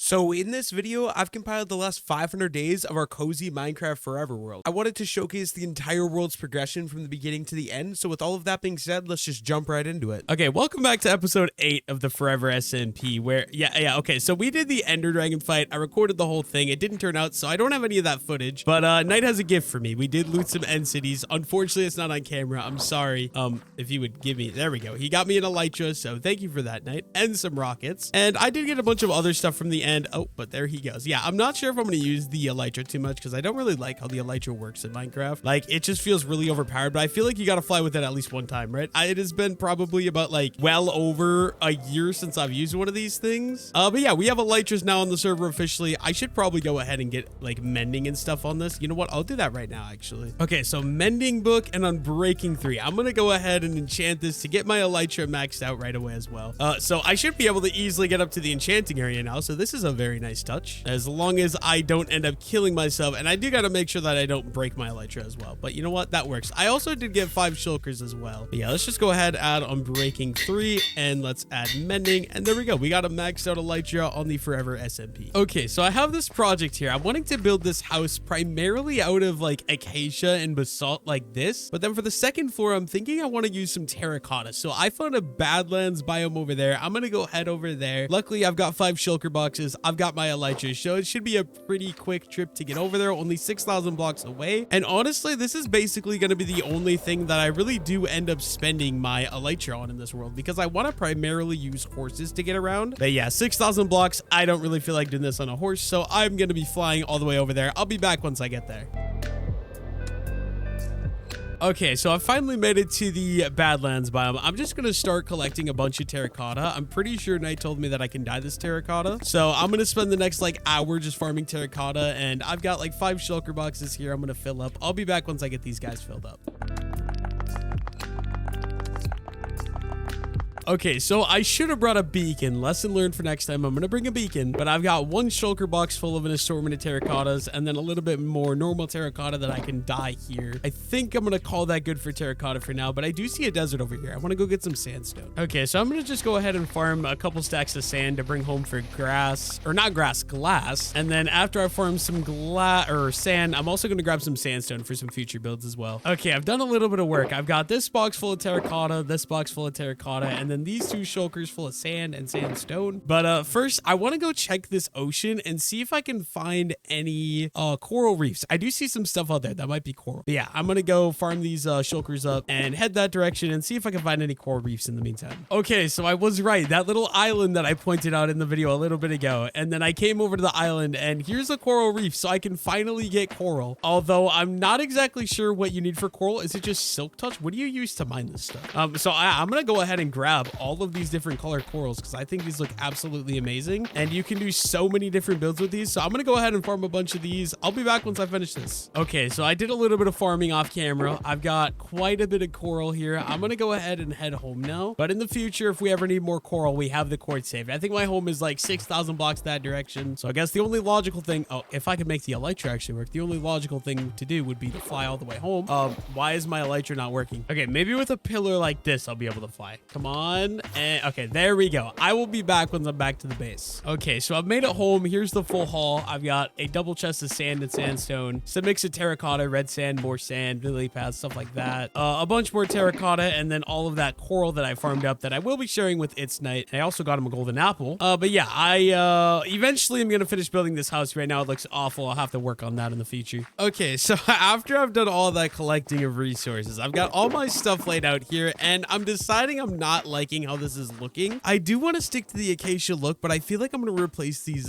So in this video, I've compiled the last 500 days of our cozy Minecraft Forever world. I wanted to showcase the entire world's progression from the beginning to the end. So with all of that being said, let's just jump right into it. Okay, welcome back to episode 8 of the Forever SMP where, okay, so we did the Ender Dragon fight. I recorded the whole thing. It didn't turn out, so I don't have any of that footage, but Knight has a gift for me. We did loot some end cities. Unfortunately, it's not on camera. I'm sorry. If you would give me, there we go. He got me an elytra, so thank you for that, Knight, and some rockets. And I did get a bunch of other stuff from the end. Oh, but there he goes. Yeah, I'm not sure if I'm going to use the elytra too much because I don't really like how the elytra works in Minecraft. Like, it just feels really overpowered, but I feel like you got to fly with it at least one time, right? It has been probably about like well over a year since I've used one of these things. But yeah, we have elytras now on the server officially. I should probably go ahead and get like mending and stuff on this. You know what? I'll do that right now, actually. Okay, so mending book and unbreaking 3. I'm going to go ahead and enchant this to get my elytra maxed out right away as well. So I should be able to easily get up to the enchanting area now. So this is a very nice touch, as long as I don't end up killing myself. And I do got to make sure that I don't break my elytra as well. But you know what? That works. I also did get 5 shulkers as well. But yeah, let's just go ahead, add unbreaking 3, and let's add mending. And there we go. We got a maxed out elytra on the Forever SMP. Okay, so I have this project here. I'm wanting to build this house primarily out of like acacia and basalt like this. But then for the second floor, I'm thinking I want to use some terracotta. So I found a Badlands biome over there. I'm going to go head over there. Luckily, I've got 5 shulker boxes. I've got my elytra, so it should be a pretty quick trip to get over there. Only 6,000 blocks away. And honestly, this is basically going to be the only thing that I really do end up spending my elytra on in this world, because I want to primarily use horses to get around. But yeah, 6,000 blocks. I don't really feel like doing this on a horse, so I'm going to be flying all the way over there. I'll be back once I get there. Okay, so I finally made it to the Badlands biome. I'm just going to start collecting a bunch of terracotta. I'm pretty sure Knight told me that I can dye this terracotta. So I'm going to spend the next like hour just farming terracotta. And I've got like 5 shulker boxes here I'm going to fill up. I'll be back once I get these guys filled up. Okay, so I should have brought a beacon. Lesson learned for next time. I'm going to bring a beacon, but I've got 1 shulker box full of an assortment of terracottas and then a little bit more normal terracotta that I can dye here. I think I'm going to call that good for terracotta for now, but I do see a desert over here. I want to go get some sandstone. Okay, so I'm going to just go ahead and farm a couple stacks of sand to bring home for grass, or not grass, glass. And then after I farm some sand, I'm also going to grab some sandstone for some future builds as well. Okay, I've done a little bit of work. I've got this box full of terracotta, this box full of terracotta, and then these 2 shulkers full of sand and sandstone. But first, I want to go check this ocean and see if I can find any coral reefs. I do see some stuff out there that might be coral. But yeah, I'm going to go farm these shulkers up and head that direction and see if I can find any coral reefs in the meantime. Okay, so I was right. That little island that I pointed out in the video a little bit ago, and then I came over to the island and here's a coral reef, so I can finally get coral. Although I'm not exactly sure what you need for coral. Is it just silk touch? What do you use to mine this stuff? So I'm going to go ahead and grab all of these different colored corals because I think these look absolutely amazing and you can do so many different builds with these. So I'm going to go ahead and farm a bunch of these. I'll be back once I finish this. Okay, so I did a little bit of farming off camera. I've got quite a bit of coral here. I'm going to go ahead and head home now. But in the future, if we ever need more coral, we have the quartz saved. I think my home is like 6,000 blocks that direction. So I guess the only logical thing, if I could make the elytra actually work, the only logical thing to do would be to fly all the way home. Why is my elytra not working? Okay, maybe with a pillar like this, I'll be able to fly. Come on. And okay, there we go. I will be back once I'm back to the base. Okay, so I've made it home. Here's the full haul. I've got a double chest of sand and sandstone, some mix of terracotta, red sand, more sand, lily pads, stuff like that. A bunch more terracotta, and then all of that coral that I farmed up that I will be sharing with It's Night. I also got him a golden apple. But yeah, I eventually am gonna finish building this house. Right now it looks awful. I'll have to work on that in the future. Okay, so after I've done all that collecting of resources, I've got all my stuff laid out here, and I'm deciding I'm not liking how this is looking. I do want to stick to the acacia look, but I feel like I'm going to replace these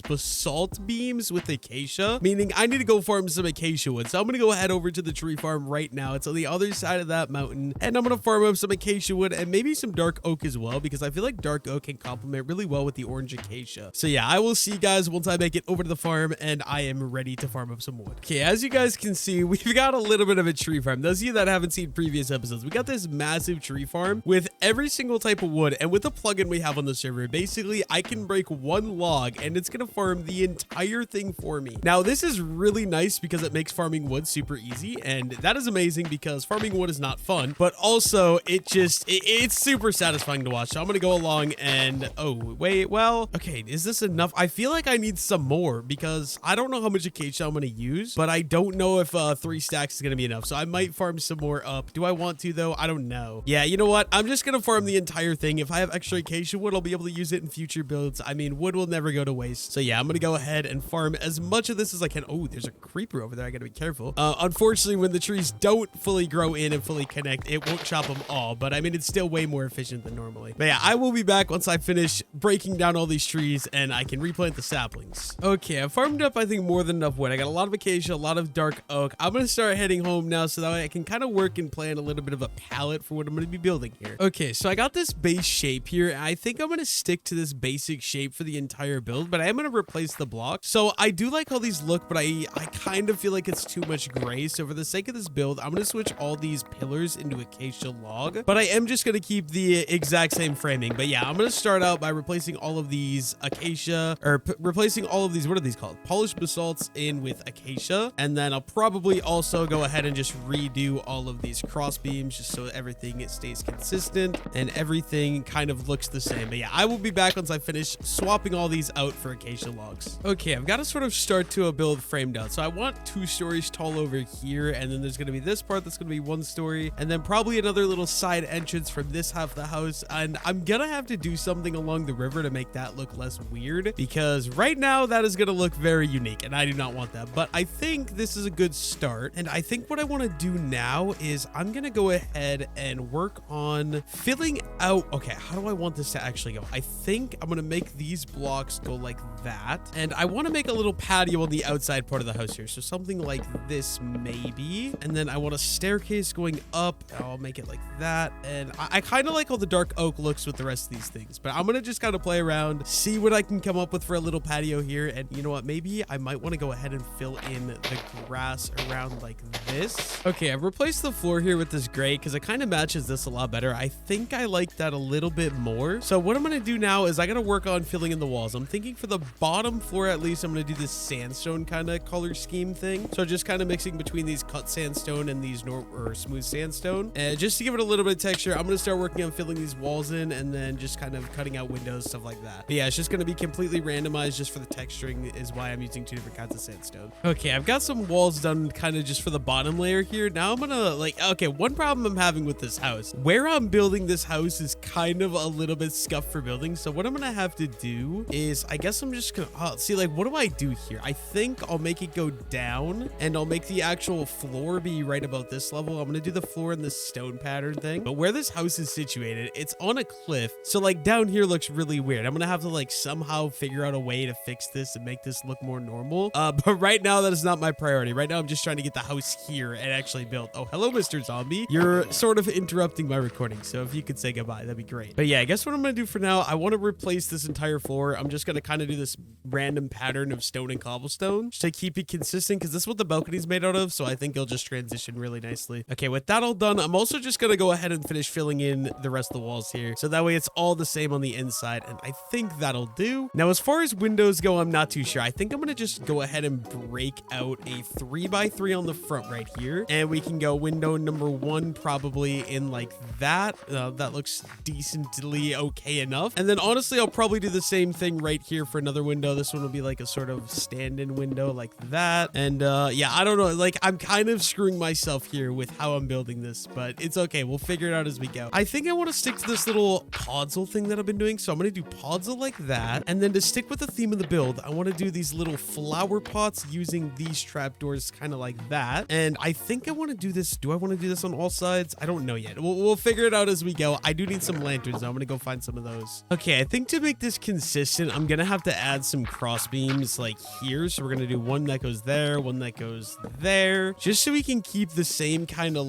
basalt beams with acacia, meaning I need to go farm some acacia wood. So I'm going to go head over to the tree farm right now. It's on the other side of that mountain, and I'm going to farm up some acacia wood and maybe some dark oak as well, because I feel like dark oak can complement really well with the orange acacia. So yeah, I will see you guys once I make it over to the farm and I am ready to farm up some wood. Okay, as you guys can see, we've got a little bit of a tree farm. Those of you that haven't seen previous episodes, we got this massive tree farm with every every single type of wood. And with the plugin we have on the server, basically I can break one log and it's going to farm the entire thing for me. Now, this is really nice because it makes farming wood super easy. And that is amazing because farming wood is not fun, but also it's super satisfying to watch. So I'm going to go along and, oh, wait, well, okay, is this enough? I feel like I need some more because I don't know how much acacia I'm going to use, but I don't know if 3 stacks is going to be enough. So I might farm some more up. Do I want to though? I don't know. Yeah, you know what? I'm just going to farm the entire thing. If I have extra acacia wood, I'll be able to use it in future builds. I mean, wood will never go to waste. So yeah, I'm going to go ahead and farm as much of this as I can. Oh, there's a creeper over there. I got to be careful. Unfortunately, when the trees don't fully grow in and fully connect, it won't chop them all, but I mean, it's still way more efficient than normally. But yeah, I will be back once I finish breaking down all these trees and I can replant the saplings. Okay, I've farmed up, I think, more than enough wood. I got a lot of acacia, a lot of dark oak. I'm going to start heading home now so that way I can kind of work and plan a little bit of a palette for what I'm going to be building here. Okay, so I got this base shape here. I think I'm going to stick to this basic shape for the entire build, but I am going to replace the block. So I do like how these look, but I kind of feel like it's too much gray. So for the sake of this build, I'm going to switch all these pillars into acacia log, but I am just going to keep the exact same framing. But yeah, I'm going to start out by replacing all of these acacia, or replacing all of these, what are these called? Polished basalts in with acacia. And then I'll probably also go ahead and just redo all of these cross beams just so everything stays consistent and everything kind of looks the same. But yeah, I will be back once I finish swapping all these out for acacia logs. Okay, I've got to sort of start to a build framed out. So I want 2 stories tall over here, and then there's going to be this part that's going to be 1 story, and then probably another little side entrance from this half of the house. And I'm gonna have to do something along the river to make that look less weird, because right now that is gonna look very unique and I do not want that. But I think this is a good start, and I think what I want to do now is I'm gonna go ahead and work on filling out. Okay, how do I want this to actually go? I think I'm gonna make these blocks go like that, and I want to make a little patio on the outside part of the house here, so something like this maybe. And then I want a staircase going up. I'll make it like that. And I kind of like how the dark oak looks with the rest of these things, but I'm gonna just kind of play around, see what I can come up with for a little patio here. And you know what, maybe I might want to go ahead and fill in the grass around like this. Okay, I've replaced the floor here with this gray because it kind of matches this a lot better. I think I like that a little bit more. So what I'm gonna do now is I gotta work on filling in the walls. I'm thinking for the bottom floor at least, I'm gonna do this sandstone kind of color scheme thing. So just kind of mixing between these cut sandstone and these smooth sandstone, and just to give it a little bit of texture. I'm gonna start working on filling these walls in, and then just kind of cutting out windows, stuff like that. But yeah, it's just gonna be completely randomized just for the texturing is why I'm using 2 different kinds of sandstone. Okay, I've got some walls done kind of just for the bottom layer here. Now I'm gonna okay, one problem I'm having with this house, where I'm building this house is kind of a little bit scuffed for building. So what I'm gonna have to do is, I guess I'm just gonna see, like, what do I do here? I think I'll make it go down, and I'll make the actual floor be right about this level. I'm gonna do the floor in this stone pattern thing. But where this house is situated, it's on a cliff, so like down here looks really weird. I'm gonna have to like somehow figure out a way to fix this and make this look more normal. But right now that is not my priority. Right now I'm just trying to get the house here and actually built. Oh, hello, Mr. Zombie. You're sort of interrupting my recording, so if you could say goodbye, that'd be great. But yeah, I guess what I'm gonna do for now, I want to replace this entire floor. I'm just gonna kind of do this random pattern of stone and cobblestone just to keep it consistent, because this is what the balcony's made out of, so I think it'll just transition really nicely. Okay, with that all done, I'm also just gonna go ahead and finish filling in the rest of the walls here, so that way it's all the same on the inside, and I think that'll do. Now, as far as windows go, I'm not too sure. I think I'm gonna just go ahead and break out a 3x3 on the front right here, and we can go window number 1 probably in like that. That looks decently okay enough. And then honestly, I'll probably do the same thing right here for another window. This one will be like a sort of stand-in window like that. And yeah, I don't know, like I'm kind of screwing myself here with how I'm building this, but it's okay. We'll figure it out as we go. I think I want to stick to this little podzol thing that I've been doing. So I'm going to do podzol like that. And then to stick with the theme of the build, I want to do these little flower pots using these trapdoors kind of like that. And I think I want to do this. Do I want to do this on all sides? I don't know yet. We'll figure it out as we go. I do need some lanterns though. I'm going to go find some of those. Okay, I think to make this consistent, I'm going to have to add some cross beams like here. So we're going to do one that goes there, one that goes there, just so we can keep the same kind of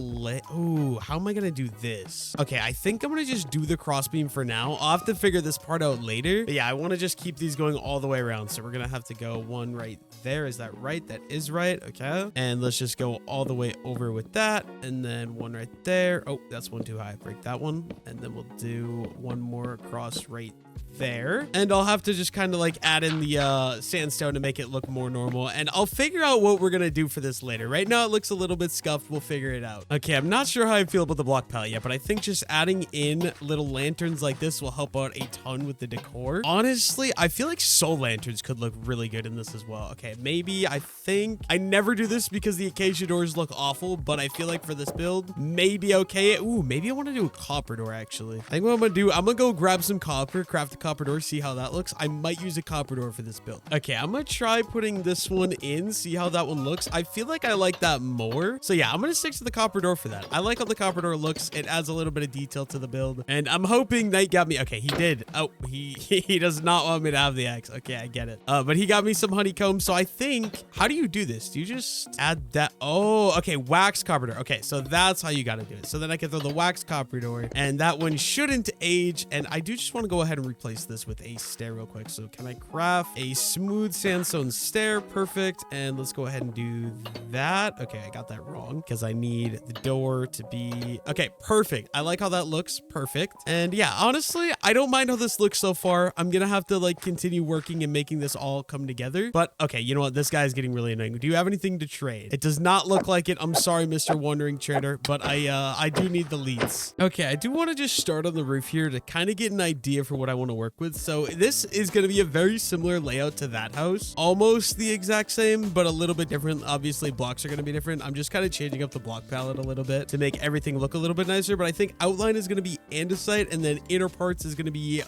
oh, how am I going to do this? Okay, I think I'm going to just do the cross beam for now. I'll have to figure this part out later. But yeah, I want to just keep these going all the way around. So we're going to have to go one right there. Is that right? That is right. Okay. And let's just go all the way over with that. And then one right there. Oh, that's one too high. Break that one. bottom, and then we'll do one more across right there, and I'll have to just kind of like add in the sandstone to make it look more normal, and I'll figure out what we're gonna do for this later. Right now it looks a little bit scuffed. We'll figure it out. Okay, I'm not sure how I feel about the block palette yet, but I think just adding in little lanterns like this will help out a ton with the decor. Honestly, I feel like soul lanterns could look really good in this as well. Okay, maybe I think I never do this because the acacia doors look awful, but I feel like for this build, maybe okay. Ooh, maybe I want to do a copper door actually. I think what I'm gonna do, I'm gonna go grab some copper, craft a copper door, see how that looks. I might use a copper door for this build. Okay, I'm gonna try putting this one in, see how that one looks. I feel like I like that more. So yeah, I'm gonna stick to the copper door for that. I like how the copper door looks. It adds a little bit of detail to the build. And I'm hoping Knight got me. Okay, he did. Oh, he does not want me to have the axe. Okay, I get it. But he got me some honeycomb. So I think, how do you do this? Do you just add that? Oh, okay, wax copper door. Okay, so that's how you gotta do it. So then I can throw the wax copper door, and that one shouldn't age. And I do just want to go ahead and replace this with a stair real quick. So can I craft a smooth sandstone stair? Perfect. And let's go ahead and do that. Okay, I got that wrong because I need the door to be okay. Perfect. I like how that looks. Perfect. And yeah, honestly, I don't mind how this looks so far. I'm gonna have to like continue working and making this all come together. But okay, you know what? This guy's getting really annoying. Do you have anything to trade? It does not look like it. I'm sorry, Mr. Wandering Trader, but I do need the leads. Okay, I do want to just start on the roof here to kind of get an idea for what I want to work with. So this is going to be a very similar layout to that house. Almost the exact same, but a little bit different. Obviously, blocks are going to be different. I'm just kind of changing up the block palette a little bit to make everything look a little bit nicer. But I think outline is going to be andesite, and then inner parts is going to be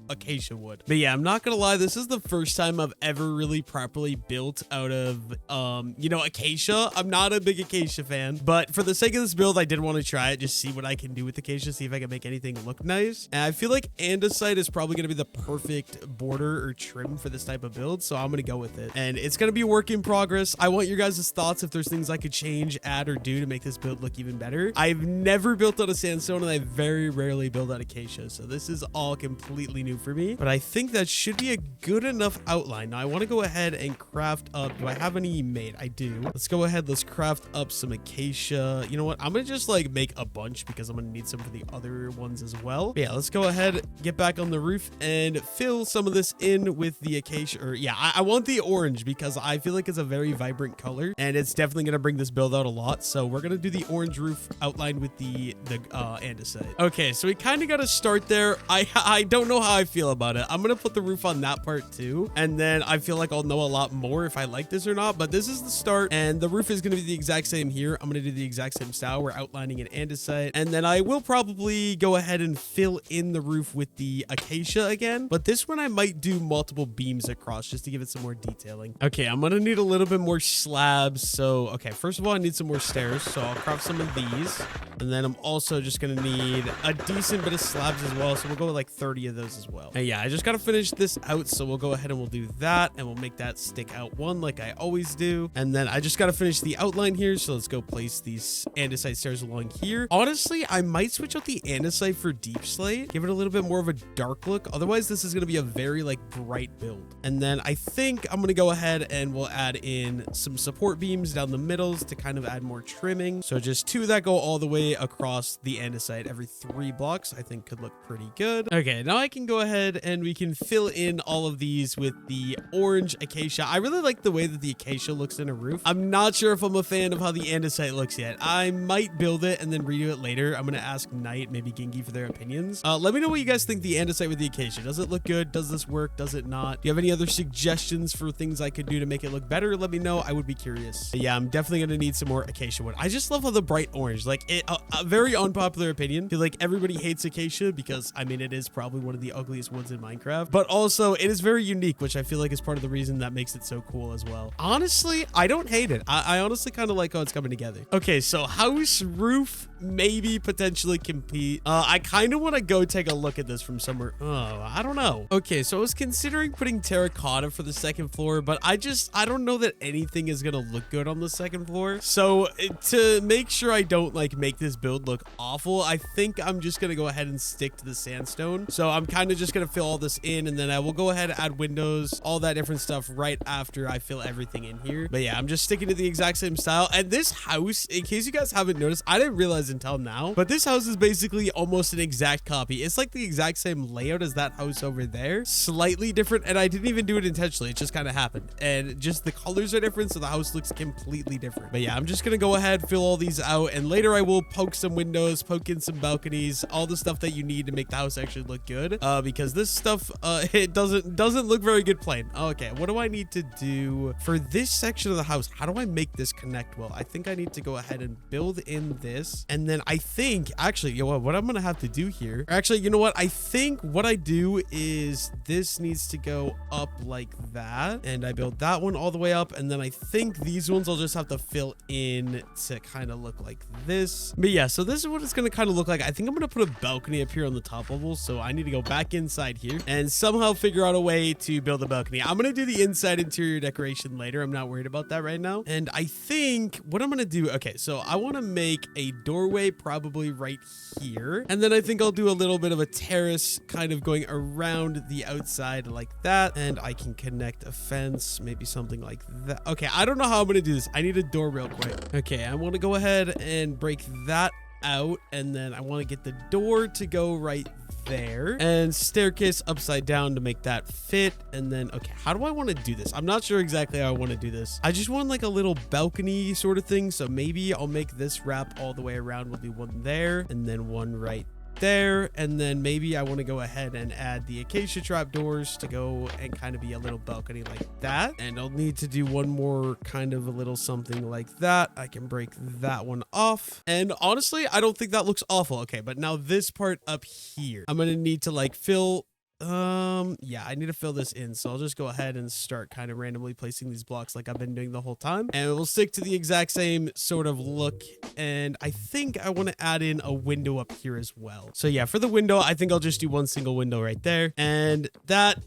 acacia wood. But yeah, I'm not going to lie. This is the first time I've ever really properly built out of, you know, acacia. I'm not a big acacia fan, but for the sake of this build, I did want to try it. Just see what I can do with acacia. See if I can make anything look nice. And I feel like andesite is probably going to be the perfect border or trim for this type of build, so I'm going to go with it. And it's going to be a work in progress. I want your guys' thoughts if there's things I could change, add, or do to make this build look even better. I've never built out of sandstone, and I very rarely build out acacia, so this is all completely new for me. But I think that should be a good enough outline. Now I want to go ahead and craft up. Do I have any made? I do. Let's go ahead. Let's craft up some acacia. You know what? I'm going to just like make a bunch because I'm going to need some for the other ones as well. But yeah, let's go ahead, get back on the roof and fill some of this in with the acacia. Or yeah, I want the orange because I feel like it's a very vibrant color and it's definitely going to bring this build out a lot. So we're going to do the orange roof outline with the andesite. Okay, so we kind of got to start there. I don't know how I feel about it. I'm going to put the roof on that part too. And then I feel like I'll know a lot more if I like this or not. But this is the start, and the roof is going to be the exact same here. I'm going to do the exact same style. We're outlining an andesite, and then I will probably go ahead and fill in the roof with the acacia again. But this one I might do multiple beams across just to give it some more detailing. Okay, I'm going to need a little bit more slabs. So, okay, first of all, I need some more stairs. So I'll craft some of these. And then I'm also just going to need a decent bit of slabs as well. So we'll go with like 30 of those as well. And yeah, I just got to finish this out. So we'll go ahead and we'll do that. And we'll make that stick out one like I always do. And then I just got to finish the outline here. So let's go place these andesite stairs along here. Honestly, I might switch out the andesite for deep slate. Give it a little bit more of a dark look. Otherwise, this is going to be a very like bright build. And then I think I'm going to go ahead and we'll add in some support beams down the middles to kind of add more trimming. So just two that go all the way across the andesite every 3 blocks, I think could look pretty good. Okay, now I can go ahead and we can fill in all of these with the orange acacia. I really like the way that the acacia looks in a roof. I'm not sure if I'm a fan of how the andesite looks yet. I might build it and then redo it later. I'm going to ask Knight, maybe Gingy, for their opinions. Let me know what you guys think the andesite with the acacia. Does it look good? Does this work? Does it not? Do you have any other suggestions for things I could do to make it look better? Let me know. I would be curious. But yeah, I'm definitely going to need some more acacia wood. I just love how the bright orange, like it, a very unpopular opinion. I feel like everybody hates acacia because I mean, it is probably one of the ugliest woods in Minecraft, but also it is very unique, which I feel like is part of the reason that makes it so cool as well. Honestly, I don't hate it. I honestly kind of like how it's coming together. Okay, so house roof, maybe potentially compete. I kind of want to go take a look at this from somewhere. Oh, I don't know. Okay, so I was considering putting terracotta for the second floor, but I don't know that anything is gonna look good on the second floor. So to make sure I don't like make this build look awful, I think I'm just gonna go ahead and stick to the sandstone. So I'm kind of just gonna fill all this in, and then I will go ahead and add windows, all that different stuff right after I fill everything in here. But yeah, I'm just sticking to the exact same style. And this house, in case you guys haven't noticed, I didn't realize until now. But this house is basically almost an exact copy. It's like the exact same layout as that house over there, slightly different. And I didn't even do it intentionally. It just kind of happened. And just the colors are different, so the house looks completely different. But yeah, I'm just gonna go ahead, fill all these out, and later I will poke some windows, poke in some balconies, all the stuff that you need to make the house actually look good. Because this stuff, it doesn't look very good plain. Okay, what do I need to do for this section of the house? How do I make this connect well? I think I need to go ahead and build in this, and then I think actually, you know what I'm gonna have to do here, actually, you know what, I think what I do is this needs to go up like that, and I build that one all the way up, and then I think these ones I'll just have to fill in to kind of look like this. But yeah, so this is what it's gonna kind of look like. I think I'm gonna put a balcony up here on the top level, so I need to go back inside here and somehow figure out a way to build a balcony. I'm gonna do the inside interior decoration later. I'm not worried about that right now. And I think what I'm gonna do, okay, so I want to make a doorway probably right here, and then I think I'll do a little bit of a terrace kind of going around the outside like that, and I can connect a fence, maybe something like that. Okay, I don't know how I'm gonna do this. I need a door real quick. Okay, I want to go ahead and break that out, and then I want to get the door to go right there, and staircase upside down to make that fit. And then, okay, how do I want to do this? I'm not sure exactly how I want to do this. I just want like a little balcony sort of thing, so maybe I'll make this wrap all the way around. We'll do one there, and then one right there, and then maybe I want to go ahead and add the acacia trapdoors to go and kind of be a little balcony like that. And I'll need to do one more kind of a little something like that. I can break that one off, and honestly I don't think that looks awful. Okay, but now this part up here, I'm gonna need to like fill yeah, I need to fill this in, so I'll just go ahead and start kind of randomly placing these blocks like I've been doing the whole time, and we'll stick to the exact same sort of look. And I think I want to add in a window up here as well. So yeah, for the window, I think I'll just do one single window right there, and that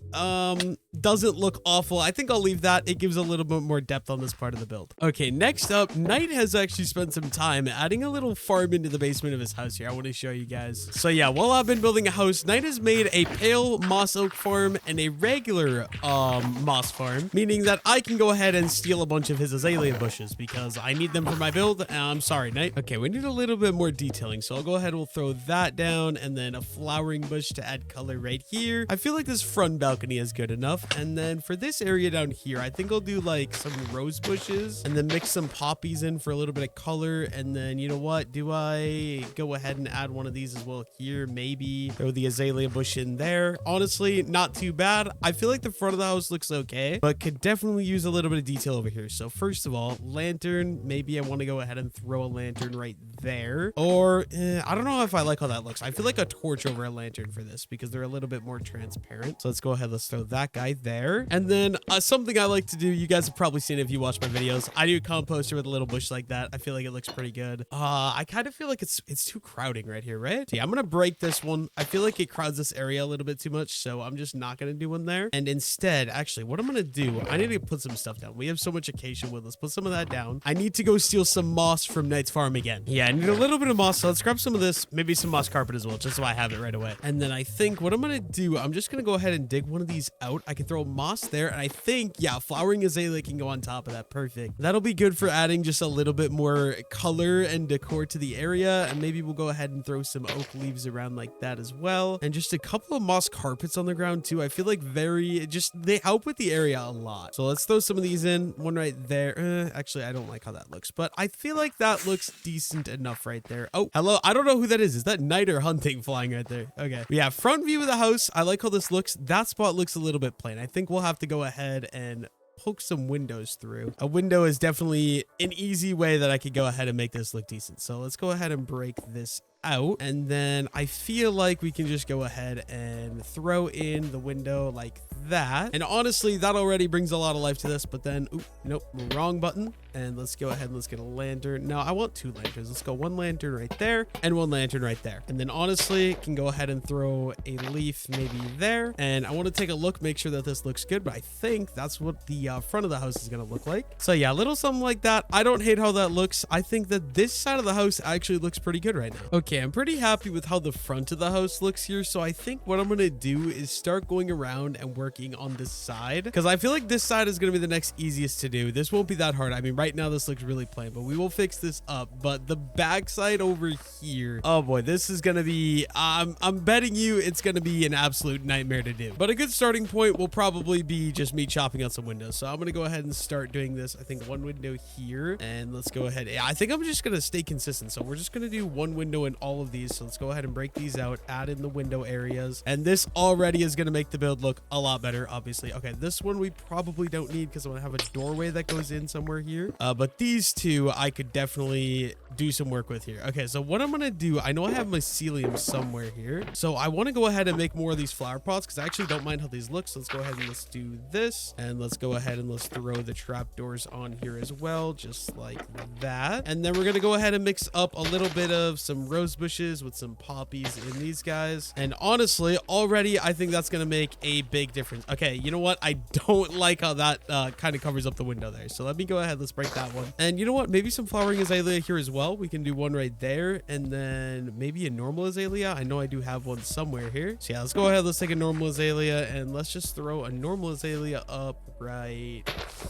doesn't look awful. I think I'll leave that. It gives a little bit more depth on this part of the build. Okay, next up, Knight has actually spent some time adding a little farm into the basement of his house here. I want to show you guys. So yeah, while I've been building a house, Knight has made a pale moss oak farm and a regular moss farm, meaning that I can go ahead and steal a bunch of his azalea bushes because I need them for my build. I'm sorry, Knight. Okay, we need a little bit more detailing, so I'll go ahead and we'll throw that down, and then a flowering bush to add color right here. I feel like this front balcony is good enough. And then for this area down here, I think I'll do like some rose bushes and then mix some poppies in for a little bit of color. And then, you know what, do I go ahead and add one of these as well here? Maybe throw the azalea bush in there. Honestly, not too bad. I feel like the front of the house looks okay, but could definitely use a little bit of detail over here. So first of all, lantern, maybe I want to go ahead and throw a lantern right there. Or I don't know if I like how that looks. I feel like a torch over a lantern for this because they're a little bit more transparent. So let's go ahead, let's throw that guy there. And then something I like to do, you guys have probably seen it if you watch my videos, I do a composter with a little bush like that. I feel like it looks pretty good. I kind of feel like it's too crowding right here, right? So yeah, I'm gonna break this one. I feel like it crowds this area a little bit too much, so I'm just not gonna do one there. And instead, actually, what I'm gonna do, I need to put some stuff down. We have so much acacia wood. Let's put some of that down. I need to go steal some moss from Knight's farm again. Yeah, I need a little bit of moss, so let's grab some of this, maybe some moss carpet as well, just so I have it right away. And then I think what I'm gonna do, I'm just gonna go ahead and dig one of these out. I can throw moss there, and I think, yeah, flowering azalea can go on top of that. Perfect. That'll be good for adding just a little bit more color and decor to the area. And maybe we'll go ahead and throw some oak leaves around like that as well, and just a couple of moss carpets on the ground too. I feel like they help with the area a lot. So let's throw some of these in, one right there. Actually, I don't like how that looks, but I feel like that looks decent enough right there. Oh, hello, I don't know who that is that Knight or hunting flying right there? Okay, yeah, front view of the house. I like how this looks. That spot looks a little bit plain. I think we'll have to go ahead and poke some windows through. A window is definitely an easy way that I could go ahead and make this look decent. So let's go ahead and break this out, and then I feel like we can just go ahead and throw in the window like that. And honestly, that already brings a lot of life to this, but then nope, wrong button. And let's go ahead and let's get a lantern. No, I want two lanterns. Let's go one lantern right there and one lantern right there. And then honestly, can go ahead and throw a leaf maybe there. And I want to take a look, make sure that this looks good, but I think that's what the front of the house is going to look like. So yeah, a little something like that. I don't hate how that looks. I think that this side of the house actually looks pretty good right now. Okay, Okay, I'm pretty happy with how the front of the house looks here. So I think what I'm gonna do is start going around and working on this side, because I feel like this side is gonna be the next easiest to do. This won't be that hard. I mean, right now this looks really plain, but we will fix this up. But the back side over here, oh boy, this is gonna be, I'm betting you it's gonna be an absolute nightmare to do. But a good starting point will probably be just me chopping out some windows. So I'm gonna go ahead and start doing this. I think one window here, and let's go ahead. Yeah, I think I'm just gonna stay consistent. So we're just gonna do one window in all of these. So let's go ahead and break these out, add in the window areas, and this already is gonna make the build look a lot better, obviously. Okay, this one we probably don't need because I'm gonna have a doorway that goes in somewhere here. But these two I could definitely do some work with here. Okay, so what I'm gonna do, I know I have mycelium somewhere here, so I want to go ahead and make more of these flower pots because I actually don't mind how these look. So let's go ahead and let's do this, and let's go ahead and let's throw the trapdoors on here as well, just like that. And then we're gonna go ahead and mix up a little bit of some rose bushes with some poppies in these guys. And honestly, already I think that's gonna make a big difference. Okay, you know what? I don't like how that kind of covers up the window there. So let me go ahead, let's break that one. And you know what? Maybe some flowering azalea here as well. We can do one right there, and then maybe a normal azalea. I know I do have one somewhere here. So yeah, let's go ahead, let's take a normal azalea, and let's just throw a normal azalea up right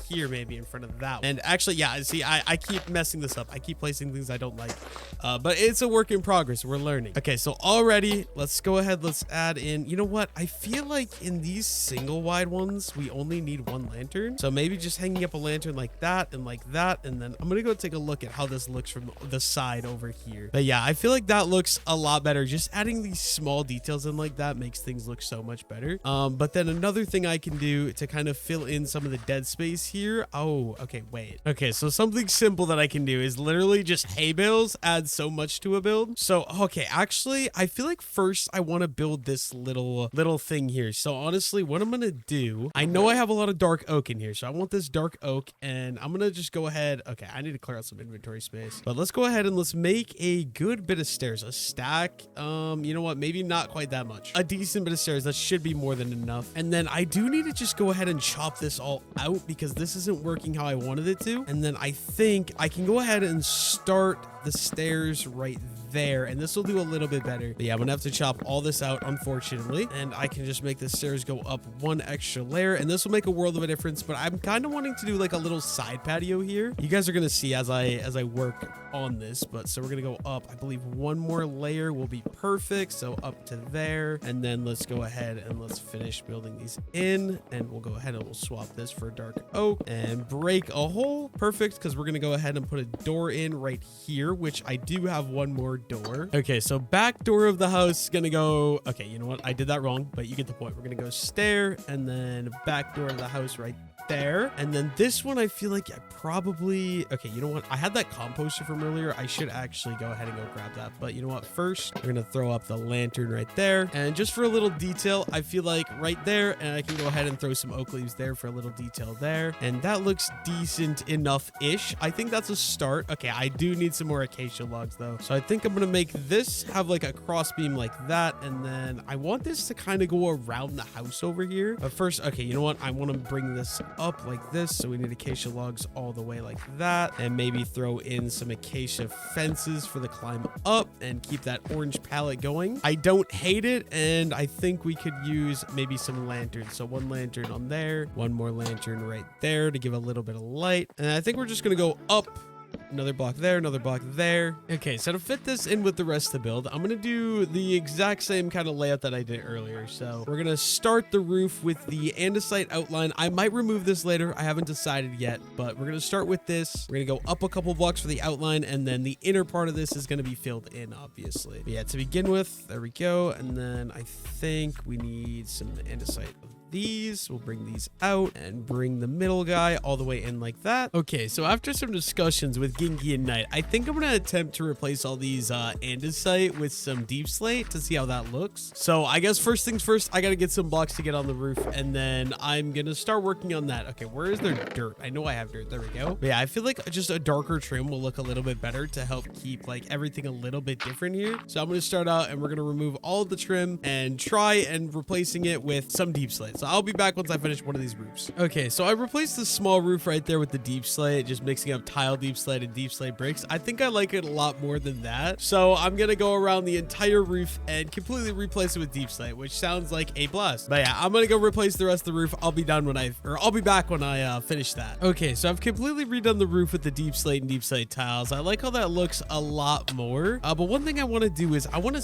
here, maybe in front of that one. And actually, yeah, see, I keep messing this up. I keep placing things I don't like, but it's a work in progress. We're learning. Okay, so already let's go ahead, let's add in, you know what, I feel like in these single wide ones we only need one lantern, so maybe just hanging up a lantern like that, and then I'm gonna go take a look at how this looks from the side over here. But yeah, I feel like that looks a lot better. Just adding these small details in like that makes things look so much better. But then another thing I can do to kind of fill in some of the dead space here, oh, okay, wait. Okay, so something simple that I can do is literally just hay bales add so much to a build. So okay, actually I feel like first I want to build this little thing here. So honestly, what I'm gonna do, I know I have a lot of dark oak in here, so I want this dark oak, and I'm gonna just go ahead. Okay, I need to clear out some inventory space, but let's go ahead and let's make a good bit of stairs. A stack, you know what, maybe not quite that much. A decent bit of stairs, that should be more than enough. And then I do need to just go ahead and chop this all out because this isn't working how I wanted it to. And then I think I can go ahead and start the stairs right there, and this will do a little bit better. But yeah, I'm gonna have to chop all this out, unfortunately, and I can just make the stairs go up one extra layer, and this will make a world of a difference. But I'm kind of wanting to do like a little side patio here. You guys are gonna see as I work on this. But so we're gonna go up, I believe one more layer will be perfect, so up to there. And then let's go ahead and let's finish building these in, and we'll go ahead and we'll swap this for dark oak and break a hole. Perfect, because we're gonna go ahead and put a door in right here, which I do have one more door. Okay, so back door of the house is gonna go, okay, you know what, I did that wrong, but you get the point. We're gonna go stair, and then back door of the house right there. And then this one, I feel like I probably, okay, you know what, I had that composter from earlier. I should actually go ahead and go grab that, but you know what, first we're gonna throw up the lantern right there, and just for a little detail, I feel like right there, and I can go ahead and throw some oak leaves there for a little detail there, and that looks decent enough-ish. I think that's a start. Okay, I do need some more acacia logs though, so I think I'm gonna make this have like a cross beam like that, and then I want this to kind of go around the house over here. But first, okay, you know what, I want to bring this up like this, so we need acacia logs all the way like that, and maybe throw in some acacia fences for the climb up and keep that orange palette going. I don't hate it, and I think we could use maybe some lanterns. So one lantern on there, one more lantern right there to give a little bit of light, and I think we're just gonna go up another block there, another block there. Okay, so to fit this in with the rest of the build, I'm gonna do the exact same kind of layout that I did earlier. So we're gonna start the roof with the andesite outline. I might remove this later, I haven't decided yet, but we're gonna start with this. We're gonna go up a couple blocks for the outline, and then the inner part of this is gonna be filled in, obviously. But yeah, to begin with, there we go. And then I think we need some andesite of these. We'll bring these out and bring the middle guy all the way in like that. Okay, so after some discussions with Ginky and Knight, I think I'm gonna attempt to replace all these andesite with some deep slate to see how that looks. So I guess first things first, I gotta get some blocks to get on the roof, and then I'm gonna start working on that. Okay, where is there dirt? I know I have dirt. There we go. But yeah, I feel like just a darker trim will look a little bit better to help keep like everything a little bit different here. So I'm gonna start out, and we're gonna remove all of the trim and try and replacing it with some deep slate. So I'll be back once I finish one of these roofs. Okay, so I replaced the small roof right there with the deep slate, just mixing up tile deep slate and deep slate bricks. I think I like it a lot more than that. So I'm gonna go around the entire roof and completely replace it with deep slate, which sounds like a blast. But yeah, I'm gonna go replace the rest of the roof. I'll be back when I finish that. Okay, so I've completely redone the roof with the deep slate and deep slate tiles. I like how that looks a lot more. But one thing I want to do is I'm gonna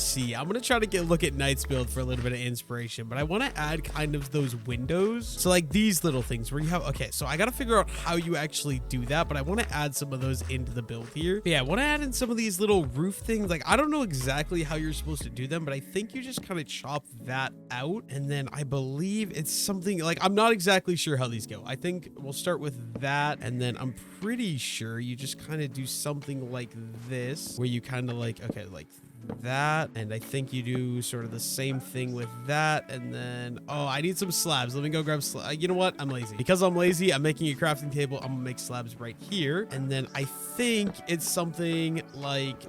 try to look at Knight's build for a little bit of inspiration, but I want to add kind of those windows. So like these little things where you have, okay, so I got to figure out how you actually do that, but I want to add some of those into the build here. But yeah, I want to add in some of these little roof things. Like, I don't know exactly how you're supposed to do them, but I think you just kind of chop that out. And then I believe it's something like, I'm not exactly sure how these go. I think we'll start with that. And then I'm pretty sure you just kind of do something like this, where you kind of like, okay, like that, and I think you do sort of the same thing with that. And then, oh, I need some slabs. Let me go grab slabs. You know what, I'm lazy. Because I'm lazy, I'm making a crafting table. I'm gonna make slabs right here, and then I think it's something like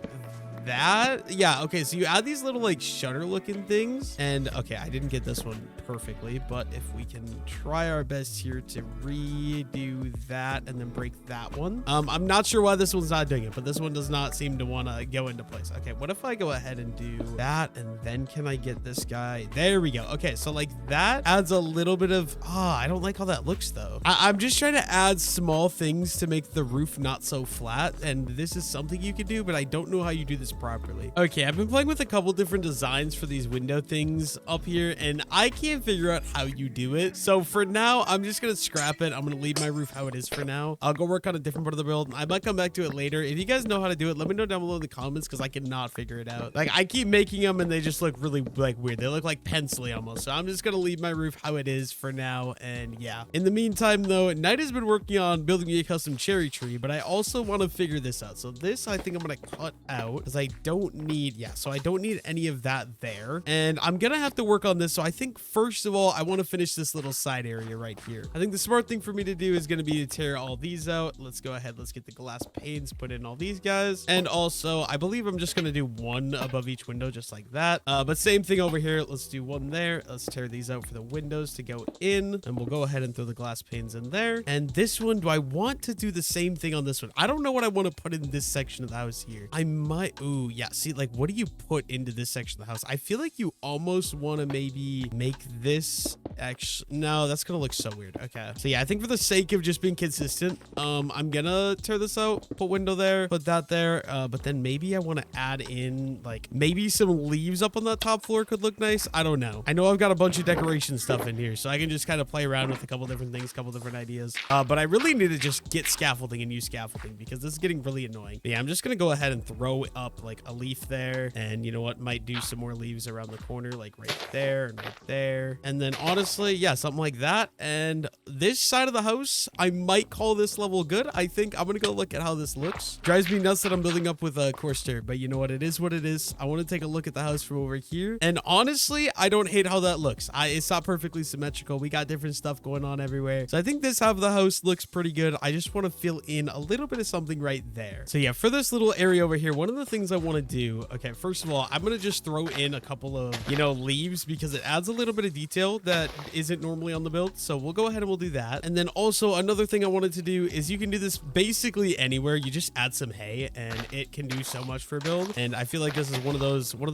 that. Yeah, okay, so you add these little like shutter looking things, and okay, I didn't get this one perfectly, but if we can try our best here to redo that and then break that one. I'm not sure why this one's not doing it, but this one does not seem to want to go into place. Okay, what if I go ahead and do that, and then can I get this guy? There we go. Okay, so like that adds a little bit of, I don't like how that looks though. I'm just trying to add small things to make the roof not so flat, and this is something you could do, but I don't know how you do this properly. Okay, I've been playing with a couple different designs for these window things up here, and I can't figure out how you do it. So for now, I'm just gonna scrap it. I'm gonna leave my roof how it is for now. I'll go work on a different part of the build. I might come back to it later. If you guys know how to do it, let me know down below in the comments, because I cannot figure it out. Like, I keep making them and they just look really like weird. They look like pencily almost. So I'm just gonna leave my roof how it is for now. And yeah, in the meantime though, Knight has been working on building me a custom cherry tree, but I also want to figure this out. So this, I think I'm gonna cut out, because I don't need, so I don't need any of that there, and I'm gonna have to work on this. So I think first of all, I want to finish this little side area right here. I think the smart thing for me to do is going to be to tear all these out. Let's go ahead, let's get the glass panes, put in all these guys, and also I believe I'm just going to do one above each window, just like that. But same thing over here. Let's do one there. Let's tear these out for the windows to go in, and we'll go ahead and throw the glass panes in there. And this one, do I want to do the same thing on this one? I don't know what I want to put in this section of the house here. I might, ooh, yeah, see, like, what do you put into this section of the house? I feel like you almost want to maybe make this actually, no, that's gonna look so weird. Okay, so yeah, I think for the sake of just being consistent, I'm gonna tear this out, put window there, put that there, but then maybe I want to add in like maybe some leaves up on that top floor could look nice. I don't know. I know I've got a bunch of decoration stuff in here, so I can just kind of play around with a couple different things, couple different ideas, but I really need to just get scaffolding and use scaffolding, because this is getting really annoying. But yeah, I'm just gonna go ahead and throw up like a leaf there, and you know what, might do some more leaves around the corner, like right there and right there. And then honestly, yeah, something like that. And this side of the house, I might call this level good. I think I'm gonna go look at how this looks. Drives me nuts that I'm building up with a coarse dirt, but you know what, it is what it is. I want to take a look at the house from over here, and honestly, I don't hate how that looks. It's not perfectly symmetrical. We got different stuff going on everywhere, so I think this half of the house looks pretty good. I just want to fill in a little bit of something right there. So yeah, for this little area over here, one of the things I want to do, okay, first of all, I'm gonna just throw in a couple of, you know, leaves, because it adds a little bit of detail that isn't normally on the build. So we'll go ahead and we'll do that. And then also another thing I wanted to do is you can do this basically anywhere. You just add some hay and it can do so much for a build. And I feel like this is one of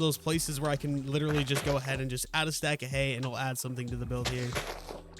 those places where I can literally just go ahead and just add a stack of hay and it'll add something to the build here.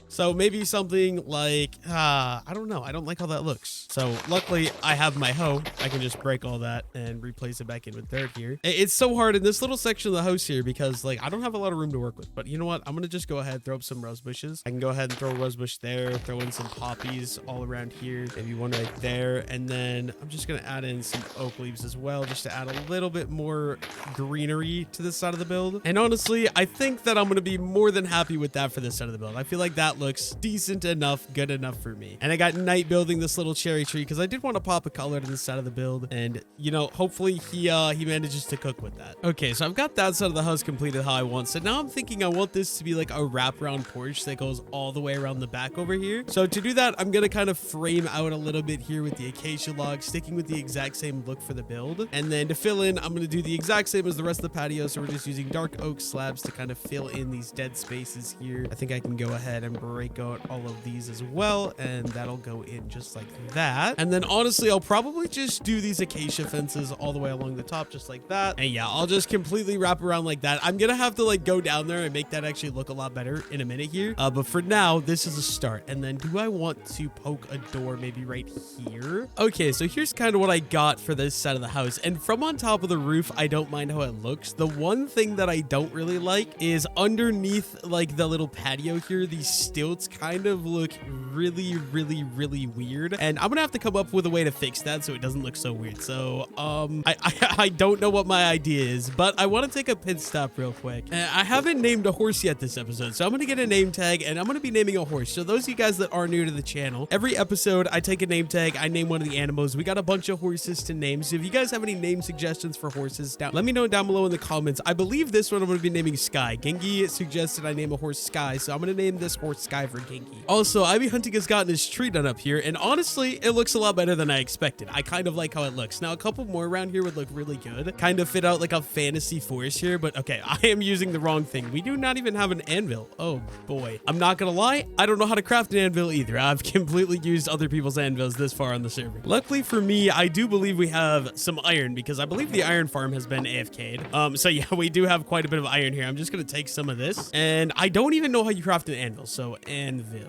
So maybe something like, I don't know. I don't like how that looks. So luckily I have my hoe. I can just break all that and replace it back in with dirt here. It's so hard in this little section of the house here because like I don't have a lot of room to work with. But you know what? I'm going to just go ahead, throw up some rose bushes. I can go ahead and throw a rose bush there, throw in some poppies all around here. Maybe one right there. And then I'm just going to add in some oak leaves as well, just to add a little bit more greenery to this side of the build. And honestly, I think that I'm going to be more than happy with that for this side of the build. I feel like that looks decent enough, good enough for me. And I got Knight building this little cherry tree because I did want to pop a color to the side of the build. And, you know, hopefully he manages to cook with that. Okay, so I've got that side of the house completed how I want. So now I'm thinking I want this to be like a wraparound porch that goes all the way around the back over here. So to do that, I'm going to kind of frame out a little bit here with the acacia log, sticking with the exact same look for the build. And then to fill in, I'm going to do the exact same as the rest of the patio. So we're just using dark oak slabs to kind of fill in these dead spaces here. I think I can go ahead and break out all of these as well, and that'll go in just like that. And then honestly, I'll probably just do these acacia fences all the way along the top just like that. And yeah, I'll just completely wrap around like that. I'm gonna have to like go down there and make that actually look a lot better in a minute here, but for now this is a start. And then do I want to poke a door maybe right here? Okay, so here's kind of what I got for this side of the house, and from on top of the roof I don't mind how it looks. The one thing that I don't really like is underneath like the little patio here, these stilts kind of look really weird, and I'm gonna have to come up with a way to fix that so it doesn't look so weird. So I don't know what my idea is, but I want to take a pit stop real quick. I haven't named a horse yet this episode, so I'm gonna get a name tag and I'm gonna be naming a horse. So those of you guys that are new to the channel, every episode I take a name tag, I name one of the animals. We got a bunch of horses to name, so if you guys have any name suggestions for horses, let me know down below in the comments. I believe this one I'm gonna be naming Sky. Genki suggested I name a horse Sky, so I'm gonna name this horse Sky for Genki. Also, Ivy Hunting has gotten his tree done up here, and honestly, it looks a lot better than I expected. I kind of like how it looks. Now, a couple more around here would look really good. Kind of fit out like a fantasy forest here, but okay, I am using the wrong thing. We do not even have an anvil. Oh boy. I'm not gonna lie, I don't know how to craft an anvil either. I've completely used other people's anvils this far on the server. Luckily for me, I do believe we have some iron because I believe the iron farm has been AFK'd. So yeah, we do have quite a bit of iron here. I'm just gonna take some of this, and I don't even know how you craft an anvil, so anvil.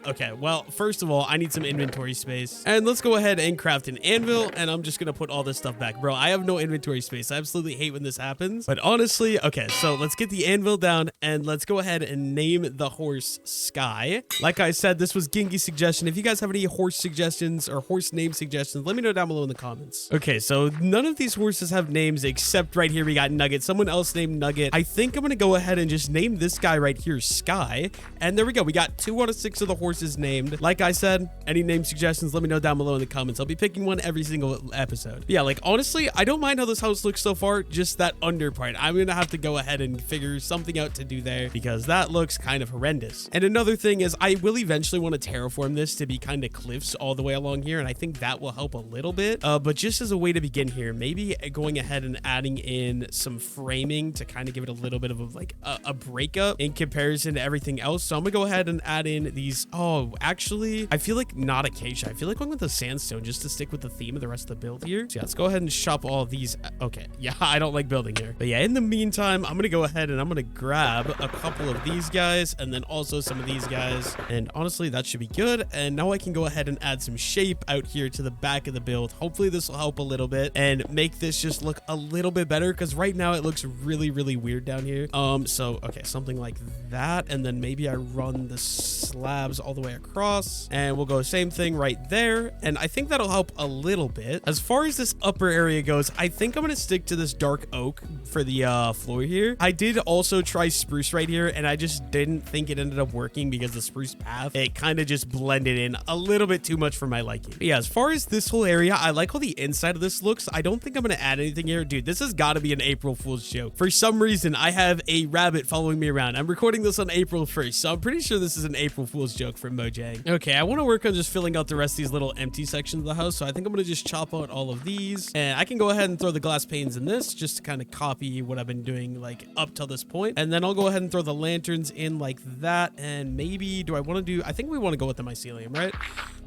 Okay, well, first of all, I need some inventory space, and let's go ahead and craft an anvil, and I'm just gonna put all this stuff back. Bro, I have no inventory space. I absolutely hate when this happens, but honestly, okay, so let's get the anvil down, and let's go ahead and name the horse Sky. Like I said, this was Genki's suggestion. If you guys have any horse suggestions or horse name suggestions, let me know down below in the comments. Okay, so none of these horses have names except right here we got Nugget. Someone else named Nugget. I think I'm gonna go ahead and just name this guy right here Sky, and there we go. We got 2 out of 6 of the horses named. Like I said, any name suggestions, let me know down below in the comments. I'll be picking one every single episode. But yeah, like honestly, I don't mind how this house looks so far, just that under part. I'm gonna have to go ahead and figure something out to do there because that looks kind of horrendous. And another thing is I will eventually want to terraform this to be kind of cliffs all the way along here, and I think that will help a little bit. But just as a way to begin here, maybe going ahead and adding in some framing to kind of give it a little bit of like a breakup in comparison to everything else. So I'm gonna go ahead and add in these. Oh, actually, I feel like not acacia. I feel like going with the sandstone just to stick with the theme of the rest of the build here. So yeah, let's go ahead and shop all of these. Okay, yeah, I don't like building here. But yeah, in the meantime, I'm gonna go ahead and I'm gonna grab a couple of these guys and then also some of these guys. And honestly, that should be good. And now I can go ahead and add some shape out here to the back of the build. Hopefully this will help a little bit and make this just look a little bit better because right now it looks really weird down here. So okay, something like that. And then maybe I run the slabs all the way across, and we'll go same thing right there, and I think that'll help a little bit. As far as this upper area goes, I think I'm gonna stick to this dark oak for the floor here. I did also try spruce right here, and I just didn't think it ended up working because the spruce path, it kind of just blended in a little bit too much for my liking. But yeah, as far as this whole area, I like how the inside of this looks. I don't think I'm gonna add anything here. Dude, this has got to be an April Fool's joke. For some reason, I have a rabbit following me around. I'm recording this on April 1st, so I'm pretty sure this is an April Fool's joke from Mojang. Okay, I want to work on just filling out the rest of these little empty sections of the house, so I think I'm going to just chop out all of these, and I can go ahead and throw the glass panes in this just to kind of copy what I've been doing like up till this point. And then I'll go ahead and throw the lanterns in like that, and maybe do I want to do, I think we want to go with the mycelium, right?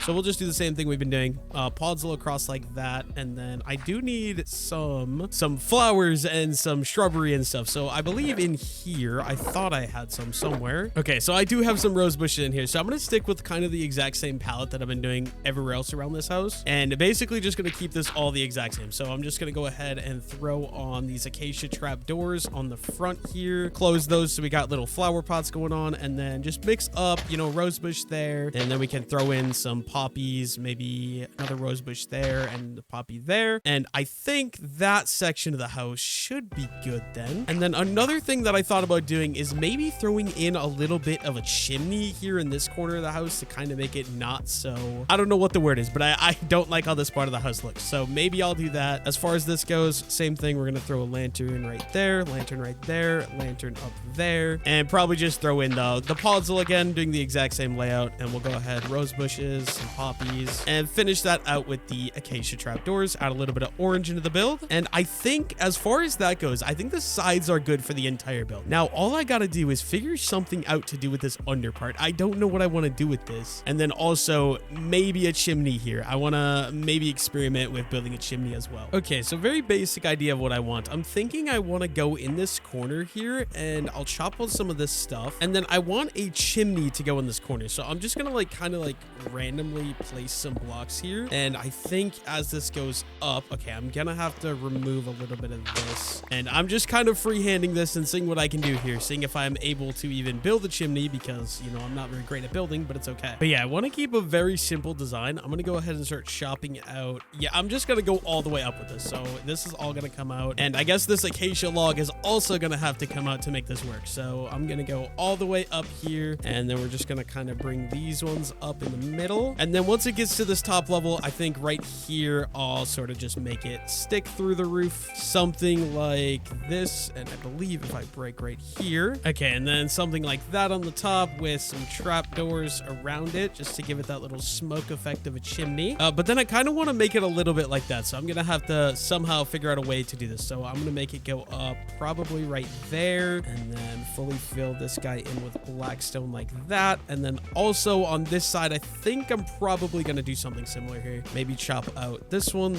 So we'll just do the same thing we've been doing. Pods will across like that, and then I do need some flowers and some shrubbery and stuff. So I believe in here, I thought I had some somewhere. Okay, so I do have some rose bushes in here, so I'm going to stick with kind of the exact same palette that I've been doing everywhere else around this house, and basically just going to keep this all the exact same. So I'm just going to go ahead and throw on these acacia trap doors on the front here, close those so we got little flower pots going on, and then just mix up, you know, rose bush there, and then we can throw in some poppies, maybe another rose bush there and the poppy there. And I think that section of the house should be good then. And then another thing that I thought about doing is maybe throwing in a little bit of a chimney here in this corner of the house to kind of make it not so, I don't know what the word is, but I don't like how this part of the house looks. So maybe I'll do that. As far as this goes, same thing. We're going to throw a lantern right there, lantern right there, lantern up there, and probably just throw in the podzol again, doing the exact same layout. And we'll go ahead, rose bushes, some poppies, and finish that out with the acacia trapdoors. Add a little bit of orange into the build. And I think as far as that goes, I think the sides are good for the entire build. Now, all I got to do is figure something out to do with this under part. I don't know what I want to do with this. And then also maybe a chimney here. I want to maybe experiment with building a chimney as well. Okay, so very basic idea of what I want. I'm thinking I want to go in this corner here and I'll chop on some of this stuff. And then I want a chimney to go in this corner. So I'm just going to like kind of like randomly place some blocks here. And I think as this goes up, okay, I'm going to have to remove a little bit of this. And I'm just kind of freehanding this and seeing what I can do here, seeing if I'm able to even build a chimney because, you know, I'm not very great at building, but it's okay. But yeah, I want to keep a very simple design. I'm going to go ahead and start chopping out. Yeah, I'm just going to go all the way up with this. So this is all going to come out. And I guess this acacia log is also going to have to come out to make this work. So I'm going to go all the way up here. And then we're just going to kind of bring these ones up in the middle. And then once it gets to this top level, I think right here, I'll sort of just make it stick through the roof. Something like this. And I believe if I break right here. Okay, and then something like that on the top with some trapdoors around it just to give it that little smoke effect of a chimney. But then I kind of want to make it a little bit like that. So I'm going to have to somehow figure out a way to do this. So I'm going to make it go up probably right there and then fully fill this guy in with black stone like that. And then also on this side, I think I'm probably going to do something similar here. Maybe chop out this one,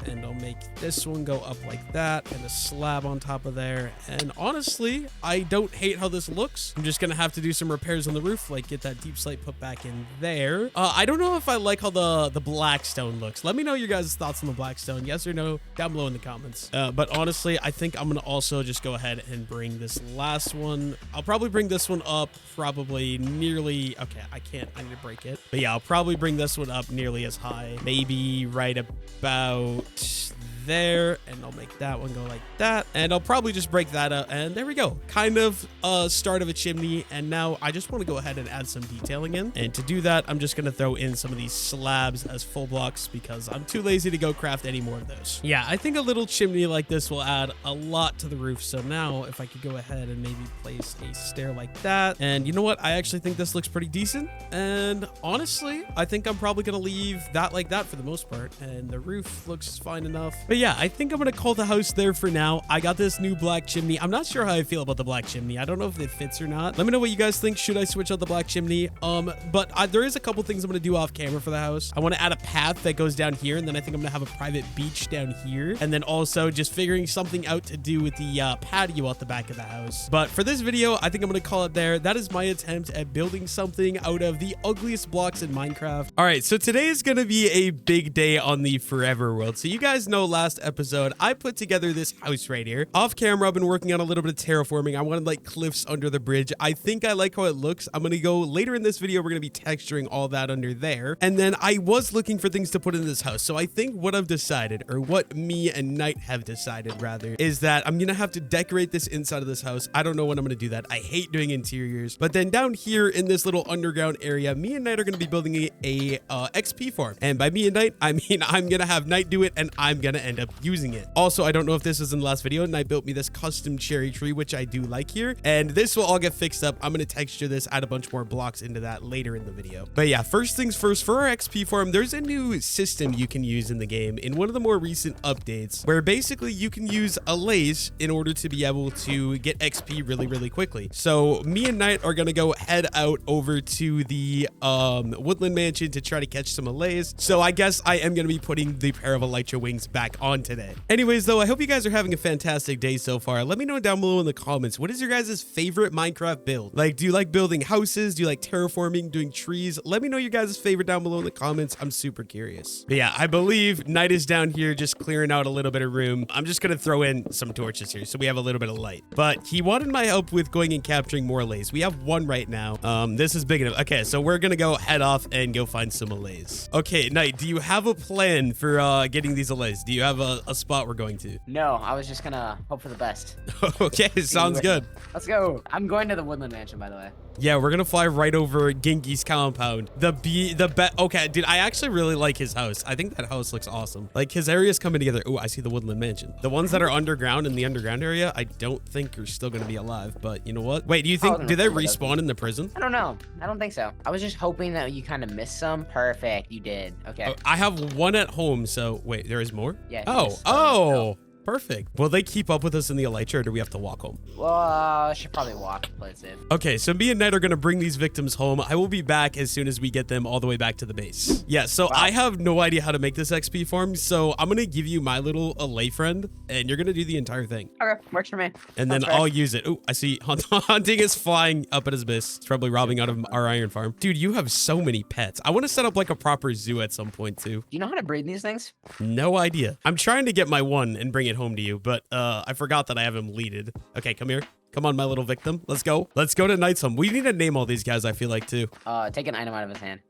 and I'll make this one go up like that and a slab on top of there. And honestly, I don't hate how this looks. I'm just going to have to do some repairs on the roof, like get that deep slate put back in there. I don't know if I like how the black stone looks. Let me know your guys' thoughts on the black stone. Yes or no down below in the comments. But honestly, I think I'm going to also just go ahead and bring this last one. I'll probably bring this one up probably nearly. Okay, I need to break it. But yeah, I'll probably bring this one up nearly as high. Maybe right about there, and I'll make that one go like that, and I'll probably just break that up, and there we go. Kind of start of a chimney. And now I just want to go ahead and add some detailing in, and to do that, I'm just going to throw in some of these slabs as full blocks because I'm too lazy to go craft any more of those. Yeah, I think a little chimney like this will add a lot to the roof. So now if I could go ahead and maybe place a stair like that, and you know what, I actually think this looks pretty decent. And honestly, I think I'm probably going to leave that like that for the most part, and the roof looks fine enough. But yeah, I think I'm going to call the house there for now. I got this new black chimney. I'm not sure how I feel about the black chimney. I don't know if it fits or not. Let me know what you guys think. Should I switch out the black chimney? But there is a couple things I'm going to do off camera for the house. I want to add a path that goes down here, and then I think I'm going to have a private beach down here. And then also just figuring something out to do with the patio out the back of the house. But for this video, I think I'm going to call it there. That is my attempt at building something out of the ugliest blocks in Minecraft. All right, so today is going to be a big day on the Forever world. So you guys know last episode, I put together this house right here. Off camera, I've been working on a little bit of terraforming. I wanted like cliffs under the bridge. I think I like how it looks. I'm going to go later in this video. We're going to be texturing all that under there. And then I was looking for things to put in this house. So I think what I've decided, or what me and Knight have decided rather, is that I'm going to have to decorate this inside of this house. I don't know when I'm going to do that. I hate doing interiors. But then down here in this little underground area, me and Knight are going to be building a XP farm. And by me and Knight, I mean I'm going to have Knight do it and I'm going to end up using it. Also, I don't know if this is in the last video, Knight built me this custom cherry tree, which I do like here. And this will all get fixed up. I'm going to texture this, add a bunch more blocks into that later in the video. But yeah, first things first, for our XP farm, there's a new system you can use in the game in one of the more recent updates, where basically you can use Allays in order to be able to get XP really quickly. So me and Knight are going to go head out over to the woodland mansion to try to catch some Allays. So I guess I am going to be putting the pair of elytra wings back on today. Anyways, though, I hope you guys are having a fantastic day so far. Let me know down below in the comments, what is your guys' favorite Minecraft build? Like, do you like building houses? Do you like terraforming, doing trees? Let me know your guys' favorite down below in the comments. I'm super curious. But yeah, I believe Knight is down here just clearing out a little bit of room. I'm just going to throw in some torches here so we have a little bit of light. But he wanted my help with going and capturing more Allays. We have one right now. This is big enough. Okay, so we're going to go head off and go find some Allays. Okay, Knight, do you have a plan for getting these Allays? Do you have a spot we're going to? No, I was just gonna hope for the best. Okay, sounds good. Let's go. I'm going to the Woodland Mansion, by the way. Yeah, we're gonna fly right over Genki's compound. Okay, dude, I actually really like his house. I think that house looks awesome. Like, his area's coming together. Oh, I see the Woodland Mansion. The ones that are underground in the underground area, I don't think are still gonna be alive, but you know what? Wait, do you think, do they respawn in the prison? I don't know. I don't think so. I was just hoping that you kind of missed some. Perfect, you did. Okay. Oh, I have one at home, so wait, there is more? Yeah. Oh. Perfect. Will they keep up with us in the Allay, or do we have to walk home? Well, I should probably walk. Play it safe. Okay, so me and Knight are going to bring these victims home. I will be back as soon as we get them all the way back to the base. Yeah, so wow. I have no idea how to make this XP farm, so I'm going to give you my little Allay friend, and you're going to do the entire thing. Okay, works for me. And then I'll use it. Oh, I see Hunting is flying up at his base. It's probably robbing out of our iron farm. Dude, you have so many pets. I want to set up like a proper zoo at some point too. Do you know how to breed these things? No idea. I'm trying to get my one and bring it home to you, but I forgot that I have him leaded. Okay, come here. Come on, my little victim. Let's go. Let's go to Knight's home. We need to name all these guys, I feel like, too. Take an item out of his hand.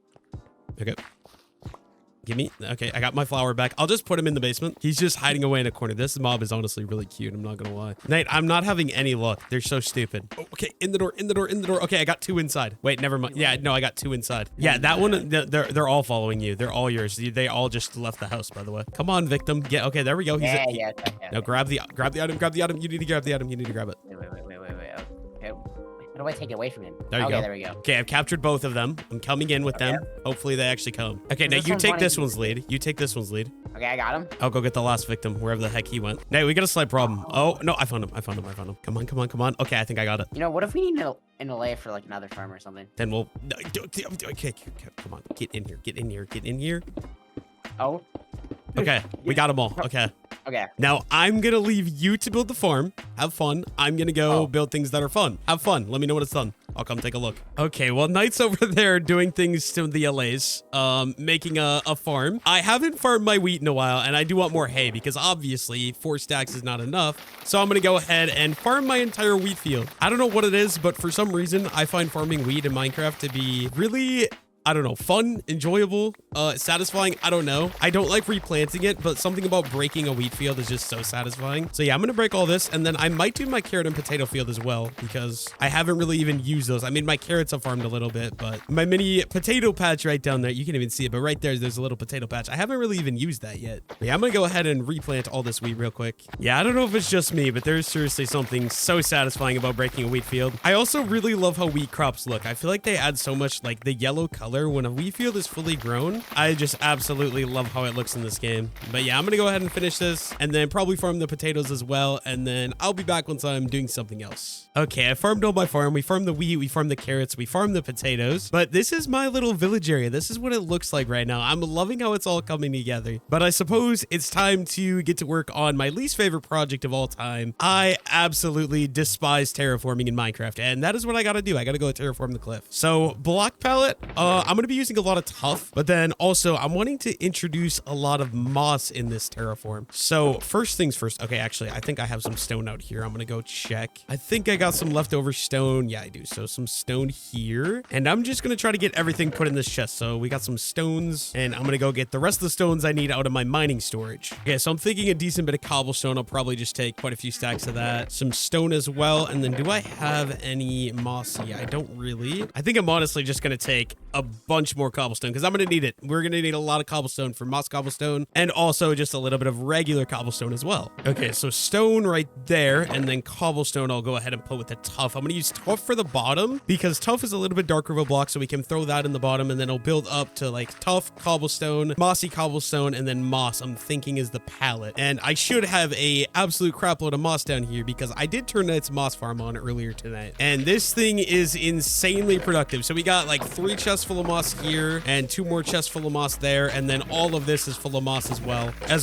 Okay. Give me. Okay, I got my flower back. I'll just put him in the basement. He's just hiding away in a corner. This mob is honestly really cute. I'm not gonna lie. Knight, I'm not having any luck. They're so stupid. Oh, okay, in the door, in the door, in the door. Okay, I got two inside. Wait, never mind. Yeah, no, I got two inside. Yeah, that one, they're all following you. They're all yours. They all just left the house, by the way. Come on, victim. Yeah, okay, there we go. Yeah. Now grab the item. Grab the item. You need to grab the item. You need to grab it. Wait. Okay. How do I take it away from him? There you go. There we go. Okay, I've captured both of them. I'm coming in with them. Hopefully they actually come. Okay, now you take this one's lead. You take this one's lead. Okay, I got him. I'll go get the last victim, wherever the heck he went. Now we got a slight problem. Oh, no, I found him. Come on. Okay, I think I got it. You know, what if we need an Allay for like another farm or something? Then we'll... Okay, come on. Get in here. Oh. Okay, we got them all. Okay. Now I'm gonna leave you to build the farm. Have fun. I'm gonna go build things that are fun. Have fun. Let me know when it's done. I'll come take a look. Okay, well, Knight's over there doing things to the Allays, making a farm. I haven't farmed my wheat in a while, and I do want more hay because obviously 4 stacks is not enough. So I'm gonna go ahead and farm my entire wheat field. I don't know what it is, but for some reason, I find farming wheat in Minecraft to be really... I don't know, fun, enjoyable, satisfying. I don't know. I don't like replanting it, but something about breaking a wheat field is just so satisfying. So yeah, I'm going to break all this, and then I might do my carrot and potato field as well, because I haven't really even used those. I mean, my carrots have farmed a little bit, but my mini potato patch right down there, you can't even see it, but right there's a little potato patch. I haven't really even used that yet. But yeah, I'm going to go ahead and replant all this wheat real quick. Yeah, I don't know if it's just me, but there's seriously something so satisfying about breaking a wheat field. I also really love how wheat crops look. I feel like they add so much, like, the yellow color when a wheat field is fully grown. I just absolutely love how it looks in this game. But yeah, I'm gonna go ahead and finish this and then probably farm the potatoes as well, and then I'll be back once I'm doing something else. Okay, I farmed all my farm. We farmed the wheat, we farmed the carrots, we farmed the potatoes, but this is my little village area. This is what it looks like right now. I'm loving how it's all coming together, but I suppose it's time to get to work on my least favorite project of all time. I absolutely despise terraforming in Minecraft, and that is what I gotta do. I gotta go terraform the cliff. So block palette, I'm gonna be using a lot of tough, but then also I'm wanting to introduce a lot of moss in this terraform. So first things first. Okay, actually, I think I have some stone out here. I'm gonna go check. I think I got some leftover stone. Yeah, I do. So some stone here, and I'm just gonna try to get everything put in this chest. So we got some stones, and I'm gonna go get the rest of the stones I need out of my mining storage. Okay, so I'm thinking a decent bit of cobblestone. I'll probably just take quite a few stacks of that. Some stone as well, and then do I have any moss? Yeah, I don't really. I think I'm honestly just gonna take a bunch more cobblestone because I'm gonna need it. We're gonna need a lot of cobblestone for moss cobblestone, and also just a little bit of regular cobblestone as well. Okay, so stone right there, and then cobblestone I'll go ahead and put with the tough. I'm gonna use tough for the bottom because tough is a little bit darker of a block, so we can throw that in the bottom, and then it'll build up to like tough, cobblestone, mossy cobblestone, and then moss I'm thinking is the palette. And I should have a absolute crap load of moss down here because I did turn its moss farm on earlier tonight, and this thing is insanely productive. So we got like 3 chests full full of moss here and 2 more chests full of moss there. And then all of this is full of moss as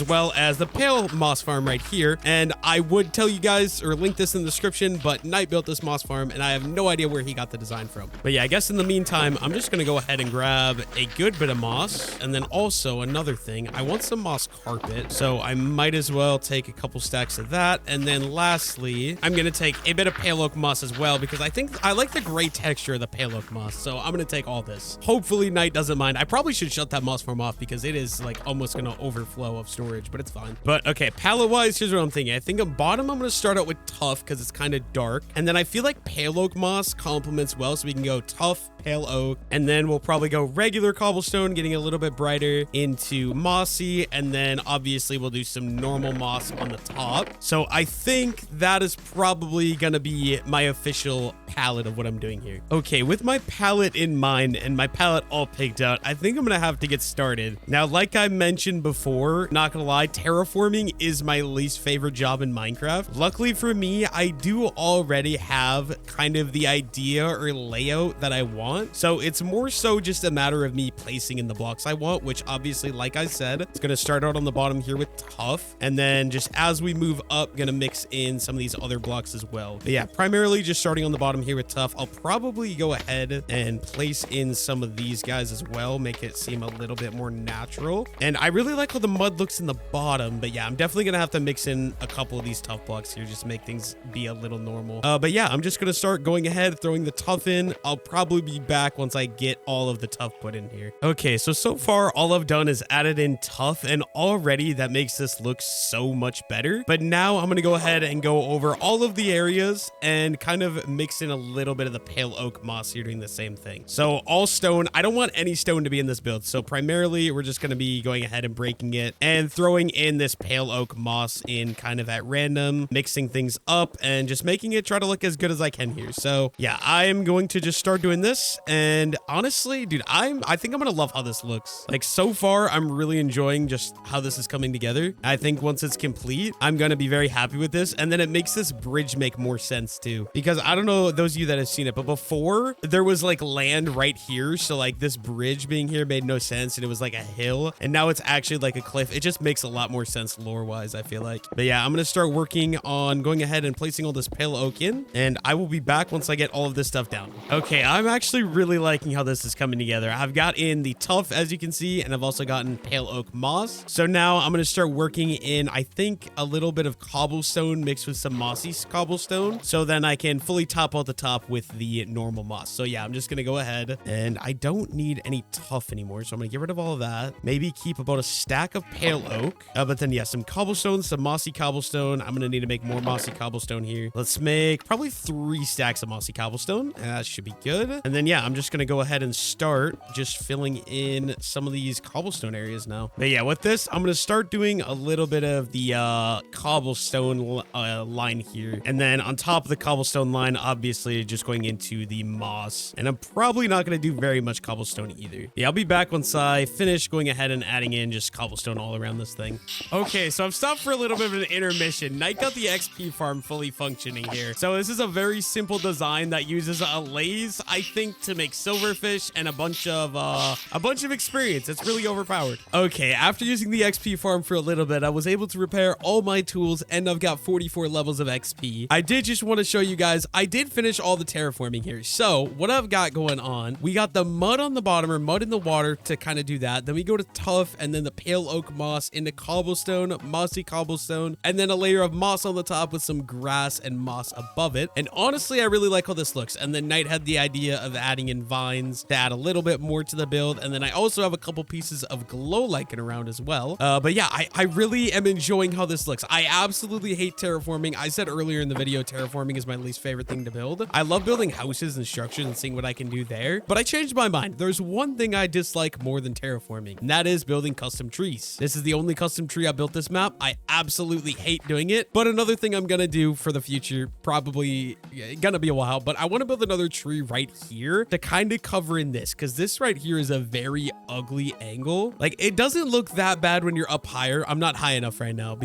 well as the pale moss farm right here. And I would tell you guys or link this in the description, but Knight built this moss farm and I have no idea where he got the design from. But yeah, I guess in the meantime, I'm just going to go ahead and grab a good bit of moss. And then also another thing, I want some moss carpet. So I might as well take a couple stacks of that. And then lastly, I'm going to take a bit of pale oak moss as well, because I think I like the gray texture of the pale oak moss. So I'm going to take all this. Hopefully Knight doesn't mind. I probably should shut that moss farm off because it is like almost going to overflow of storage, but it's fine. But okay, palette wise, here's what I'm thinking. I think at bottom, I'm going to start out with tough because it's kind of dark. And then I feel like pale oak moss complements well. So we can go tough, pale oak, and then we'll probably go regular cobblestone, getting a little bit brighter into mossy. And then obviously we'll do some normal moss on the top. So I think that is probably going to be my official palette of what I'm doing here. Okay, with my palette in mind and my palette all picked out, I think I'm going to have to get started. Now, like I mentioned before, not going to lie, terraforming is my least favorite job in Minecraft. Luckily for me, I do already have kind of the idea or layout that I want. So it's more so just a matter of me placing in the blocks I want, which obviously, like I said, it's going to start out on the bottom here with tough. And then just as we move up, going to mix in some of these other blocks as well. But yeah, primarily just starting on the bottom here with tough. I'll probably go ahead and place in some of these guys as well, make it seem a little bit more natural. And I really like how the mud looks in the bottom, but yeah, I'm definitely going to have to mix in a couple of these tough blocks here, just to make things be a little normal. But yeah, I'm just going to start going ahead, throwing the tough in. I'll probably be back once I get all of the tough put in here. Okay, so far all I've done is added in tough, and already that makes this look so much better. But now I'm going to go ahead and go over all of the areas and kind of mix in a little bit of the pale oak moss here, doing the same thing. So all stone. I don't want any stone to be in this build. So primarily we're just going to be going ahead and breaking it and throwing in this pale oak moss in kind of at random, mixing things up and just making it try to look as good as I can here. So yeah, I am going to just start doing this. And honestly, dude, I think I'm going to love how this looks. Like so far, I'm really enjoying just how this is coming together. I think once it's complete, I'm going to be very happy with this. And then it makes this bridge make more sense too, because I don't know those of you that have seen it, but before there was like land right here. So like this bridge being here made no sense. And it was like a hill, and now it's actually like a cliff. It just makes a lot more sense lore wise, I feel like. But yeah, I'm going to start working on going ahead and placing all this pale oak in, and I will be back once I get all of this stuff down. Okay, I'm actually really liking how this is coming together. I've got in the tough, as you can see, and I've also gotten pale oak moss. So now I'm going to start working in, I think, a little bit of cobblestone mixed with some mossy cobblestone, so then I can fully top out the top with the normal moss. So yeah, I'm just going to go ahead, and I don't need any tough anymore, so I'm going to get rid of all of that. Maybe keep about a stack of pale oak, but then yeah, some cobblestone, some mossy cobblestone. I'm going to need to make more mossy cobblestone here. Let's make probably 3 stacks of mossy cobblestone. That should be good. And then yeah, I'm just going to go ahead and start just filling in some of these cobblestone areas now. But yeah, with this, I'm going to start doing a little bit of the cobblestone line here. And then on top of the cobblestone line, obviously just going into the moss. And I'm probably not going to do very much cobblestone either. Yeah, I'll be back once I finish going ahead and adding in just cobblestone all around this thing. Okay, so I've stopped for a little bit of an intermission. Knight got the XP farm fully functioning here. So this is a very simple design that uses allays, I think, to make silverfish and a bunch of experience. It's really overpowered. Okay, after using the XP farm for a little bit, I was able to repair all my tools, and I've got 44 levels of XP. I did just want to show you guys, I did finish all the terraforming here. So what I've got going on, we got the mud on the bottom, or mud in the water, to kind of do that. Then we go to tough, and then the pale oak moss into cobblestone, mossy cobblestone, and then a layer of moss on the top with some grass and moss above it. And honestly, I really like how this looks. And then Knight had the idea of adding in vines to add a little bit more to the build. And then I also have a couple pieces of glow lichen around as well. But yeah, I really am enjoying how this looks. I absolutely hate terraforming. I said earlier in the video, terraforming is my least favorite thing to build. I love building houses and structures and seeing what I can do there, but I changed my mind. There's one thing I dislike more than terraforming, and that is building custom trees. This is the only custom tree I built this map. I absolutely hate doing it, but another thing I'm gonna do for the future, probably gonna be a while, but I want to build another tree right here to kind of cover in this, because this right here is a very ugly angle. Like, it doesn't look that bad when you're up higher. I'm not high enough right now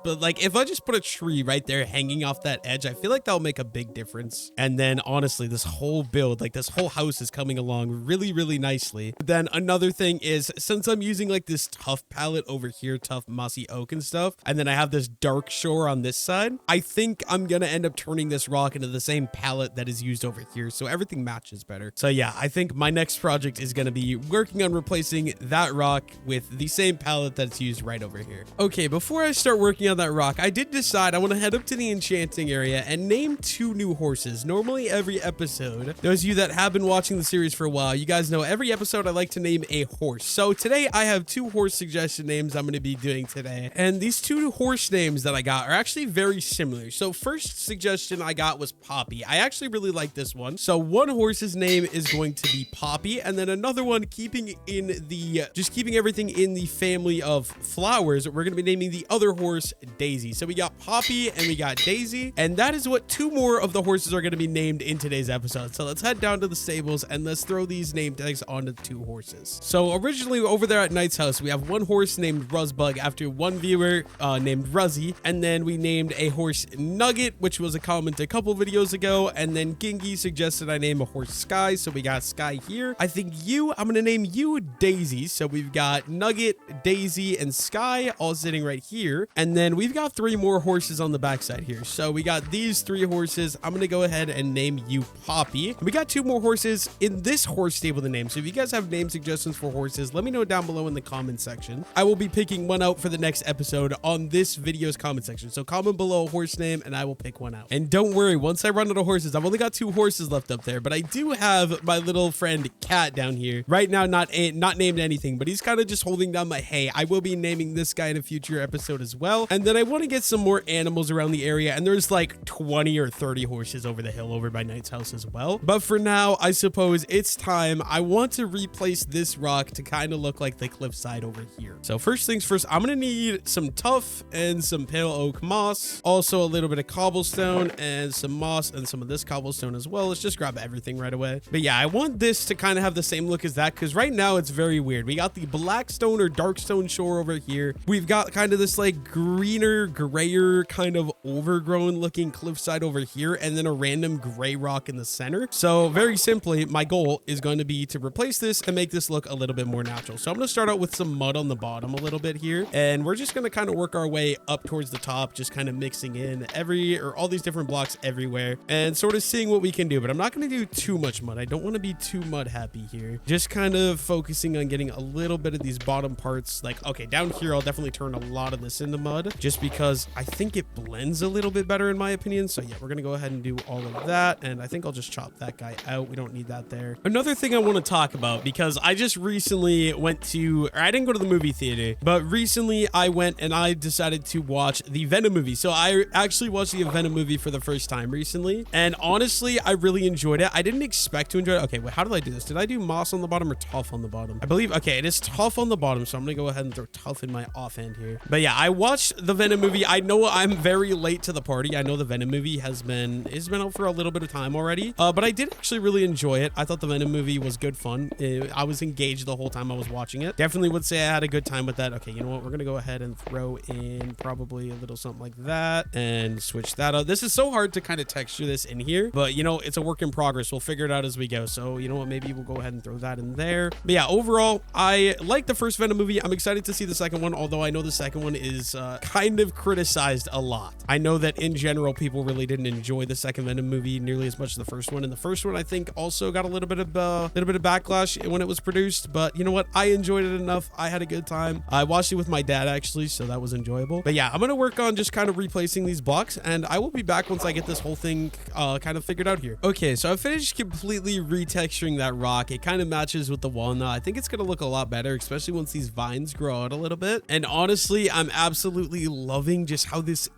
but like, if I just put a tree right there hanging off that edge, I feel like that'll make a big difference. And then honestly, this whole build, like this whole house is coming along along really, really nicely. Then another thing is, since I'm using like this tough palette over here, tough mossy oak and stuff, and then I have this dark shore on this side, I think I'm gonna end up turning this rock into the same palette that is used over here, so everything matches better. So yeah, I think my next project is gonna be working on replacing that rock with the same palette that's used right over here. Okay, before I start working on that rock, I did decide I want to head up to the enchanting area and name 2 new horses. Normally every episode, those of you that have been watching the series for a while, you guys know every episode I like to name a horse. So today I have 2 horse suggestion names I'm going to be doing today. And these 2 horse names that I got are actually very similar. So first suggestion I got was Poppy. I actually really like this one. So one horse's name is going to be Poppy, and then another one keeping everything in the family of flowers, we're going to be naming the other horse Daisy. So we got Poppy and we got Daisy, and that is what 2 more of the horses are going to be named in today's episode. So let's head down to the stables and let's throw these name tags onto the 2 horses. So originally over there at Knight's house, we have one horse named Ruzzbug after one viewer named Ruzzy, and then we named a horse Nugget, which was a comment a couple videos ago, and then Gingy suggested I name a horse Sky, so we got Sky here. I think I'm going to name you Daisy, so we've got Nugget, Daisy, and Sky all sitting right here, and then we've got 3 more horses on the backside here. So we got these 3 horses. I'm going to go ahead and name you Poppy. We got 2 more horses in this horse stable to name, so if you guys have name suggestions for horses, let me know down below in the comment section. I will be picking one out for the next episode on this video's comment section, so comment below a horse name and I will pick one out. And don't worry, once I run out of horses, I've only got 2 horses left up there, but I do have my little friend Cat down here right now, not named anything, but he's kind of just holding down my hay. I will be naming this guy in a future episode as well, and then I want to get some more animals around the area, and there's like 20 or 30 horses over the hill over by Knight's house as well. But for now, I suppose it's time. I want to replace this rock to kind of look like the cliffside over here. So first things first, I'm gonna need some tuff and some pale oak moss, also a little bit of cobblestone and some moss and some of this cobblestone as well. Let's just grab everything right away. But yeah, I want this to kind of have the same look as that, because right now it's very weird. We got the black stone or dark stone shore over here. We've got kind of this like greener, grayer kind of overgrown looking cliffside over here, and then a random gray rock in the center. So very simply, my goal is going to be to replace this and make this look a little bit more natural. So I'm going to start out with some mud on the bottom a little bit here, and we're just going to kind of work our way up towards the top, just kind of mixing in all these different blocks everywhere and sort of seeing what we can do. But I'm not going to do too much mud. I don't want to be too mud happy here. Just kind of focusing on getting a little bit of these bottom parts. Like, okay, down here, I'll definitely turn a lot of this into mud just because I think it blends a little bit better in my opinion. So yeah, we're going to go ahead and do all of that. And I think I'll just chop that guy out. We don't need that there. Another thing I want to talk about, because I just recently I didn't go to the movie theater, but recently I went and I decided to watch the Venom movie. So I actually watched the Venom movie for the first time recently, and honestly, I really enjoyed it. I didn't expect to enjoy it. Okay, wait, how did I do this? Did I do moss on the bottom or tough on the bottom? I believe, okay, it is tough on the bottom, so I'm gonna go ahead and throw tough in my offhand here. But yeah, I watched the Venom movie. I know I'm very late to the party. I know the Venom movie has been out for a little bit of time already, but I did actually really enjoy it. I thought the Venom movie was good fun. I was engaged the whole time I was watching it. Definitely would say I had a good time with that. Okay, you know what? We're gonna go ahead and throw in probably a little something like that and switch that up. This is so hard to kind of texture this in here, but you know, it's a work in progress. We'll figure it out as we go. So you know what? Maybe we'll go ahead and throw that in there. But yeah, overall, I like the first Venom movie. I'm excited to see the second one, although I know the second one is kind of criticized a lot. I know that in general, people really didn't enjoy the second Venom movie nearly as much as the first one. And the first one, I think, also got a little bit of backlash when it was produced. But you know what? I enjoyed it enough. I had a good time. I watched it with my dad actually, so that was enjoyable. But yeah, I'm gonna work on just kind of replacing these blocks, and I will be back once I get this whole thing kind of figured out here. Okay, so I finished completely retexturing that rock. It kind of matches with the walnut. I think it's gonna look a lot better, especially once these vines grow out a little bit. And honestly, I'm absolutely loving just how this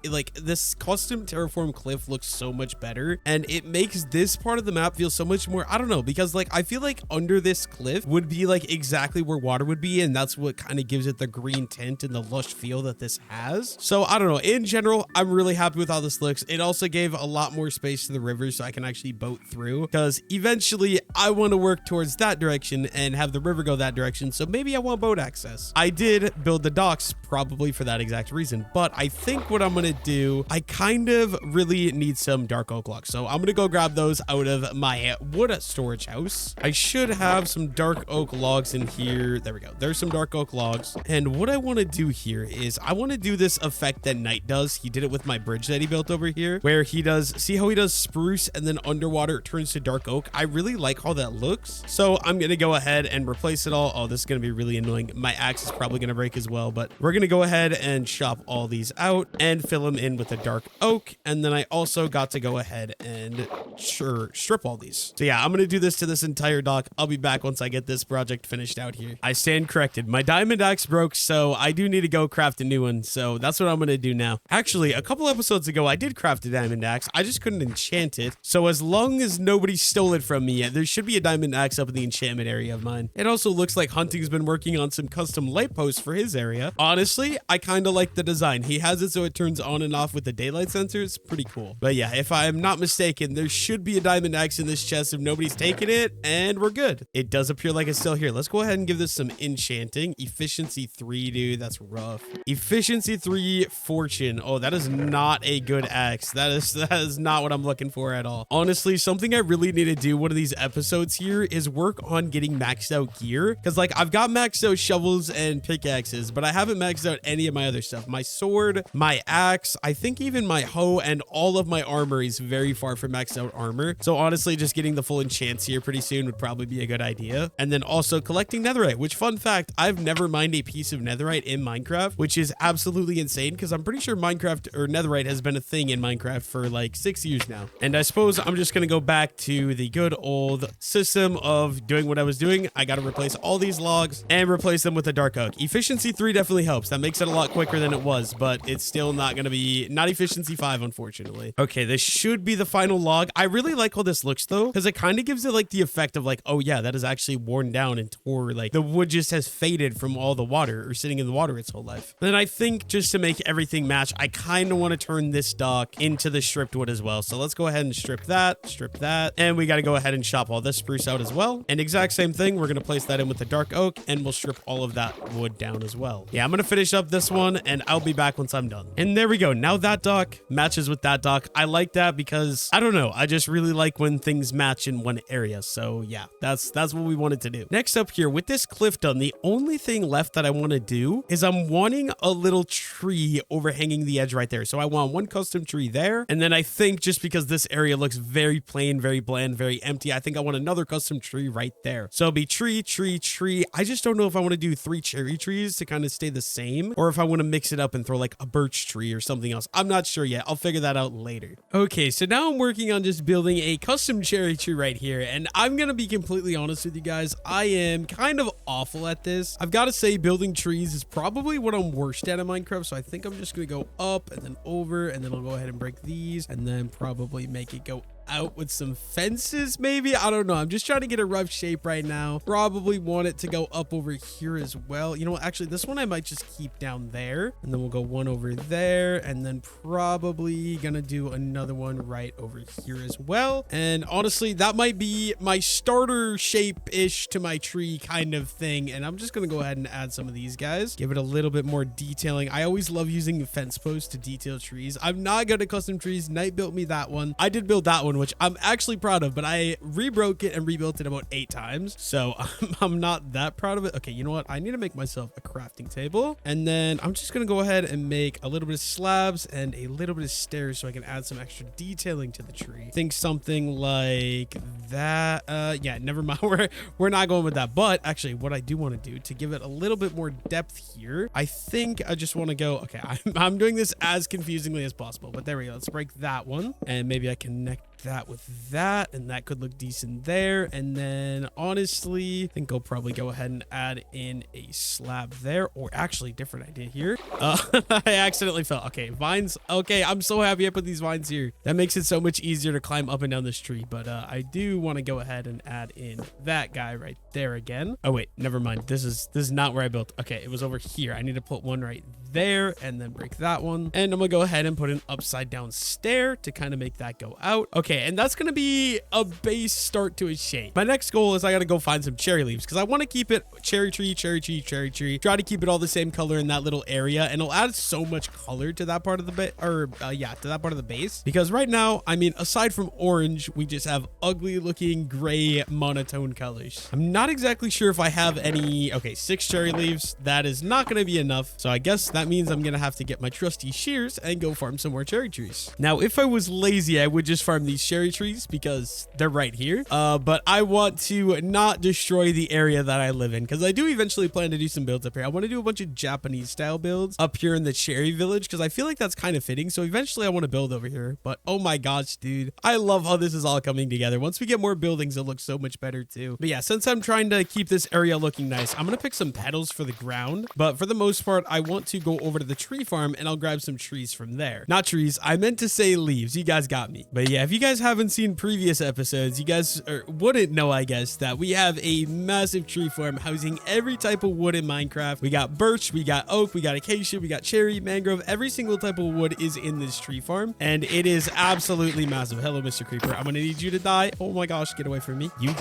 custom terraform cliff looks so much better, and it makes this part of the map feel so much more, I don't know, because like I feel like under this cliff would be like exactly where water would be, and that's what kind of gives it the green tint and the lush feel that this has. So I don't know, in general, I'm really happy with how this looks. It also gave a lot more space to the river so I can actually boat through, because eventually I want to work towards that direction and have the river go that direction, so maybe I want boat access. I did build the docks probably for that exact reason, but I think what I'm gonna do, I kind of really need some dark oak logs, so I'm gonna go grab those out of my wood storage house, house. I should have some dark oak logs in here. There we go. There's some dark oak logs. And what I want to do here is I want to do this effect that Knight does. He did it with my bridge that he built over here, where he does, see how he does spruce and then underwater it turns to dark oak. I really like how that looks. So I'm going to go ahead and replace it all. Oh, this is going to be really annoying. My axe is probably going to break as well, but we're going to go ahead and chop all these out and fill them in with the dark oak. And then I also got to go ahead and strip all these. So yeah, I'm going to do this to this entire dock. I'll be back once I get this project finished out here. I stand corrected. My diamond axe broke, so I do need to go craft a new one. So that's what I'm going to do now. Actually, a couple episodes ago, I did craft a diamond axe. I just couldn't enchant it. So as long as nobody stole it from me yet, there should be a diamond axe up in the enchantment area of mine. It also looks like Hunting's been working on some custom light posts for his area. Honestly, I kind of like the design. He has it so it turns on and off with the daylight sensor. It's pretty cool. But yeah, if I'm not mistaken, there should be a diamond axe in this chest if nobody's taken it, and we're good. It does appear like it's still here. Let's go ahead and give this some enchanting. Efficiency 3, dude. That's rough. Efficiency 3 fortune. Oh, that is not a good axe. That is not what I'm looking for at all. Honestly, something I really need to do one of these episodes here is work on getting maxed out gear, because like I've got maxed out shovels and pickaxes, but I haven't maxed out any of my other stuff. My sword, my axe, I think even my hoe, and all of my armor is very far from maxed out armor. So honestly, just getting the full enchants here pretty soon would probably be a good idea. And then also collecting netherite, which, fun fact, I've never mined a piece of netherite in Minecraft, which is absolutely insane because I'm pretty sure Minecraft or netherite has been a thing in Minecraft for like 6 years now. And I suppose I'm just going to go back to the good old system of doing what I was doing. I got to replace all these logs and replace them with a dark oak. Efficiency 3 definitely helps. That makes it a lot quicker than it was, but it's still not going to be, not efficiency 5, unfortunately. Okay, this should be the final log. I really like how this looks though, because it kind of gives it like the effect of like, oh yeah, that is actually worn down and tore, like the wood just has faded from all the water or sitting in the water its whole life. Then I think just to make everything match, I kind of want to turn this dock into the stripped wood as well. So let's go ahead and strip that, and we got to go ahead and chop all this spruce out as well. And exact same thing, we're going to place that in with the dark oak, and we'll strip all of that wood down as well. Yeah, I'm going to finish up this one, and I'll be back once I'm done. And there we go. Now that dock matches with that dock. I like that because, I don't know, I just really like when things match in one area. So yeah, that's what we wanted to do. Next up here, with this cliff done, the only thing left that I want to do is I'm wanting a little tree overhanging the edge right there. So I want one custom tree there. And then I think just because this area looks very plain, very bland, very empty, I think I want another custom tree right there. So it'll be tree, tree, tree. I just don't know if I want to do 3 cherry trees to kind of stay the same, or if I want to mix it up and throw like a birch tree or something else. I'm not sure yet. I'll figure that out later. Okay, so now I'm working on just building a custom cherry tree right here. And I'm going to be completely honest with you guys. I am kind of awful at this. I've got to say building trees is probably what I'm worst at in Minecraft. So I think I'm just going to go up and then over, and then I'll go ahead and break these and then probably make it go out with some fences, maybe. I don't know. I'm just trying to get a rough shape right now. Probably want it to go up over here as well. You know what? Actually, this one I might just keep down there, and then we'll go one over there, and then probably gonna do another one right over here as well. And honestly, that might be my starter shape-ish to my tree kind of thing. And I'm just gonna go ahead and add some of these guys, give it a little bit more detailing. I always love using fence posts to detail trees. I'm not good at custom trees. Knight built me that one. I did build that one, which I'm actually proud of, but I rebroke it and rebuilt it about 8 times. So I'm not that proud of it. Okay, you know what? I need to make myself a crafting table. And then I'm just going to go ahead and make a little bit of slabs and a little bit of stairs so I can add some extra detailing to the tree. Think something like that. Yeah, never mind. We're not going with that. But actually, what I do want to do to give it a little bit more depth here, I think I just want to go, okay, I'm doing this as confusingly as possible, but there we go. Let's break that one. And maybe I connect that with that, and that could look decent there. And then honestly, I think I'll probably go ahead and add in a slab there, or actually different idea here. I accidentally fell. Okay, vines. Okay, I'm so happy I put these vines here. That makes it so much easier to climb up and down this tree. But I do want to go ahead and add in that guy right there again. Oh wait, never mind. This is not where I built. Okay, it was over here. I need to put one right there and then break that one. And I'm gonna go ahead and put an upside down stair to kind of make that go out. Okay, Okay, and that's gonna be a base start to a shape. My next goal is I gotta go find some cherry leaves because I want to keep it cherry tree, cherry tree, cherry tree. Try to keep it all the same color in that little area, and it'll add so much color to that part of the base, to that part of the base. Because right now, I mean, aside from orange, we just have ugly looking gray monotone colors. I'm not exactly sure if I have any. Okay, 6 cherry leaves. That is not gonna be enough. So I guess that means I'm gonna have to get my trusty shears and go farm some more cherry trees. Now, if I was lazy, I would just farm these cherry trees because they're right here. But I want to not destroy the area that I live in because I do eventually plan to do some builds up here. I want to do a bunch of Japanese style builds up here in the cherry village because I feel like that's kind of fitting. So eventually I want to build over here. But oh my gosh, dude, I love how this is all coming together. Once we get more buildings, it looks so much better too. But yeah, since I'm trying to keep this area looking nice, I'm going to pick some petals for the ground. But for the most part, I want to go over to the tree farm and I'll grab some trees from there. Not trees. I meant to say leaves. You guys got me. But yeah, if you guys haven't seen previous episodes, you guys wouldn't know, I guess, that we have a massive tree farm housing every type of wood in Minecraft. We got birch, we got oak, we got acacia, we got cherry, mangrove. Every single type of wood is in this tree farm, and it is absolutely massive. Hello, Mr. Creeper. I'm gonna need you to die. Oh my gosh, get away from me. You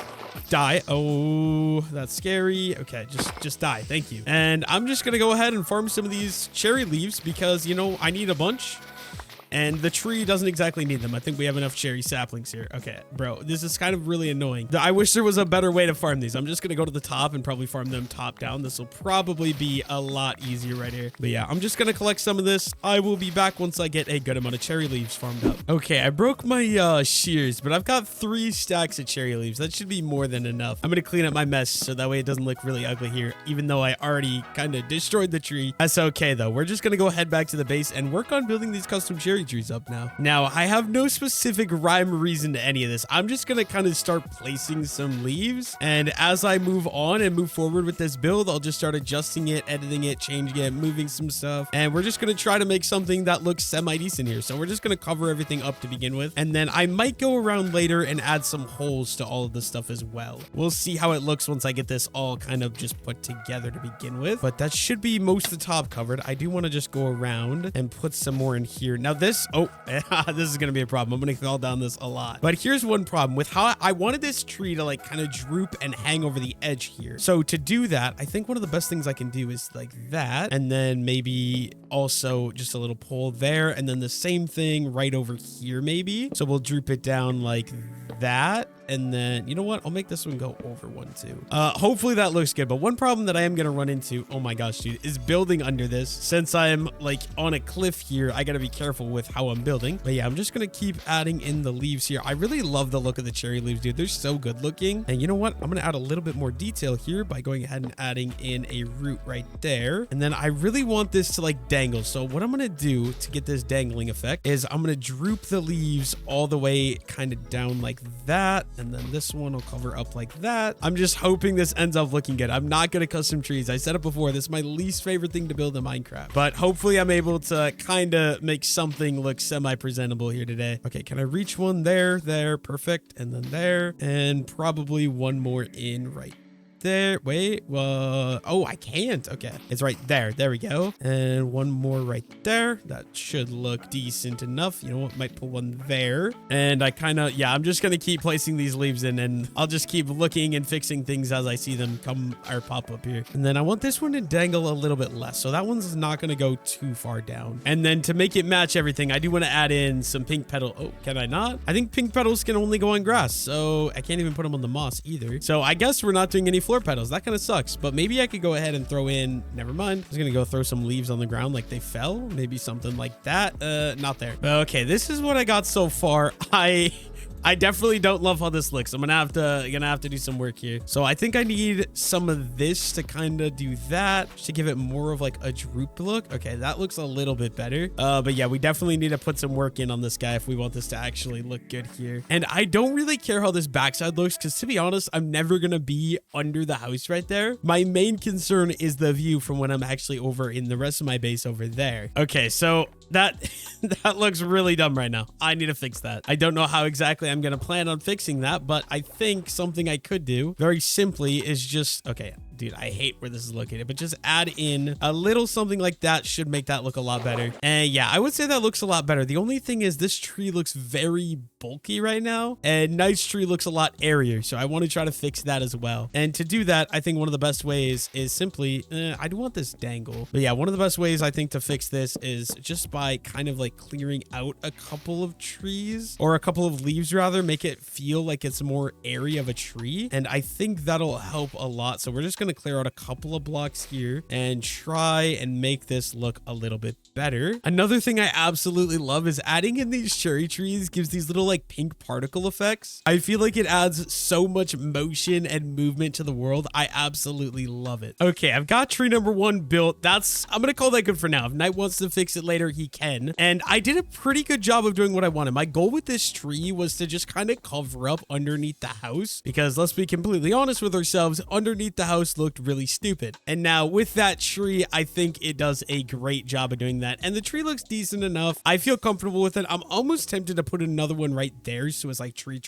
die. Oh, that's scary. Okay, just die. Thank you. And I'm just gonna go ahead and farm some of these cherry leaves because, you know, I need a bunch. And the tree doesn't exactly need them. I think we have enough cherry saplings here. Okay, bro, this is kind of really annoying. I wish there was a better way to farm these. I'm just gonna go to the top and probably farm them top down. This will probably be a lot easier right here. But yeah, I'm just gonna collect some of this. I will be back once I get a good amount of cherry leaves farmed up. Okay, I broke my shears, but I've got 3 stacks of cherry leaves. That should be more than enough. I'm gonna clean up my mess so that way it doesn't look really ugly here, even though I already kind of destroyed the tree. That's okay though. We're just gonna go head back to the base and work on building these custom cherry trees up now. Now, I have no specific rhyme or reason to any of this. I'm just gonna kind of start placing some leaves, and as I move on and move forward with this build, I'll just start adjusting it, editing it, changing it, moving some stuff, and we're just gonna try to make something that looks semi-decent here. So we're just gonna cover everything up to begin with, and then I might go around later and add some holes to all of this stuff as well. We'll see how it looks once I get this all kind of just put together to begin with, but that should be most of the top covered. I do want to just go around and put some more in here. Now this, this is gonna be a problem. I'm gonna fall down this a lot. But here's one problem with how I wanted this tree to like kind of droop and hang over the edge here. So to do that, I think one of the best things I can do is like that, and then maybe also just a little pole there, and then the same thing right over here maybe. So we'll droop it down like that. And then, you know what? I'll make this one go over one too. Hopefully that looks good. But one problem that I am going to run into, oh my gosh, dude, is building under this. Since I'm like on a cliff here, I got to be careful with how I'm building. But yeah, I'm just going to keep adding in the leaves here. I really love the look of the cherry leaves, dude. They're so good looking. And you know what? I'm going to add a little bit more detail here by going ahead and adding in a root right there. And then I really want this to like dangle. So what I'm going to do to get this dangling effect is I'm going to droop the leaves all the way kind of down like that. And then this one will cover up like that. I'm just hoping this ends up looking good. I'm not going to custom trees. I said it before. This is my least favorite thing to build in Minecraft. But hopefully I'm able to kind of make something look semi-presentable here today. Okay, can I reach one there? There. Perfect. And then there. And probably one more in right there. Wait, oh, I can't. Okay, it's right there. There we go. And one more right there. That should look decent enough. You know what? Might put one there. And I kind of, yeah, I'm just gonna keep placing these leaves in, and I'll just keep looking and fixing things as I see them come or pop up here. And then I want this one to dangle a little bit less, so that one's not gonna go too far down. And then to make it match everything, I do want to add in some pink petal. Oh, can I not? I think pink petals can only go on grass, so I can't even put them on the moss either. So I guess we're not doing any floor petals. That kind of sucks, but maybe I could go ahead and throw in, never mind. I was gonna go throw some leaves on the ground like they fell, maybe something like that. Not there. Okay, this is what I got so far. I definitely don't love how this looks. I'm gonna have to do some work here. So I think I need some of this to kind of do that, to give it more of like a droop look. Okay, that looks a little bit better. But yeah, we definitely need to put some work in on this guy if we want this to actually look good here. And I don't really care how this backside looks, because to be honest, I'm never gonna be under the house right there. My main concern is the view from when I'm actually over in the rest of my base over there. Okay, so that looks really dumb right now. I need to fix that. I don't know how exactly I'm gonna plan on fixing that, but I think something I could do very simply is just, okay, dude, I hate where this is located, but just add in a little something like that should make that look a lot better. And yeah, I would say that looks a lot better. The only thing is this tree looks very bulky right now, and Nice Tree looks a lot airier, so I want to try to fix that as well. And to do that, I think one of the best ways is simply, I do want this dangle, but yeah, one of the best ways I think to fix this is just by kind of like clearing out a couple of trees, or a couple of leaves rather, make it feel like it's more airy of a tree, and I think that'll help a lot. So we're just going to clear out a couple of blocks here and try and make this look a little bit better. Another thing I absolutely love is adding in these cherry trees gives these little like pink particle effects. I feel like it adds so much motion and movement to the world. I absolutely love it. Okay, I've got tree number 1 built. I'm gonna call that good for now. If Knight wants to fix it later, he can. And I did a pretty good job of doing what I wanted. My goal with this tree was to just kind of cover up underneath the house, because let's be completely honest with ourselves, underneath the house looked really stupid. And now with that tree, I think it does a great job of doing that. And the tree looks decent enough. I feel comfortable with it. I'm almost tempted to put another one right there, so it's like tree.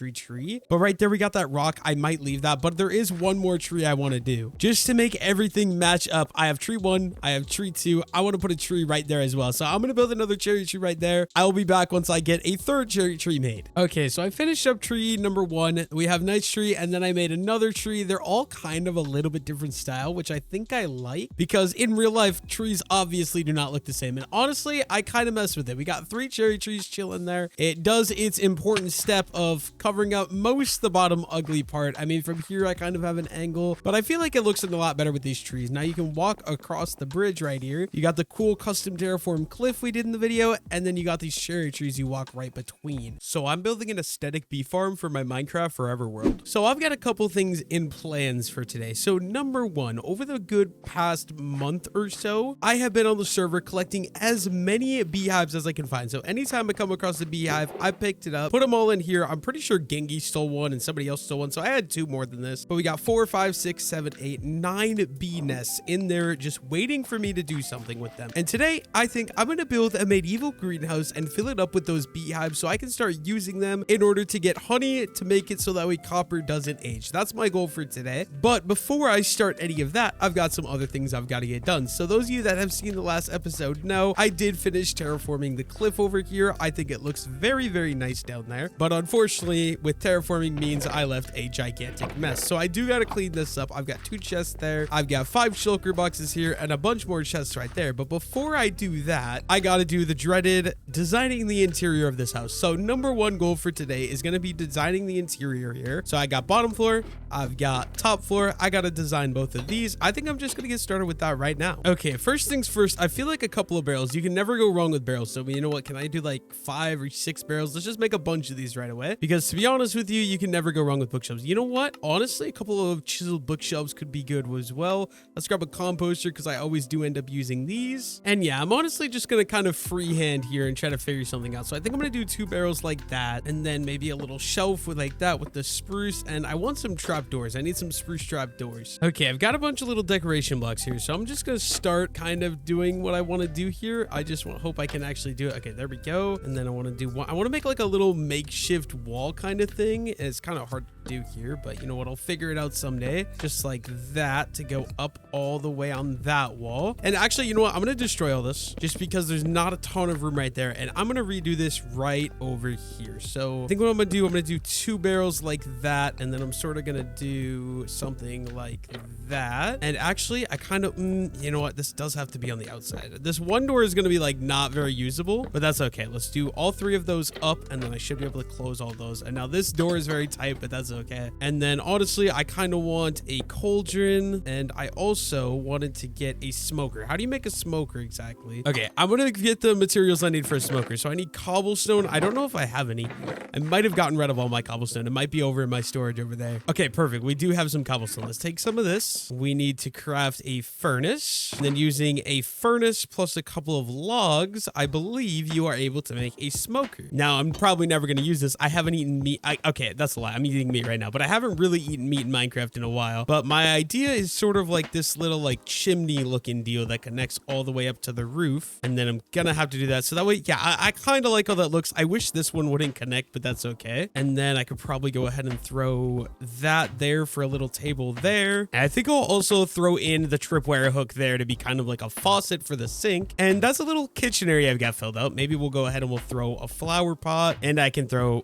But right there, we got that rock. I might leave that, but there is one more tree I want to do just to make everything match up. I have tree 1, I have tree 2. I want to put a tree right there as well. So I'm going to build another cherry tree right there. I will be back once I get a third cherry tree made. Okay, so I finished up tree number 1. We have Nice Tree, and then I made another tree. They're all kind of a little bit different style, which I think I like, because in real life, trees obviously do not look the same. And honestly, I kind of mess with it. We got 3 cherry trees chilling there. It does its important step of covering up most the bottom ugly part. I mean, from here, I kind of have an angle, but I feel like it looks a lot better with these trees. Now you can walk across the bridge right here. You got the cool custom terraform cliff we did in the video, and then you got these cherry trees you walk right between. So I'm building an aesthetic bee farm for my Minecraft Forever world. So I've got a couple things in plans for today. So number 1, over the good past month or so, I have been on the server collecting as many beehives as I can find. So anytime I come across a beehive, I picked it up, put them all in here. I'm pretty sure Gengi stole one and somebody else stole one, so I had 2 more than this, but we got 4, 5, 6, 7, 8, 9 bee nests in there just waiting for me to do something with them. And today I think I'm going to build a medieval greenhouse and fill it up with those beehives so I can start using them in order to get honey to make it so that way copper doesn't age. That's my goal for today. But before I start any of that, I've got some other things I've got to get done. So those of you that have seen the last episode know I did finish terraforming the cliff over here. I think it looks very, very nice down there, but unfortunately with terraforming means I left a gigantic mess. So I do got to clean this up. I've got 2 chests there. I've got 5 shulker boxes here and a bunch more chests right there. But before I do that, I got to do the dreaded designing the interior of this house. So number 1 goal for today is going to be designing the interior here. So I got bottom floor, I've got top floor. I got to design both of these. I think I'm just going to get started with that right now. Okay, first things first, I feel like a couple of barrels. You can never go wrong with barrels. So you know what? Can I do like 5 or 6 barrels? Let's just make a bunch of these right away, because to be honest with you, you can never go wrong with bookshelves. You know what? Honestly, a couple of chiseled bookshelves could be good as well. Let's grab a composter because I always do end up using these. And yeah, I'm honestly just going to kind of freehand here and try to figure something out. So I think I'm going to do 2 barrels like that, and then maybe a little shelf with like that with the spruce. And I want some trapdoors. I need some spruce trapdoors. Okay, I've got a bunch of little decoration blocks here, so I'm just going to start kind of doing what I want to do here. I just hope I can actually do it. Okay, there we go. And then I want to do one. I want to make like a little makeshift wall kind of thing. It's kind of hard to do here, but you know what? I'll figure it out someday. Just like that to go up all the way on that wall. And actually, you know what? I'm going to destroy all this just because there's not a ton of room right there. And I'm going to redo this right over here. So I think what I'm going to do, I'm going to do 2 barrels like that. And then I'm sort of going to do something like that. And actually, I kind of, you know what? This does have to be on the outside. This one door is going to be like not very usable, but that's okay. Let's do all 3 of those up, and then I should be able to close all those. And now this door is very tight, but that's okay. And then honestly, I kind of want a cauldron, and I also wanted to get a smoker. How do you make a smoker exactly? Okay, I'm going to get the materials I need for a smoker. So I need cobblestone. I don't know if I have any. I might have gotten rid of all my cobblestone. It might be over in my storage over there. Okay, perfect. We do have some cobblestone. Let's take some of this. We need to craft a furnace. And then using a furnace plus a couple of logs, I believe you are able to make a smoker. Now, I'm probably never going to use this. I haven't eaten meat. Okay, that's a lie. I'm eating meat right now, but I haven't really eaten meat in Minecraft in a while. But my idea is sort of like this little like chimney looking deal that connects all the way up to the roof. And then I'm going to have to do that. So that way, yeah, I kind of like how that looks. I wish this one wouldn't connect, but that's okay. And then I could probably go ahead and throw that there for a little table there. And I think I'll also throw in the tripwire hook there to be kind of like a faucet for the sink. And that's a little kitchen area I've got filled out. Maybe we'll go ahead and we'll throw a flower pot. And I can throw,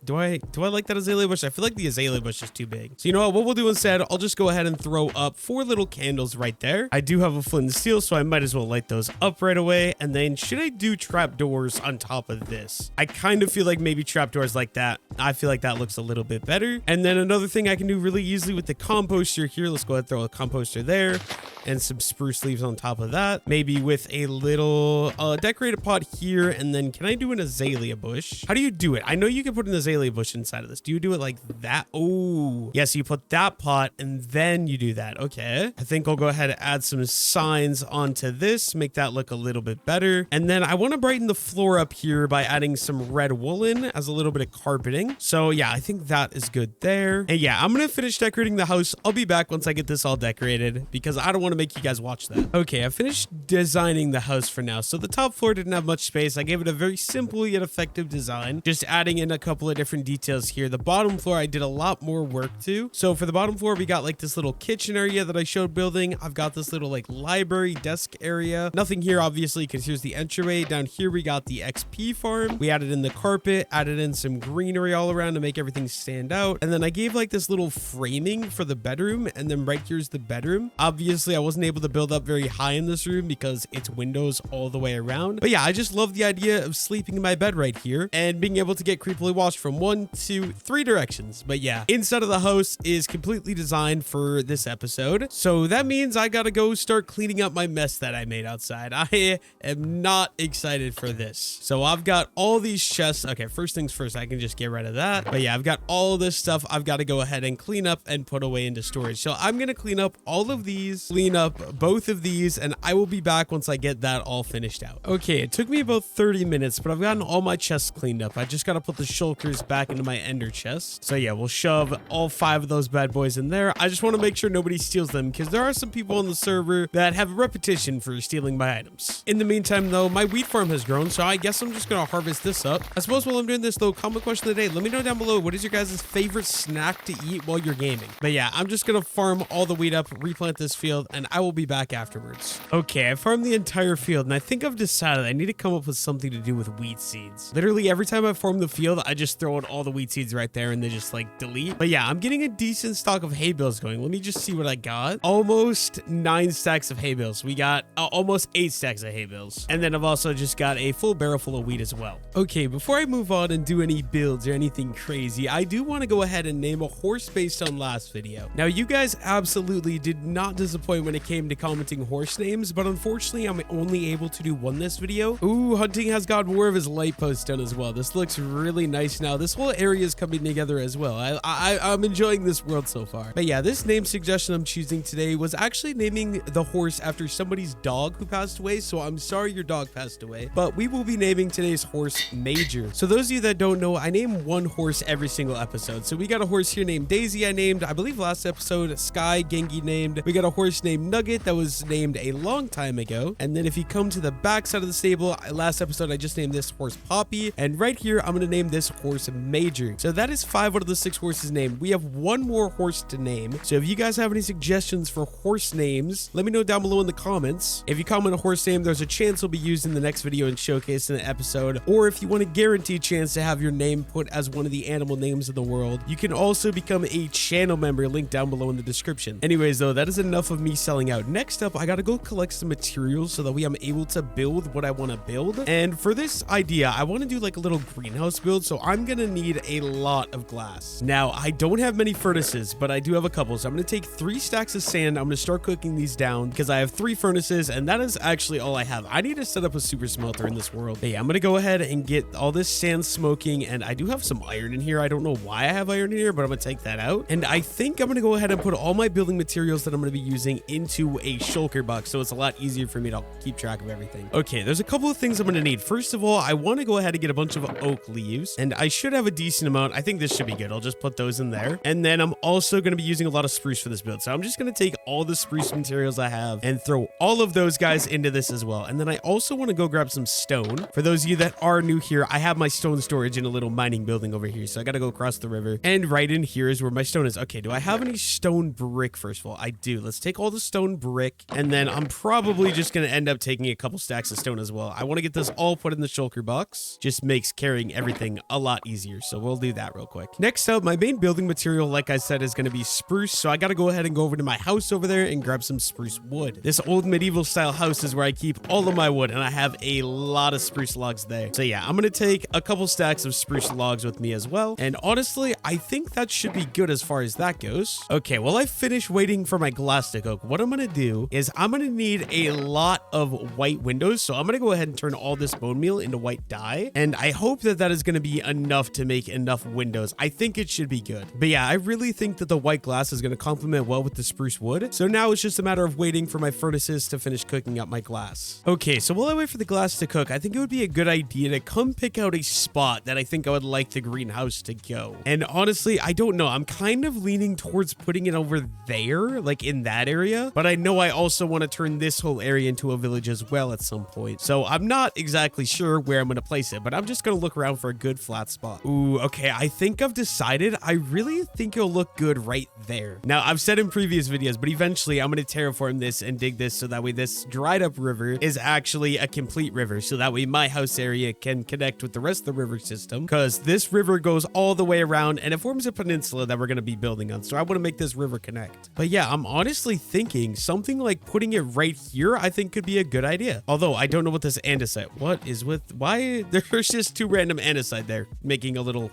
do I like that azalea bush? I feel like the azalea bush is too big. So you know what we'll do instead, I'll just go ahead and throw up 4 little candles right there. I do have a flint and steel, so I might as well light those up right away. And then should I do trapdoors on top of this? I kind of feel like maybe trapdoors like that. I feel like that looks a little bit better. And then another thing I can do really easily with the composter here, let's go ahead and throw a composter there and some spruce leaves on top of that. Maybe with a little decorated pot here. And then can I do an azalea bush? How do you do it? I know you can put an azalea bush inside of this. Do you do it like that? Oh, yes. You put that pot and then you do that. Okay. I think I'll go ahead and add some signs onto this, make that look a little bit better. And then I want to brighten the floor up here by adding some red woolen as a little bit of carpeting. So yeah, I think that is good there. And yeah, I'm going to finish decorating the house. I'll be back once I get this all decorated because I don't want to make you guys watch that. Okay, I finished designing the house for now. So the top floor didn't have much space. I gave it a very simple yet effective design, just adding in a couple of different details here. The bottom floor, I did a lot more work to. So for the bottom floor, we got like this little kitchen area that I showed building. I've got this little like library desk area. Nothing here, obviously, because here's the entryway. Down here, we got the XP farm. We added in the carpet, added in some greenery all around to make everything stand out. And then I gave like this little framing for the bedroom. And then right here's the bedroom. Obviously, I wasn't able to build up very high in this room because it's windows all the way around. But yeah, I just love the idea of sleeping in my bed right here and being able to get creepily watched from 1, 2, 3 directions. But yeah, inside of the house is completely designed for this episode. So that means I gotta go start cleaning up my mess that I made outside. I am not excited for this. So I've got all these chests. Okay, first things first, I can just get rid of that. But yeah, I've got all this stuff I've got to go ahead and clean up and put away into storage. So I'm going to clean up all of these, clean up both of these, and I will be back once I get that all finished out. Okay, it took me about 30 minutes, but I've gotten all my chests cleaned up. I just got to put the shulkers back into my ender chest. So yeah, we'll shove all 5 of those bad boys in there. I just want to make sure nobody steals them because there are some people on the server that have a reputation for stealing my items. In the meantime, though, my wheat farm has grown, so I guess I'm just going to harvest this up. I suppose while I'm doing this, though, comment question of the day. Let me know down below, what is your guys' favorite snack to eat while you're gaming? But yeah, I'm just going to farm all the wheat up, replant this field, and I will be back afterwards. Okay, I farmed the entire field, and I think I've decided I need to come up with something to do with wheat seeds. Literally, every time I farm the field, I just throw in all the wheat seeds right there, and they just, like, delete. But yeah, I'm getting a decent stock of hay bales going. Let me just see what I got. Almost 9 stacks of hay bales. We got almost 8 stacks of hay bales. And then I've also just got a full barrel full of wheat as well. Okay, before I move on and do any builds or anything crazy, I do want to go ahead and name a horse based on last video. Now, you guys absolutely did not disappoint when it came to commenting horse names, but unfortunately, I'm only able to do one this video. Ooh, Hunting has got more of his light post done as well. This looks really nice now. This whole area is coming together as well. I'm enjoying this world so far. But yeah, this name suggestion I'm choosing today was actually naming the horse after somebody's dog who passed away, so I'm sorry your dog passed away, but we will be naming today's horse Major. So those of you that don't know, I name one horse every single episode. So we got a horse here named Daisy I named, I believe last episode. Sky, Genki named. We got a horse named Nugget that was named a long time ago. And then if you come to the back side of the stable, last episode I just named this horse Poppy, and right here I'm going to name this horse Major. So that is 5 out of the 6 horses named. We have one more horse to name. So if you guys have any suggestions for horse names, let me know down below in the comments. If you comment a horse name, there's a chance it'll be used in the next video and showcased in the episode. Or if you want a guaranteed chance to have your name put as one of the animal names of the world, you can also become a channel member, linked down below in the description. Anyways, though, that is enough of me selling out. Next up, I gotta go collect some materials so that way I'm able to build what I want to build. And for this idea, I want to do like a little greenhouse build, so I'm gonna need a lot of glass. Now, I don't have many furnaces, but I do have a couple, so I'm gonna take 3 stacks of sand. I'm gonna start cooking these down because I have 3 furnaces, and that is actually all I have. I need to set up a super smelter in this world. Hey, I'm gonna go ahead and get all this sand smoking, and I do have some iron in here. I don't know why I have iron in here, but I'm gonna take that out. And I think I'm gonna go ahead and put all my building materials that I'm gonna be using into a shulker box, so it's a lot easier for me to keep track of everything. Okay, there's a couple of things I'm gonna need. First of all, I want to go ahead and get a bunch of oak leaves, and I should have a decent amount. I think this should be good. I'll just put those in there. And then I'm also gonna be using a lot of spruce for this build, so I'm just gonna take all the spruce materials I have and throw all of those guys into this as well. And then I also want to go grab some stone. For those of you that are new here, I have my stone storage in a little mining building over here, so I gotta go across the river, and right in here is where my stone is. Okay, do I have any stone brick? First of all, I do. Let's take all the stone brick, and then I'm probably just gonna end up taking a couple stacks of stone as well. I want to get this all put in the shulker box. Just makes carrying everything a lot easier. So we'll do that real quick. Next up, my main building material, like I said, is going to be spruce. So I got to go ahead and go over to my house over there and grab some spruce wood. This old medieval style house is where I keep all of my wood, and I have a lot of spruce logs there. So yeah, I'm going to take a couple stacks of spruce logs with me as well. And honestly, I think that should be good as far as that goes. Okay, well, I finished waiting for my glass to cook. What I'm going to do is I'm going to need a lot of white windows. So I'm going to go ahead and turn all this bone meal into white dye. And I hope that that is going to be enough to make enough windows. I think it should be good. But yeah, I really think that the white glass is going to complement well with the spruce wood. So now it's just a matter of waiting for my furnaces to finish cooking up my glass. Okay, so while I wait for the glass to cook, I think it would be a good idea to come pick out a spot that I think I would like the greenhouse to go. And honestly, I don't know. I'm kind of leaning towards putting it over there, like in that area. But I know I also want to turn this whole area into a village as well at some point. So I'm not exactly sure where I'm going to place it, but I'm just going to look around for a good flat spot. Ooh, okay. I think I've decided. I really think it'll look good right there. Now, I've said in previous videos, but eventually I'm going to terraform this and dig this so that way this dried up river is actually a complete river. So that way my house area can connect with the rest of the river system, because this river goes all the way around and it forms a peninsula that we're going to be building on. So I want to make this river connect. But yeah, I'm honestly thinking something like putting it right here, I think could be a good idea. Although I don't know what this andesite, what is with, why there's just two random andesite there making a little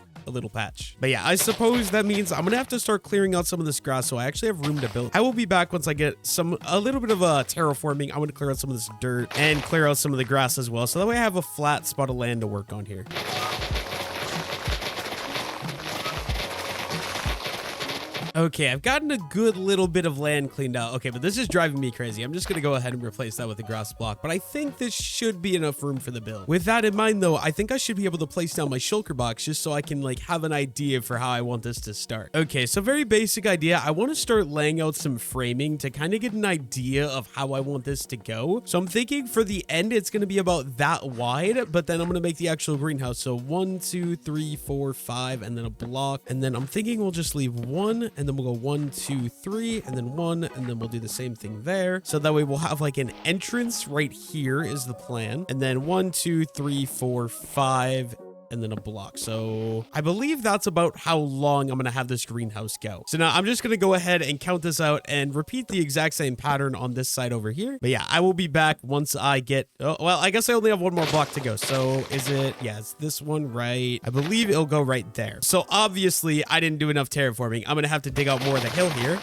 patch. But yeah, I suppose that means I'm gonna have to start clearing out some of this grass so I actually have room to build. I will be back once I get a little bit of terraforming. I'm gonna clear out some of this dirt and clear out some of the grass as well, so that way I have a flat spot of land to work on here. Okay, I've gotten a good little bit of land cleaned out. Okay, but this is driving me crazy. I'm just going to go ahead and replace that with a grass block, but I think this should be enough room for the build. With that in mind, though, I think I should be able to place down my shulker box just so I can like have an idea for how I want this to start. Okay, so very basic idea. I want to start laying out some framing to kind of get an idea of how I want this to go. So I'm thinking for the end, it's going to be about that wide, but then I'm going to make the actual greenhouse. So 1, 2, 3, 4, 5, and then a block. And then I'm thinking we'll just leave one, and then we'll go 1, 2, 3, and then 1, and then we'll do the same thing there. So that way we'll have like an entrance right here is the plan. And then 1, 2, 3, 4, 5, and then a block. So I believe that's about how long I'm going to have this greenhouse go. So now I'm just going to go ahead and count this out and repeat the exact same pattern on this side over here. But yeah, I will be back once I get, oh, well, I guess I only have one more block to go. So is it, yeah, it's this one, right? I believe it'll go right there. So obviously I didn't do enough terraforming. I'm going to have to dig out more of the hill here.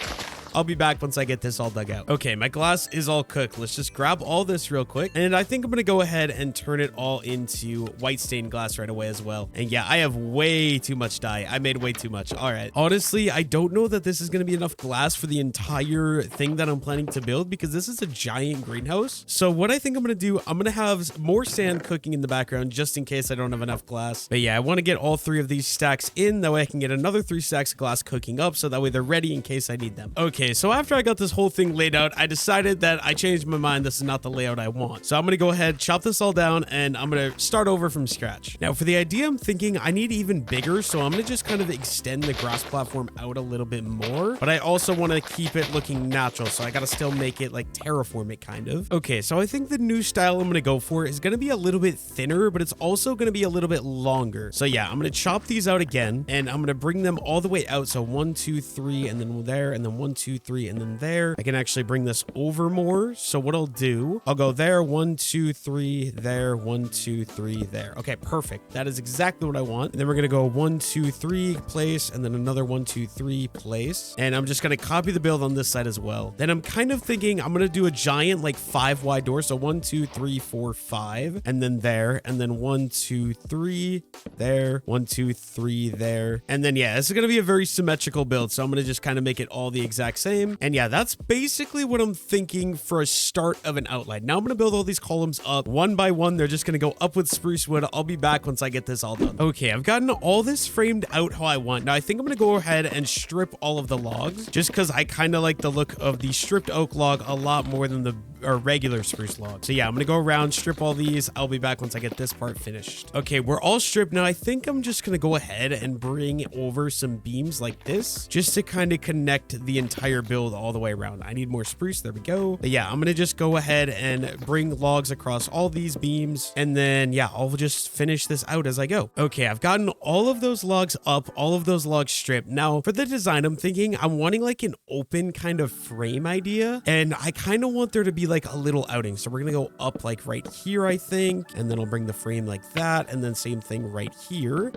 I'll be back once I get this all dug out. Okay, my glass is all cooked. Let's just grab all this real quick. And I think I'm going to go ahead and turn it all into white stained glass right away as well. And yeah, I have way too much dye. I made way too much. All right. Honestly, I don't know that this is going to be enough glass for the entire thing that I'm planning to build because this is a giant greenhouse. So what I think I'm going to do, I'm going to have more sand cooking in the background just in case I don't have enough glass. But yeah, I want to get all 3 of these stacks in. That way I can get another 3 stacks of glass cooking up so that way they're ready in case I need them. Okay, so after I got this whole thing laid out, I decided that I changed my mind. This is not the layout I want. So I'm going to go ahead, chop this all down, and I'm going to start over from scratch. Now for the idea, I'm thinking I need even bigger. So I'm going to just kind of extend the grass platform out a little bit more, but I also want to keep it looking natural. So I got to still make it like terraform it kind of. Okay, so I think the new style I'm going to go for is going to be a little bit thinner, but it's also going to be a little bit longer. So yeah, I'm going to chop these out again, and I'm going to bring them all the way out. So 1, 2, 3, and then there, and then 1, 2, 3, and then there. I can actually bring this over more. So what I'll do, I'll go there, 1, 2, 3, there, 1, 2, 3, there. Okay, perfect. That is exactly what I want. And then we're going to go 1, 2, 3, place, and then another 1, 2, 3, place. And I'm just going to copy the build on this side as well. Then I'm kind of thinking I'm going to do a giant like 5 wide door. So 1, 2, 3, 4, 5, and then there, and then 1, 2, 3, there, 1, 2, 3, there. And then yeah, this is going to be a very symmetrical build. So I'm going to just kind of make it all the exact same. And yeah, that's basically what I'm thinking for a start of an outline. Now I'm going to build all these columns up one by one. They're just going to go up with spruce wood. I'll be back once I get this all done. Okay, I've gotten all this framed out how I want. Now I think I'm going to go ahead and strip all of the logs just because I kind of like the look of the stripped oak log a lot more than the regular spruce log. So yeah, I'm going to go around, strip all these. I'll be back once I get this part finished. Okay, we're all stripped. Now I think I'm just going to go ahead and bring over some beams like this just to kind of connect the entire entire build all the way around. I need more spruce. There we go. But yeah, I'm going to just go ahead and bring logs across all these beams. And then, yeah, I'll just finish this out as I go. Okay, I've gotten all of those logs up, all of those logs stripped. Now, for the design, I'm wanting like an open kind of frame idea. And I kind of want there to be like a little outing. So we're going to go up like right here, I think. And then I'll bring the frame like that. And then same thing right here.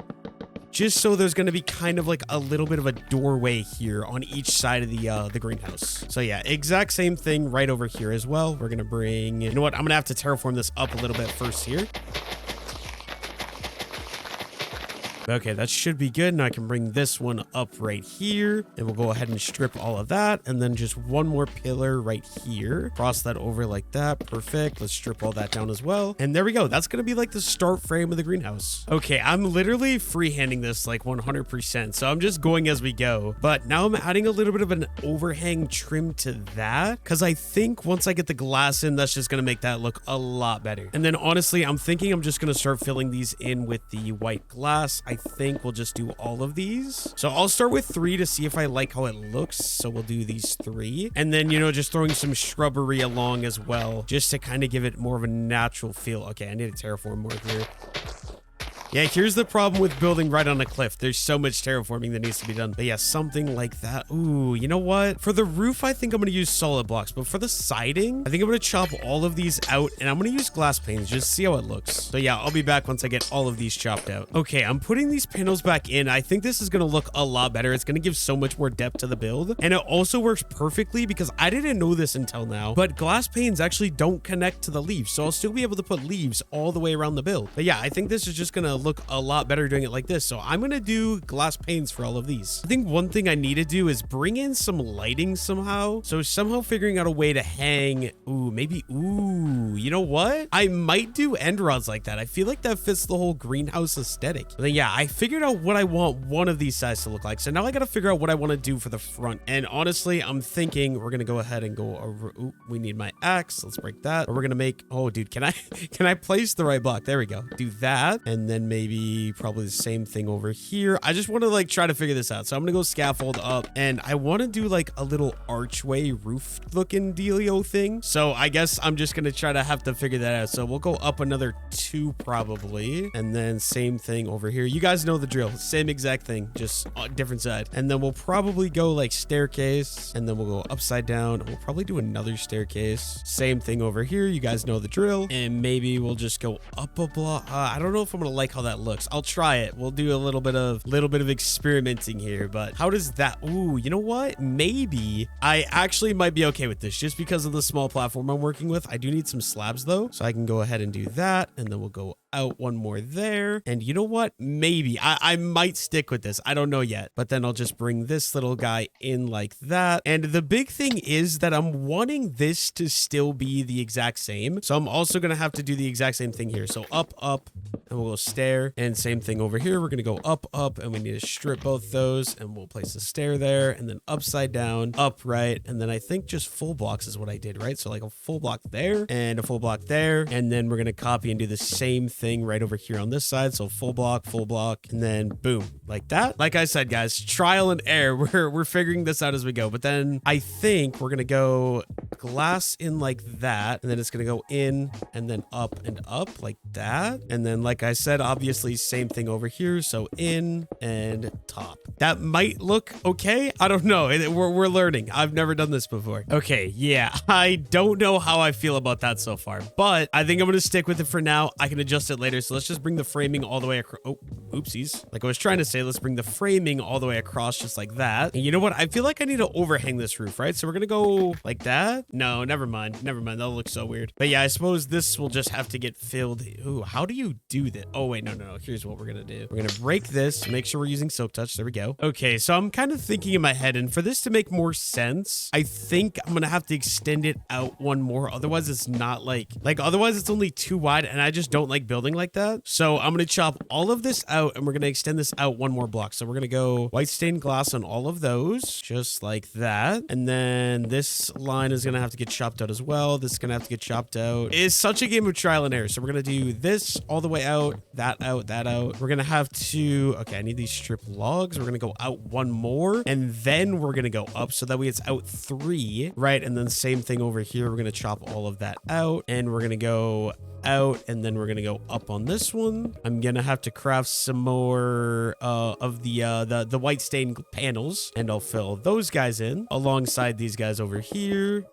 Just so there's going to be kind of like a little bit of a doorway here on each side of the greenhouse. So yeah, exact same thing right over here as well. We're going to bring, you know what? I'm going to have to terraform this up a little bit first here. Okay, that should be good. Now I can bring this one up right here, and we'll go ahead and strip all of that. And then just one more pillar right here. Cross that over like that. Perfect. Let's strip all that down as well. And there we go. That's going to be like the start frame of the greenhouse. Okay, I'm literally freehanding this like 100%. So I'm just going as we go. But now I'm adding a little bit of an overhang trim to that, because I think once I get the glass in, that's just going to make that look a lot better. And then honestly, I'm thinking I'm just going to start filling these in with the white glass. I think we'll just do all of these. So I'll start with 3 to see if I like how it looks. So we'll do these 3. And then, you know, just throwing some shrubbery along as well, just to kind of give it more of a natural feel. Okay, I need to terraform more here. Yeah, here's the problem with building right on a cliff. There's so much terraforming that needs to be done. But yeah, something like that. Ooh, you know what? For the roof, I think I'm going to use solid blocks. But for the siding, I think I'm going to chop all of these out. And I'm going to use glass panes. Just see how it looks. So yeah, I'll be back once I get all of these chopped out. Okay, I'm putting these panels back in. I think this is going to look a lot better. It's going to give so much more depth to the build. And it also works perfectly because I didn't know this until now. But glass panes actually don't connect to the leaves. So I'll still be able to put leaves all the way around the build. But yeah, I think this is just going to look a lot better doing it like this. So I'm going to do glass panes for all of these. I think one thing I need to do is bring in some lighting somehow. So somehow figuring out a way to hang. Ooh, maybe. Ooh, you know what? I might do end rods like that. I feel like that fits the whole greenhouse aesthetic. But then, yeah, I figured out what I want one of these sides to look like. So now I got to figure out what I want to do for the front. And honestly, I'm thinking we're going to go ahead and go over. Ooh, we need my axe. Let's break that. Or we're going to make. Oh, dude, can I place the right block? There we go. Do that. And then maybe probably the same thing over here. I just want to like try to figure this out. So I'm gonna go scaffold up, and I want to do like a little archway roof looking dealio thing. So I guess I'm just gonna try to have to figure that out. So we'll go up another 2 probably, and then same thing over here. You guys know the drill. Same exact thing, just on different side. And then we'll probably go like staircase, and then we'll go upside down, and we'll probably do another staircase. Same thing over here. You guys know the drill. And maybe we'll just go up a block. I don't know if I'm gonna like how that looks. I'll try it. We'll do a little bit of experimenting here, but how does that? Ooh, you know what? Maybe I actually might be okay with this just because of the small platform I'm working with. I do need some slabs though, so I can go ahead and do that, and then we'll go out one more there. And you know what? Maybe I might stick with this. I don't know yet, but then I'll just bring this little guy in like that. And the big thing is that I'm wanting this to still be the exact same. So I'm also going to have to do the exact same thing here. So up, and we'll go stair, and same thing over here. We're going to go up, and we need to strip both those, and we'll place a stair there, and then upside down, upright. And then I think just full blocks is what I did, right? So like a full block there and a full block there. And then we're going to copy and do the same thing right over here on this side. So full block, and then boom, like that. Like I said, guys, trial and error. We're figuring this out as we go. But then I think we're gonna go glass in like that, and then it's gonna go in and then up and up like that. And then, like I said, obviously same thing over here. So in and top. That might look okay. I don't know. We're learning. I've never done this before. Okay, yeah, I don't know how I feel about that so far, but I think I'm gonna stick with it for now. I can adjust it later. So let's just bring the framing all the way across. Oh, oopsies. Like I was trying to say, let's bring the framing all the way across just like that. And you know what? I feel like I need to overhang this roof, right? So we're going to go like that. No, never mind. That'll look so weird. But yeah, I suppose this will just have to get filled. Ooh, how do you do that? Oh, wait, no. Here's what we're going to do. We're going to break this, make sure we're using silk touch. There we go. Okay, so I'm kind of thinking in my head, and for this to make more sense, I think I'm going to have to extend it out one more. Otherwise, it's not otherwise it's only too wide, and I just don't like building like that. So I'm going to chop all of this out, and we're going to extend this out one more block. So we're going to go white stained glass on all of those, just like that. And then this line is going to have to get chopped out as well. This is gonna have to get chopped out. It's such a game of trial and error. So we're gonna do this all the way out, that out, that out. We're gonna have to, okay, I need these strip logs. We're gonna go out one more, and then we're gonna go up, so that way it's out 3, right? And then same thing over here. We're gonna chop all of that out, and we're gonna go out, and then we're gonna go up on this one. I'm gonna have to craft some more of the white stained panels, and I'll fill those guys in alongside these guys over here.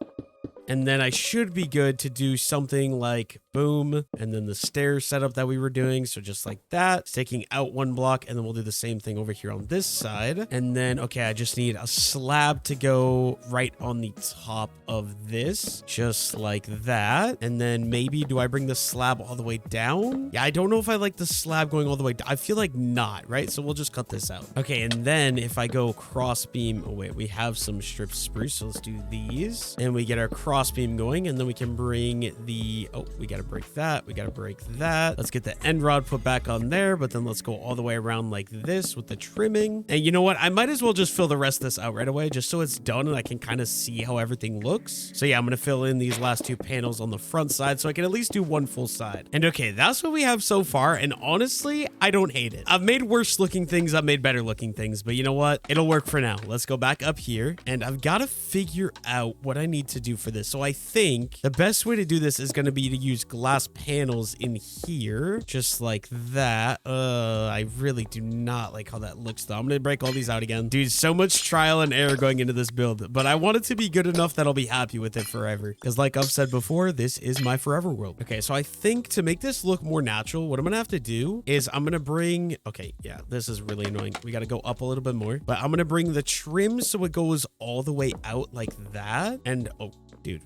And then I should be good to do something like boom, and then the stair setup that we were doing. So just like that, sticking out 1 block, and then we'll do the same thing over here on this side. And then, okay, I just need a slab to go right on the top of this, just like that. And then maybe, do I bring the slab all the way down? Yeah, I don't know if I like the slab going all the way down. I feel like not, right? So we'll just cut this out. Okay, and then if I go cross beam, oh wait, we have some strips spruce, so let's do these. And we get our cross beam going, and then we can bring the, oh, we gotta break that, we gotta break that. Let's get the end rod put back on there, but then let's go all the way around like this with the trimming. And you know what, I might as well just fill the rest of this out right away, just so it's done and I can kind of see how everything looks. So yeah, I'm gonna fill in these last 2 panels on the front side so I can at least do 1 full side. And okay, that's what we have so far, and honestly, I don't hate it. I've made worse looking things, I've made better looking things, but you know what, it'll work for now. Let's go back up here, and I've got to figure out what I need to do for this. So I think the best way to do this is going to be to use glass panels in here, just like that. I really do not like how that looks though. I'm going to break all these out again. Dude, so much trial and error going into this build, but I want it to be good enough that I'll be happy with it forever. Because like I've said before, this is my forever world. Okay, so I think to make this look more natural, what I'm going to have to do is I'm going to bring, okay, yeah, this is really annoying. We got to go up a little bit more, but I'm going to bring the trim so it goes all the way out like that. And, oh, dude,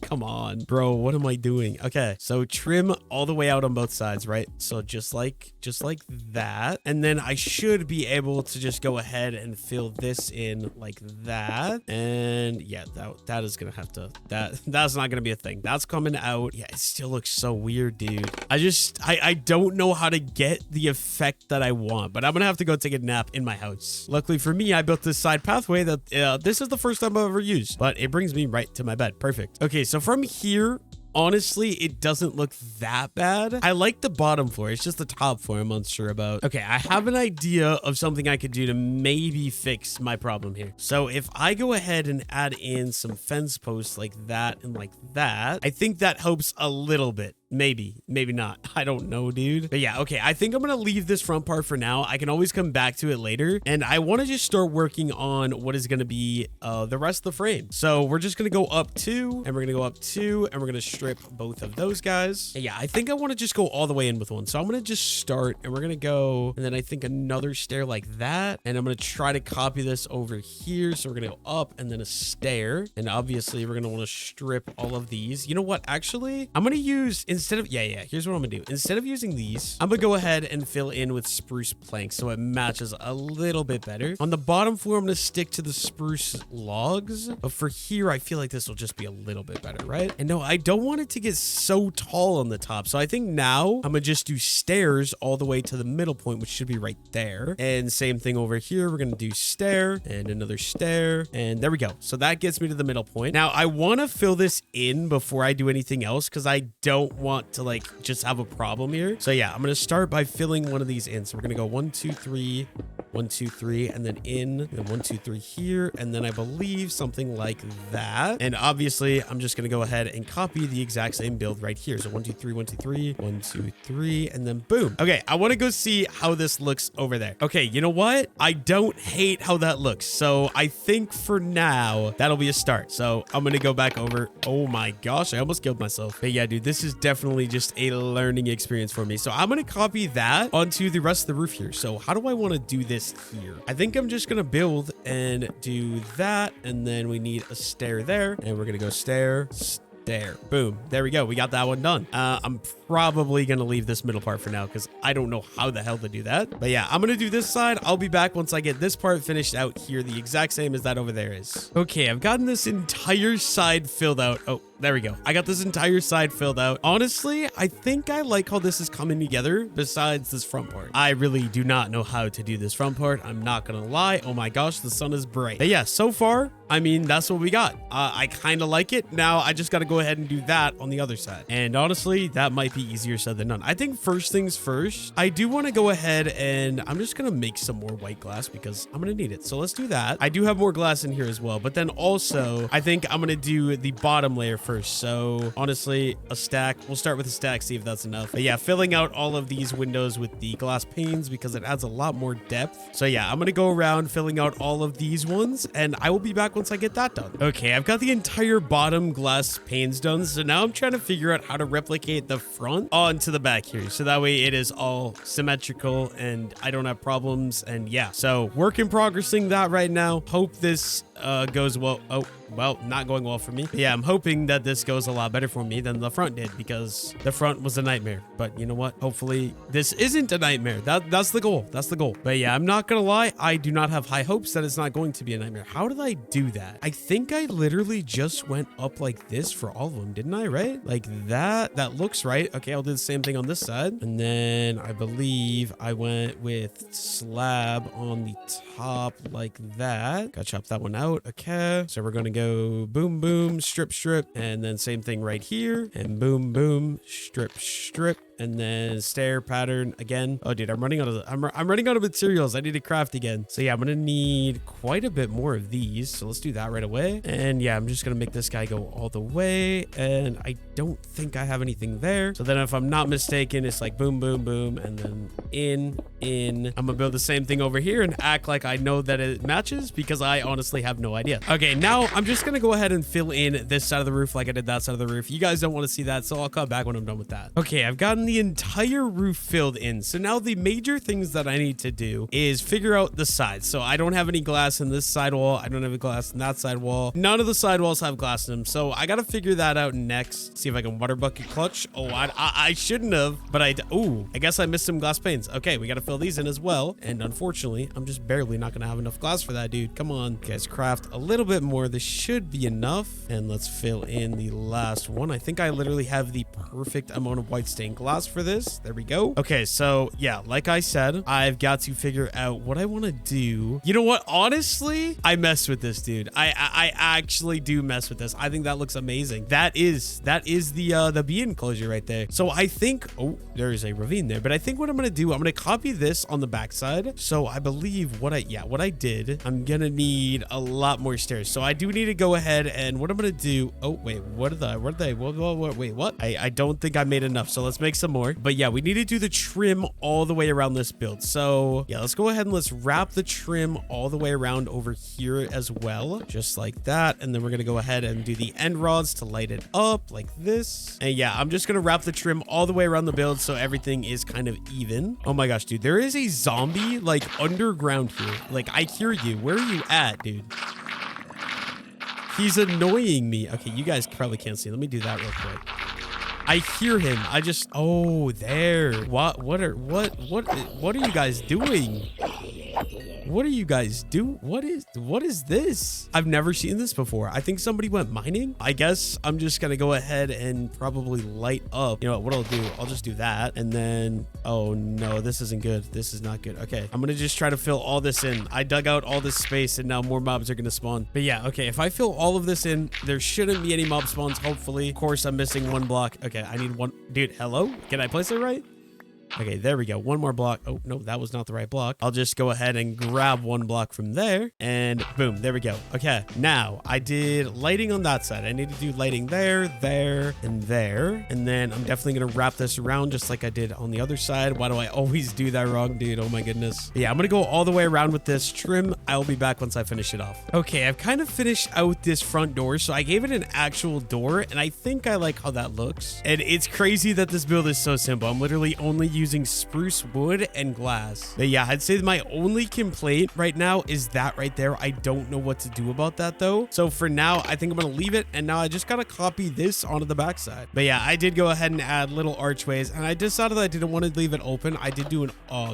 come on, bro, what am I doing? Okay, so trim all the way out on both sides, right? So just like that, and then I should be able to just go ahead and fill this in like that. And yeah, that is gonna have to, that's not gonna be a thing. That's coming out. Yeah, it still looks so weird, dude. I don't know how to get the effect that I want, but I'm gonna have to go take a nap in my house. Luckily for me, I built this side pathway that this is the first time I've ever used, but it brings me right to my bed. Perfect. Okay, so from here, honestly, it doesn't look that bad. I like the bottom floor. It's just the top floor I'm unsure about. Okay, I have an idea of something I could do to maybe fix my problem here. So if I go ahead and add in some fence posts like that and like that, I think that helps a little bit. Maybe not. I don't know, dude. But yeah, okay, I think I'm gonna leave this front part for now. I can always come back to it later, and I want to just start working on what is gonna be the rest of the frame. So we're just gonna go up 2, and we're gonna go up 2, and we're gonna strip both of those guys. And yeah, I think I want to just go all the way in with one. So I'm gonna just start, and we're gonna go, and then I think another stair like that, and I'm gonna try to copy this over here. So we're gonna go up, and then a stair, and obviously we're gonna want to strip all of these. You know what? Actually, I'm gonna use, instead of, here's what I'm gonna do. Instead of using these, I'm gonna go ahead and fill in with spruce planks so it matches a little bit better. On the bottom floor, I'm gonna stick to the spruce logs, but for here, I feel like this will just be a little bit better, right? And no, I don't want it to get so tall on the top. So I think now I'm gonna just do stairs all the way to the middle point, which should be right there. And same thing over here. We're gonna do stair and another stair, and there we go. So that gets me to the middle point. Now I want to fill this in before I do anything else, because I don't want to like just have a problem here. So yeah, I'm gonna start by filling one of these in. So we're gonna go 1 2 3 1 2 3, and then in, and 1 2 3 here, and then I believe something like that. And obviously I'm just gonna go ahead and copy the exact same build right here. So 1 2 3 1 2 3 1 2 3, and then boom. Okay, I want to go see how this looks over there. Okay, you know what, I don't hate how that looks, so I think for now that'll be a start. So I'm gonna go back over. Oh my gosh, I almost killed myself. But yeah, dude, this is definitely just a learning experience for me. So I'm gonna copy that onto the rest of the roof here. So how do I want to do this here? I think I'm just gonna build and do that, and then we need a stair there, and we're gonna go stair, there, boom, there we go. We got that one done. I'm probably gonna leave this middle part for now because I don't know how the hell to do that. But yeah, I'm gonna do this side. I'll be back once I get this part finished out here, the exact same as that over there is. Okay, I've gotten this entire side filled out. Oh, There we go. I got this entire side filled out. Honestly, I think I like how this is coming together besides this front part. I really do not know how to do this front part. I'm not gonna lie. Oh my gosh, the sun is bright. But yeah, so far, I mean, that's what we got. I kind of like it. Now I just got to go ahead and do that on the other side. And honestly, that might be easier said than done. I think first things first, I do want to go ahead and I'm just going to make some more white glass because I'm going to need it. So let's do that. I do have more glass in here as well. But then also, I think I'm going to do the bottom layer first. So honestly, a stack. We'll start with a stack, see if that's enough. But yeah, filling out all of these windows with the glass panes because it adds a lot more depth. So yeah, I'm going to go around filling out all of these ones and I will be back once I get that done. Okay, I've got the entire bottom glass panes done. So now I'm trying to figure out how to replicate the front onto the back here. So that way it is all symmetrical and I don't have problems. And yeah, so work in progressing that right now. Hope this goes well. Oh, well, not going well for me. But yeah, I'm hoping that this goes a lot better for me than the front did because the front was a nightmare. But you know what? Hopefully this isn't a nightmare. That's the goal. That's the goal. But yeah, I'm not gonna lie. I do not have high hopes that it's not going to be a nightmare. How did I do that? I think I literally just went up like this for all of them, didn't I? Right? Like that. That looks right. Okay, I'll do the same thing on this side. And then I believe I went with slab on the top like that. Gotta chop that one out. Okay. So we're gonna go boom, boom, strip, strip. And then same thing right here. And boom, boom, strip, strip. And then stair pattern again. Oh, dude, I'm running out of I'm running out of materials. I need to craft again. So yeah, I'm gonna need quite a bit more of these. So let's do that right away. And yeah, I'm just gonna make this guy go all the way. And I don't think I have anything there. So then if I'm not mistaken, it's like boom, boom, boom, and then in. I'm gonna build the same thing over here and act like I know that it matches because I honestly have no idea. Okay, now I'm just gonna go ahead and fill in this side of the roof like I did that side of the roof. You guys don't want to see that, so I'll come back when I'm done with that. Okay, I've gotten the entire roof filled in. So now the major things that I need to do is figure out the sides. So I don't have any glass in this side wall. I don't have any glass in that side wall. None of the side walls have glass in them. So I got to figure that out next. See if I can water bucket clutch. Oh, I shouldn't have, but I guess I missed some glass panes. Okay, we got to fill these in as well. And unfortunately, I'm just barely not going to have enough glass for that, dude. Come on, guys, craft a little bit more. This should be enough. And let's fill in the last one. I think I literally have the perfect amount of white stained glass for this. There we go. Okay, so yeah, like I said, I've got to figure out what I want to do. You know what? Honestly, I mess with this, dude. I actually do mess with this. I think that looks amazing. That is the bee enclosure right there. So I think, oh, there is a ravine there, but I think what I'm gonna do, I'm gonna copy this on the backside. So I believe what I did, I'm gonna need a lot more stairs. So I do need to go ahead and what I'm gonna do. Oh wait, what are they? Wait, what? I don't think I made enough. So let's make some more. But yeah, we need to do the trim all the way around this build. So yeah, let's go ahead and let's wrap the trim all the way around over here as well, just like that. And then we're gonna go ahead and do the end rods to light it up like this. And yeah, I'm just gonna wrap the trim all the way around the build so everything is kind of even. Oh my gosh, dude, there is a zombie like underground here. Like I hear you. Where are you at, dude? He's annoying me. Okay, you guys probably can't see. Let me do that real quick. I hear him. Oh, there. What are you guys doing? What are you guys do? What is this? I've never seen this before. I think somebody went mining. I guess I'm just gonna go ahead and probably light up. You know what I'll do? I'll just do that. And then, oh no, this isn't good. This is not good. Okay, I'm gonna just try to fill all this in. I dug out all this space and now more mobs are gonna spawn. But yeah, okay, if I fill all of this in, there shouldn't be any mob spawns, hopefully. Of course, I'm missing one block. Okay, I need one. Dude, hello? Can I place it right? Okay, there we go. One more block. Oh, no, that was not the right block. I'll just go ahead and grab one block from there and boom, there we go. Okay, now I did lighting on that side. I need to do lighting there, there, and there. And then I'm definitely going to wrap this around just like I did on the other side. Why do I always do that wrong, dude? Oh my goodness. But yeah, I'm going to go all the way around with this trim. I'll be back once I finish it off. Okay, I've kind of finished out this front door. So I gave it an actual door and I think I like how that looks. And it's crazy that this build is so simple. I'm literally only using using spruce wood and glass. But yeah, I'd say my only complaint right now is that right there. I don't know what to do about that though. So for now, I think I'm gonna leave it, and now I just gotta copy this onto the backside. But yeah, I did go ahead and add little archways, and I decided that I didn't want to leave it open. I did do an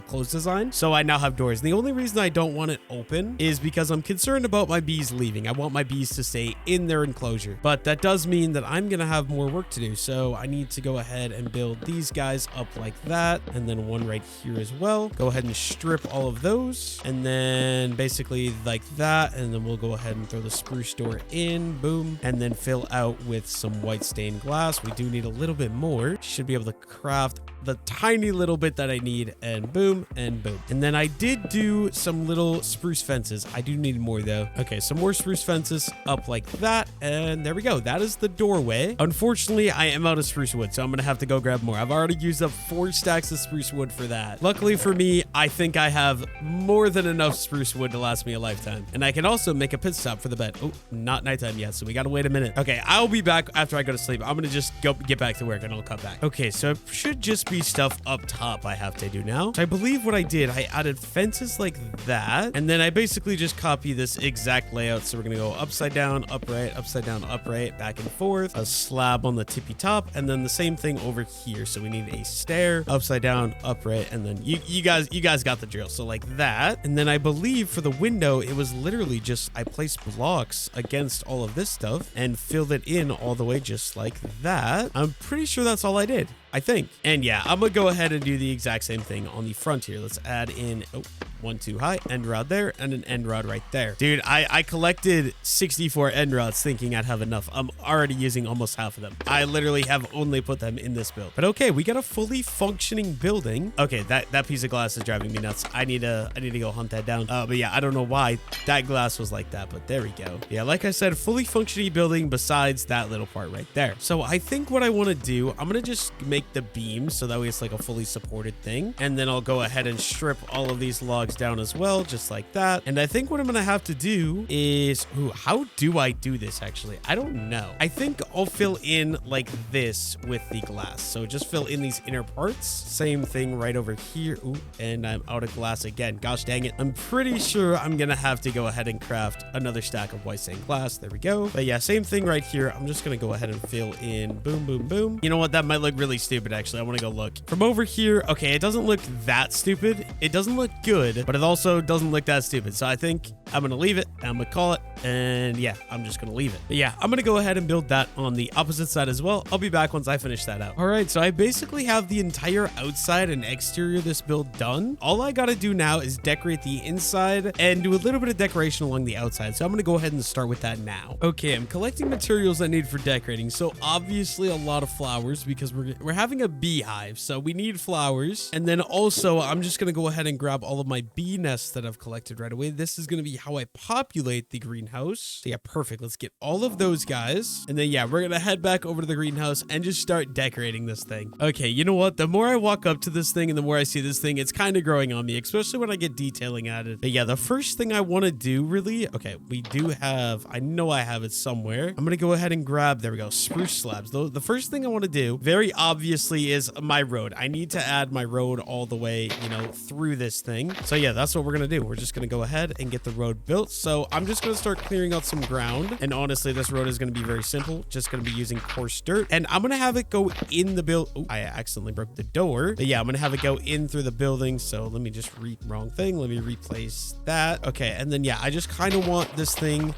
closed design, so I now have doors. And the only reason I don't want it open is because I'm concerned about my bees leaving. I want my bees to stay in their enclosure, but that does mean that I'm gonna have more work to do. So I need to go ahead and build these guys up like that, and then one right here as well. Go ahead and strip all of those, and then basically like that, and then we'll go ahead and throw the spruce door in, boom, and then fill out with some white stained glass. We do need a little bit more. Should be able to craft the tiny little bit that I need, and boom and boom. And then I did do some little spruce fences. I do need more though. Okay, some more spruce fences up like that, and there we go. That is the doorway. Unfortunately, I am out of spruce wood, so I'm gonna have to go grab more. I've already used up 4 stacks of spruce wood for that. Luckily for me, I think I have more than enough spruce wood to last me a lifetime, and I can also make a pit stop for the bed. Oh, not nighttime yet, so we gotta wait a minute. Okay, I'll be back after I go to sleep. I'm gonna just get back to work, and I'll come back. Okay, so it should just be stuff up top I have to do now. So I believe what I did, I added fences like that, and then I basically just copy this exact layout. So we're gonna go upside down, upright, back and forth, a slab on the tippy top, and then the same thing over here. So we need a stair, upside down, upright, and then you guys got the drill. So like that. And then I believe for the window, it was literally just I placed blocks against all of this stuff and filled it in all the way just like that. I'm pretty sure that's all I did, I think. And yeah, I'm gonna go ahead and do the exact same thing on the front here. Let's add in, oh, 1 2 high end rod there, and an end rod right there. Dude, I collected 64 end rods thinking I'd have enough. I'm already using almost half of them. I literally have only put them in this build. But okay, we got a fully functioning building. Okay, that piece of glass is driving me nuts. I need to go hunt that down. But yeah, I don't know why that glass was like that, but there we go. Yeah, like I said, fully functioning building besides that little part right there. So I think what I want to do, I'm gonna just make the beams so that way it's like a fully supported thing, and then I'll go ahead and strip all of these logs down as well, just like that. And I think what I'm gonna have to do is, ooh, how do I do this actually? I don't know. I think I'll fill in like this with the glass. So just fill in these inner parts. Same thing right over here. Ooh, and I'm out of glass again. Gosh dang it. I'm pretty sure I'm gonna have to go ahead and craft another stack of white stained glass. There we go. But yeah, same thing right here. I'm just gonna go ahead and fill in, boom, boom, boom. You know what? That might look really stupid actually. I want to go look from over here. Okay, it doesn't look that stupid. It doesn't look good, but it also doesn't look that stupid. So I think I'm gonna leave it. I'm gonna call it, and yeah, I'm just gonna leave it. But yeah, I'm gonna go ahead and build that on the opposite side as well. I'll be back once I finish that out. All right, so I basically have the entire outside and exterior of this build done. All I gotta do now is decorate the inside and do a little bit of decoration along the outside. So I'm gonna go ahead and start with that now. Okay, I'm collecting materials I need for decorating. So obviously a lot of flowers because we're having a beehive, so we need flowers. And then also I'm just gonna go ahead and grab all of my bee nests that I've collected right away. This is gonna be how I populate the greenhouse. So yeah, perfect. Let's get all of those guys, and then yeah, we're gonna head back over to the greenhouse and just start decorating this thing. Okay, you know what, the more I walk up to this thing and the more I see this thing, it's kind of growing on me, especially when I get detailing at it. But yeah, the first thing I want to do really, okay, we do have, I know I have it somewhere. I'm gonna go ahead and grab, there we go, spruce slabs. Though the first thing I want to do very obviously is my road. I need to add my road all the way, you know, through this thing. So yeah, that's what we're gonna do. We're just gonna go ahead and get the road built. So I'm just gonna start clearing out some ground, and honestly this road is gonna be very simple, just gonna be using coarse dirt, and I'm gonna have it go in the build. Oh, I accidentally broke the door, but yeah, I'm gonna have it go in through the building. So let me just wrong thing, let me replace that. Okay, and then yeah, I just kind of want this thing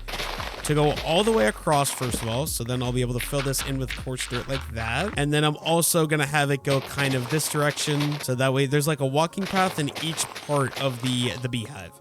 to go all the way across first of all, so then I'll be able to fill this in with coarse dirt like that. And then I'm also gonna have it go kind of this direction, so that way there's like a walking path in each part of the beehive.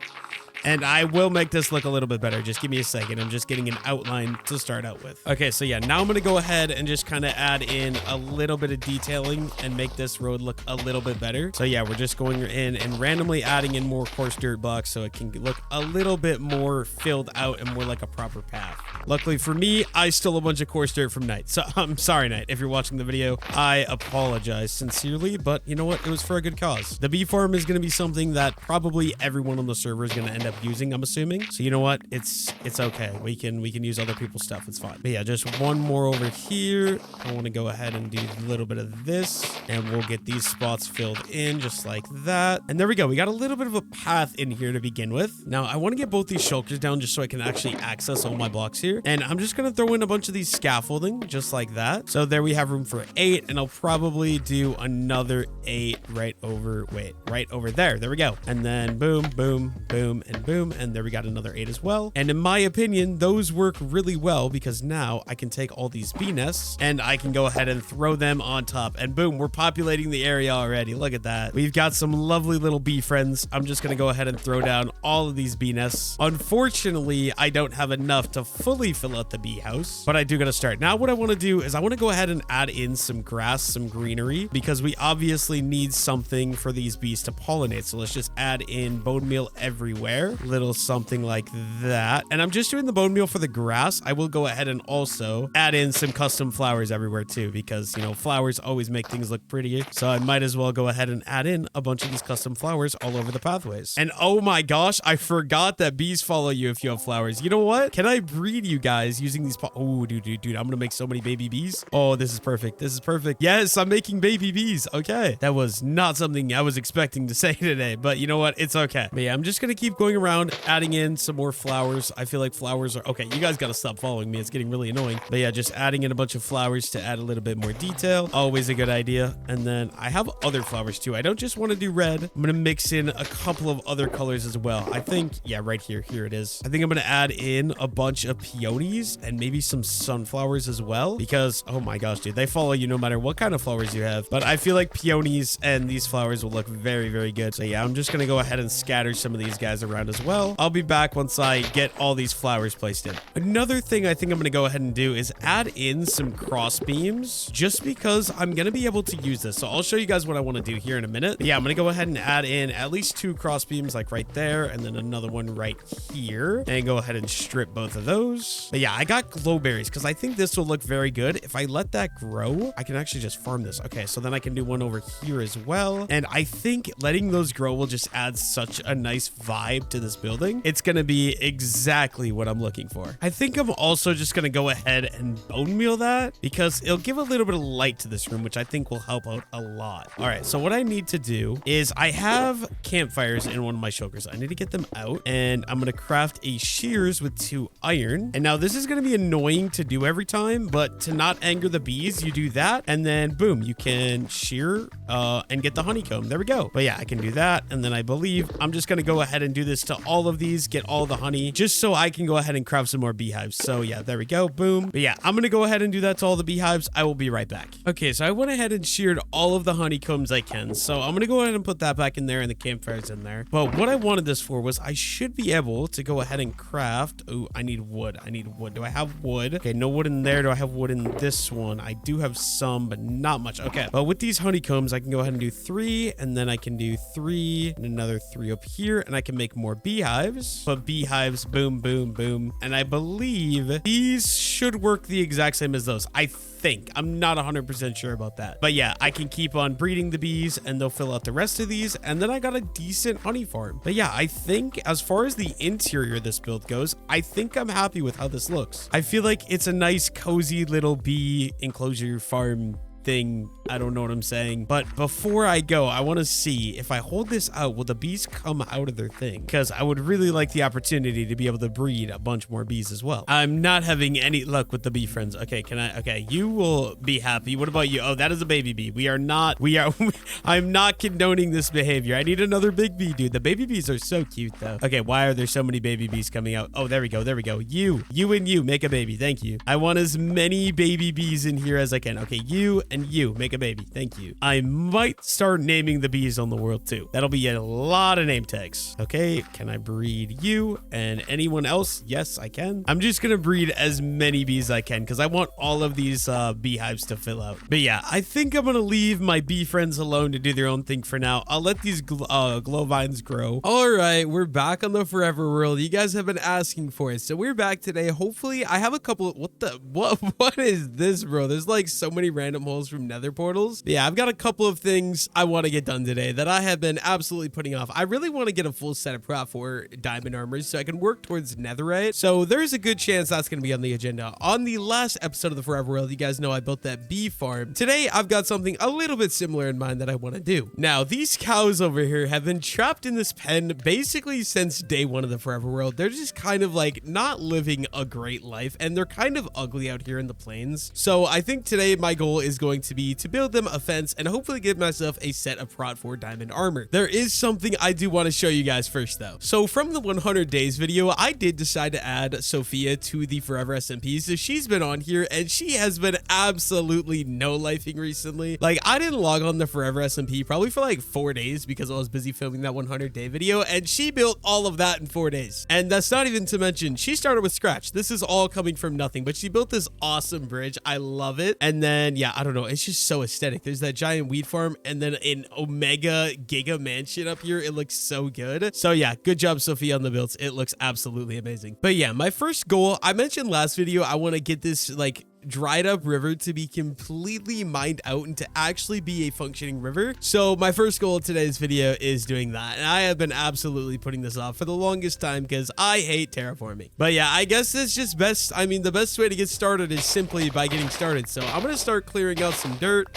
And I will make this look a little bit better. Just give me a second. I'm just getting an outline to start out with. Okay, so yeah, now I'm going to go ahead and just kind of add in a little bit of detailing and make this road look a little bit better. So yeah, we're just going in and randomly adding in more coarse dirt blocks so it can look a little bit more filled out and more like a proper path. Luckily for me, I stole a bunch of coarse dirt from Knight. So I'm sorry, Knight, if you're watching the video. I apologize sincerely, but you know what? It was for a good cause. The bee farm is going to be something that probably everyone on the server is going to end up up using, I'm assuming. So you know what? It's okay. We can use other people's stuff. It's fine. But yeah, just one more over here. I want to go ahead and do a little bit of this, and we'll get these spots filled in just like that. And there we go. We got a little bit of a path in here to begin with. Now I want to get both these shulkers down just so I can actually access all my blocks here. And I'm just going to throw in a bunch of these scaffolding just like that. So there we have room for 8, and I'll probably do another 8 right over there. There we go. And then boom, boom, boom, and boom. And there we got another 8 as well. And in my opinion, those work really well because now I can take all these bee nests and I can go ahead and throw them on top. And boom, we're populating the area already. Look at that. We've got some lovely little bee friends. I'm just going to go ahead and throw down all of these bee nests. Unfortunately, I don't have enough to fully fill out the bee house, but I do got to start. Now what I want to do is I want to go ahead and add in some grass, some greenery, because we obviously need something for these bees to pollinate. So let's just add in bone meal everywhere. Little something like that. And I'm just doing the bone meal for the grass. I will go ahead and also add in some custom flowers everywhere too, because, you know, flowers always make things look prettier. So I might as well go ahead and add in a bunch of these custom flowers all over the pathways. And oh my gosh, I forgot that bees follow you if you have flowers. You know what? Can I breed you guys using these? Oh, dude, I'm going to make so many baby bees. Oh, this is perfect. This is perfect. Yes, I'm making baby bees. Okay. That was not something I was expecting to say today, but you know what? It's okay. But yeah, I'm just going to keep going around adding in some more flowers. I feel like flowers are okay. You guys got to stop following me. It's getting really annoying. But yeah, just adding in a bunch of flowers to add a little bit more detail. Always a good idea. And then I have other flowers too. I don't just want to do red. I'm going to mix in a couple of other colors as well. I think, yeah, right here. Here it is. I think I'm going to add in a bunch of peonies and maybe some sunflowers as well, because, oh my gosh, dude, they follow you no matter what kind of flowers you have. But I feel like peonies and these flowers will look very, very good. So yeah, I'm just going to go ahead and scatter some of these guys around as well. I'll be back once I get all these flowers placed in. Another thing I think I'm going to go ahead and do is add in some cross beams, just because I'm going to be able to use this. So I'll show you guys what I want to do here in a minute. But yeah, I'm going to go ahead and add in at least 2 cross beams, like right there, and then another one right here, and go ahead and strip both of those. But yeah, I got glow berries because I think this will look very good. If I let that grow, I can actually just farm this. Okay, so then I can do one over here as well. And I think letting those grow will just add such a nice vibe to this building. It's going to be exactly what I'm looking for. I think I'm also just going to go ahead and bone meal that because it'll give a little bit of light to this room, which I think will help out a lot. All right, so what I need to do is I have campfires in one of my shulkers. I need to get them out, and I'm going to craft a shears with 2 iron. And now this is going to be annoying to do every time, but to not anger the bees, you do that, and then boom, you can shear and get the honeycomb. There we go. But yeah, I can do that, and then I believe I'm just going to go ahead and do this to all of these, get all the honey, just so I can go ahead and craft some more beehives. So yeah, there we go. Boom. But yeah, I'm going to go ahead and do that to all the beehives. I will be right back. Okay, so I went ahead and sheared all of the honeycombs I can. So I'm going to go ahead and put that back in there and the campfires in there. But what I wanted this for was I should be able to go ahead and craft. Oh, I need wood. I need wood. Do I have wood? Okay, no wood in there. Do I have wood in this one? I do have some, but not much. Okay, but with these honeycombs, I can go ahead and do 3, and then I can do 3 and another 3 up here, and I can make more beehives. But beehives, boom, boom, boom. And I believe these should work the exact same as those. I think. I'm not 100% sure about that. But yeah, I can keep on breeding the bees and they'll fill out the rest of these. And then I got a decent honey farm. But yeah, I think as far as the interior of this build goes, I think I'm happy with how this looks. I feel like it's a nice, cozy little bee enclosure farm thing. I don't know what I'm saying, but before I go, I want to see if I hold this out, will the bees come out of their thing? Because I would really like the opportunity to be able to breed a bunch more bees as well. I'm not having any luck with the bee friends. Okay, okay, you will be happy. What about you? Oh, that is a baby bee. I'm not condoning this behavior. I need another big bee, dude. The baby bees are so cute though. Okay, why are there so many baby bees coming out? Oh, there we go. You and you make a baby. Thank you. I want as many baby bees in here as I can. Okay, you and you make a baby. Thank you. I might start naming the bees on the world too. That'll be a lot of name tags. Okay, can I breed you and anyone else? Yes, I can. I'm just gonna breed as many bees as I can because I want all of these beehives to fill out. But yeah, I think I'm gonna leave my bee friends alone to do their own thing for now. I'll let these glow vines grow. All right, we're back on the Forever World. You guys have been asking for it, so we're back today. Hopefully, I have a couple. What is this, bro? There's like so many random holes from nether portals. But yeah, I've got a couple of things I want to get done today that I have been absolutely putting off. I really want to get a full set of Prot 4 diamond armors so I can work towards netherite. So there's a good chance that's going to be on the agenda. On the last episode of the Forever World, you guys know I built that bee farm. Today, I've got something a little bit similar in mind that I want to do. Now, these cows over here have been trapped in this pen basically since day one of the Forever World. They're just kind of like not living a great life, and they're kind of ugly out here in the plains. So I think today my goal is going to be to build them a fence and hopefully get myself a set of Prot 4 diamond armor. There is something I do want to show you guys first though. So from the 100 days video, I did decide to add Sophia to the Forever SMP. So she's been on here and she has been absolutely no lifing recently. Like, I didn't log on the Forever SMP probably for like 4 days because I was busy filming that 100 day video, and she built all of that in 4 days. And that's not even to mention she started with scratch. This is all coming from nothing, but she built this awesome bridge. I love it. And then yeah, I don't know, it's just so aesthetic. There's that giant wheat farm and then an omega giga mansion up here. It looks so good. So yeah, good job Sophia on the builds. It looks absolutely amazing. But yeah, my first goal, I mentioned last video, I want to get this like dried up river to be completely mined out and to actually be a functioning river. So my first goal of today's video is doing that, and I have been absolutely putting this off for the longest time because I hate terraforming. But yeah, I guess it's just best, I mean, the best way to get started is simply by getting started. So I'm gonna start clearing out some dirt,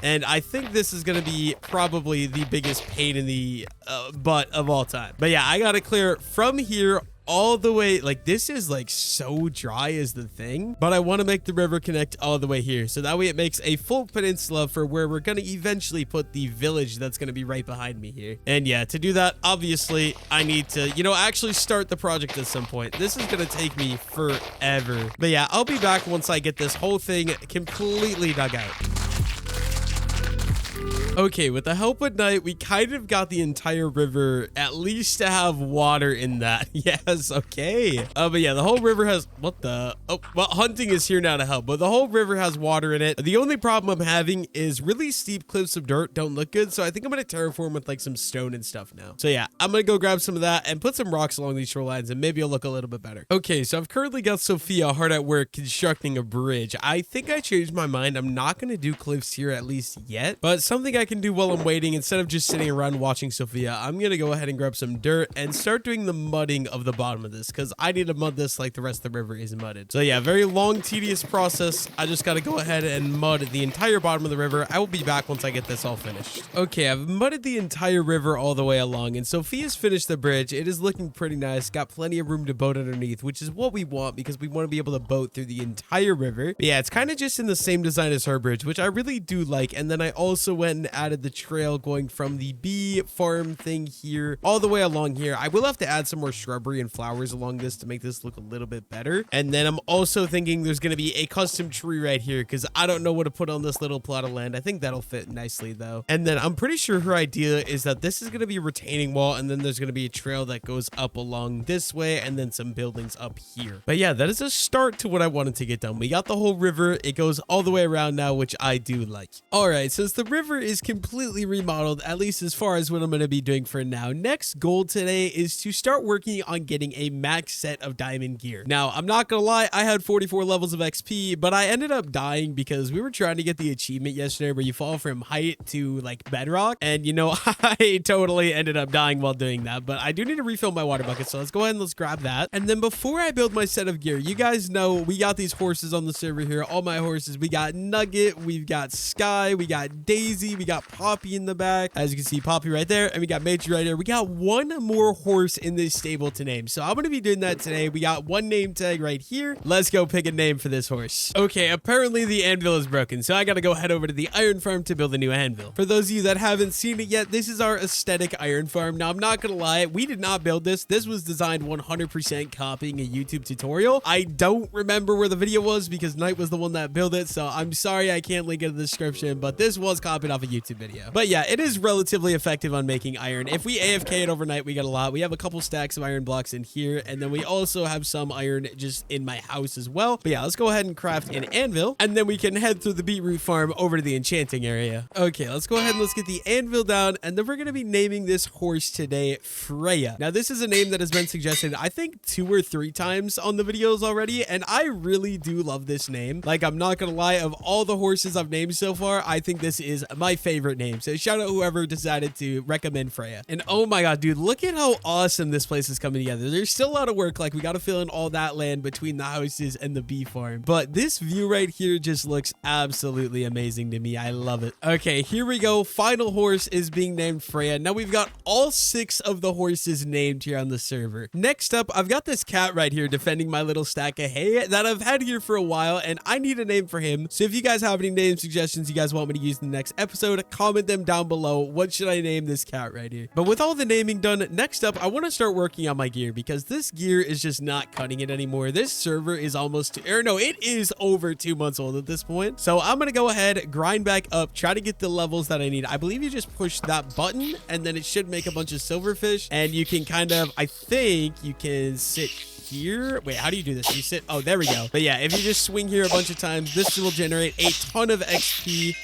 and I think this is going to be probably the biggest pain in the butt of all time. But yeah, I got to clear from here all the way. Like, this is like so dry is the thing, but I want to make the river connect all the way here, so that way it makes a full peninsula for where we're going to eventually put the village that's going to be right behind me here. And yeah, to do that, obviously I need to, you know, actually start the project at some point. This is going to take me forever. But yeah, I'll be back once I get this whole thing completely dug out. Okay, with the help of night, we kind of got the entire river at least to have water in that. Yes, okay. But yeah, the whole river has, what the, oh, well, hunting is here now to help, but the whole river has water in it. The only problem I'm having is really steep cliffs of dirt don't look good, so I think I'm gonna terraform with like some stone and stuff now. So yeah, I'm gonna go grab some of that and put some rocks along these shorelines, and maybe it'll look a little bit better. Okay, so I've currently got Sophia hard at work constructing a bridge. I think I changed my mind. I'm not gonna do cliffs here at least yet, but something I can do while I'm waiting, instead of just sitting around watching Sophia, I'm gonna go ahead and grab some dirt and start doing the mudding of the bottom of this, because I need to mud this like the rest of the river is mudded. So yeah, very long, tedious process. I just gotta go ahead and mud the entire bottom of the river. I will be back once I get this all finished. Okay, I've mudded the entire river all the way along, and Sophia's finished the bridge. It is looking pretty nice. Got plenty of room to boat underneath, which is what we want because we want to be able to boat through the entire river. But yeah, it's kind of just in the same design as her bridge, which I really do like. And then I also went and added the trail going from the bee farm thing here all the way along here. I will have to add some more shrubbery and flowers along this to make this look a little bit better. And then I'm also thinking there's going to be a custom tree right here because I don't know what to put on this little plot of land. I think that'll fit nicely though. And then I'm pretty sure her idea is that this is going to be a retaining wall, and then there's going to be a trail that goes up along this way and then some buildings up here. But yeah, that is a start to what I wanted to get done. We got the whole river. It goes all the way around now, which I do like. All right, since the river is completely remodeled, at least as far as what I'm going to be doing for now, next goal today is to start working on getting a max set of diamond gear. Now, I'm not going to lie, I had 44 levels of XP, but I ended up dying because we were trying to get the achievement yesterday where you fall from height to like bedrock, and you know, I totally ended up dying while doing that. But I do need to refill my water bucket, so let's go ahead and let's grab that. And then before I build my set of gear, you guys know we got these horses on the server here. All my horses, we got Nugget, we've got Sky, we got Daisy, we got Poppy in the back. As you can see, Poppy right there, and we got Major right there. We got one more horse in this stable to name, so I'm going to be doing that today. We got one name tag right here. Let's go pick a name for this horse. Okay, apparently the anvil is broken, so I got to go head over to the iron farm to build a new anvil. For those of you that haven't seen it yet, this is our aesthetic iron farm. Now, I'm not going to lie, we did not build this. This was designed 100% copying a YouTube tutorial. I don't remember where the video was because Knight was the one that built it, so I'm sorry I can't link it in the description, but this was copied off of YouTube. YouTube video. But yeah, it is relatively effective on making iron. If we AFK it overnight, we get a lot. We have a couple stacks of iron blocks in here, and then we also have some iron just in my house as well. But yeah, let's go ahead and craft an anvil, and then we can head through the beetroot farm over to the enchanting area. Okay, let's go ahead and let's get the anvil down, and then we're going to be naming this horse today Freya. Now, this is a name that has been suggested, I think, 2 or 3 times on the videos already, and I really do love this name. Like, I'm not gonna lie, of all the horses I've named so far, I think this is my favorite name. So shout out whoever decided to recommend Freya. And oh my god, dude, look at how awesome this place is coming together. There's still a lot of work. Like, we got to fill in all that land between the houses and the bee farm, but this view right here just looks absolutely amazing to me. I love it. Okay, here we go. Final horse is being named Freya. Now we've got all 6 of the horses named here on the server. Next up, I've got this cat right here defending my little stack of hay that I've had here for a while, and I need a name for him. So if you guys have any name suggestions you guys want me to use in the next episode, comment them down below. What should I name this cat right here? But with all the naming done, next up, I want to start working on my gear because this gear is just not cutting it anymore. This server is almost, or no, it is over 2 months old at this point. So I'm going to go ahead, grind back up, try to get the levels that I need. I believe you just push that button and then it should make a bunch of silverfish, and you can kind of, I think you can sit here. Wait, how do you do this? You sit, oh, there we go. But yeah, if you just swing here a bunch of times, this will generate a ton of XP,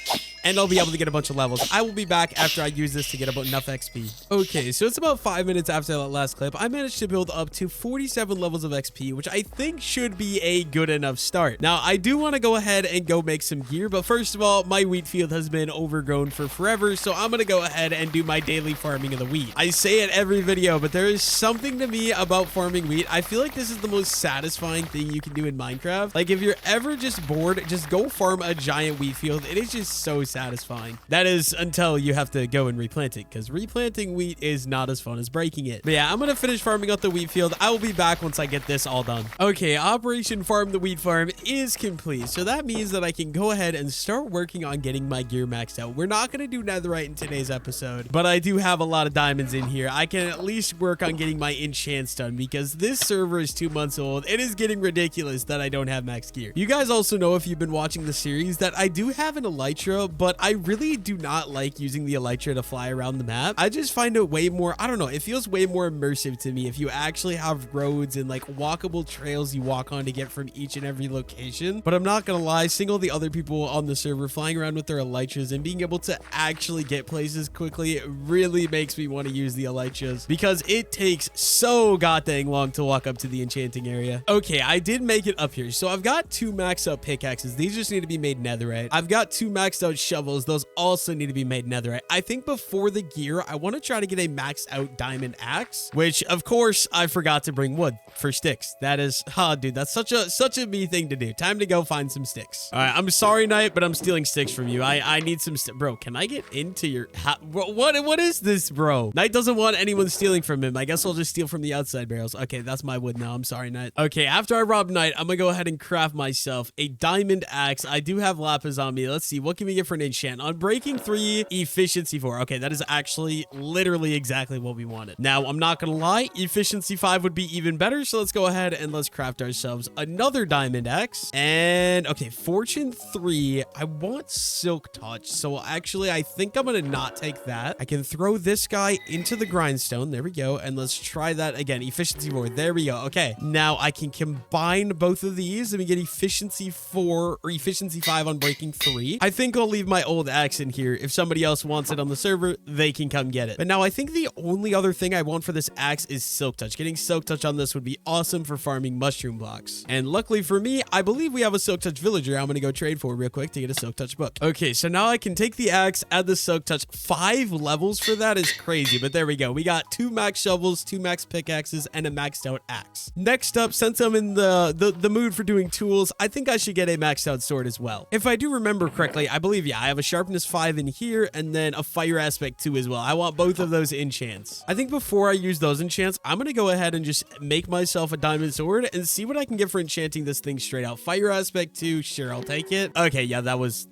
and I'll be able to get a bunch of levels. I will be back after I use this to get about enough XP. Okay, so it's about 5 minutes after that last clip. I managed to build up to 47 levels of XP, which I think should be a good enough start. Now, I do want to go ahead and go make some gear, but first of all, my wheat field has been overgrown for forever, so I'm going to go ahead and do my daily farming of the wheat. I say it every video, but there is something to me about farming wheat. I feel like this is the most satisfying thing you can do in Minecraft. Like, if you're ever just bored, just go farm a giant wheat field. It is just so satisfying. That is until you have to go and replant it, because replanting wheat is not as fun as breaking it. But yeah, I'm gonna finish farming out the wheat field. I will be back once I get this all done. Okay, Operation Farm the Wheat Farm is complete, so that means that I can go ahead and start working on getting my gear maxed out. We're not gonna do netherite in today's episode, but I do have a lot of diamonds in here. I can at least work on getting my enchants done, because this server is 2 months old. It is getting ridiculous that I don't have max gear. You guys also know, if you've been watching the series, that I do have an elytra, but I really do not like using the elytra to fly around the map. I just find it way more, I don't know, it feels way more immersive to me if you actually have roads and like walkable trails you walk on to get from each and every location. But I'm not gonna lie, seeing all the other people on the server flying around with their elytras and being able to actually get places quickly, it really makes me want to use the elytras, because it takes so goddamn long to walk up to the enchanting area. Okay, I did make it up here. So I've got 2 maxed out pickaxes. These just need to be made netherite. I've got 2 maxed out shovels. Those also need to be made netherite. I think before the gear, I want to try to get a maxed out diamond axe, which of course I forgot to bring wood for sticks. That is, dude, that's such a me thing to do. Time to go find some sticks. All right, I'm sorry, Knight, but I'm stealing sticks from you. I need some bro, can I get into your what is this, bro? Knight doesn't want anyone stealing from him. I guess I'll just steal from the outside barrels. Okay, that's my wood now. I'm sorry, Knight. Okay, after I rob Knight, I'm gonna go ahead and craft myself a diamond axe. I do have lapis on me. Let's see, what can we get for an enchant? On breaking 3, efficiency 4. Okay, that is actually literally exactly what we wanted. Now, I'm not gonna lie, efficiency 5 would be even better, so let's go ahead and let's craft ourselves another diamond axe. And okay, fortune 3. I want silk touch, so actually I think I'm gonna not take that. I can throw this guy into the grindstone. There we go. And let's try that again. Efficiency 4. There we go. Okay, now I can combine both of these and we get efficiency 4 or efficiency 5 on breaking 3. I think I'll leave my old axe in here. If somebody else wants it on the server, they can come get it. But now I think the only other thing I want for this axe is silk touch. Getting silk touch on this would be awesome for farming mushroom blocks. And luckily for me, I believe we have a silk touch villager I'm going to go trade for real quick to get a silk touch book. Okay, so now I can take the axe, add the silk touch. 5 levels for that is crazy, but there we go. We got 2 max shovels, 2 max pickaxes, and a maxed out axe. Next up, since I'm in the mood for doing tools, I think I should get a maxed out sword as well. If I do remember correctly, I believe, yeah, I have a sharpness 5 in here and then a fire aspect 2 as well. I want both of those enchants. I think before I use those enchants, I'm going to go ahead and just make myself a diamond sword and see what I can get for enchanting this thing straight out. Fire aspect 2, sure, I'll take it. Okay, yeah, that was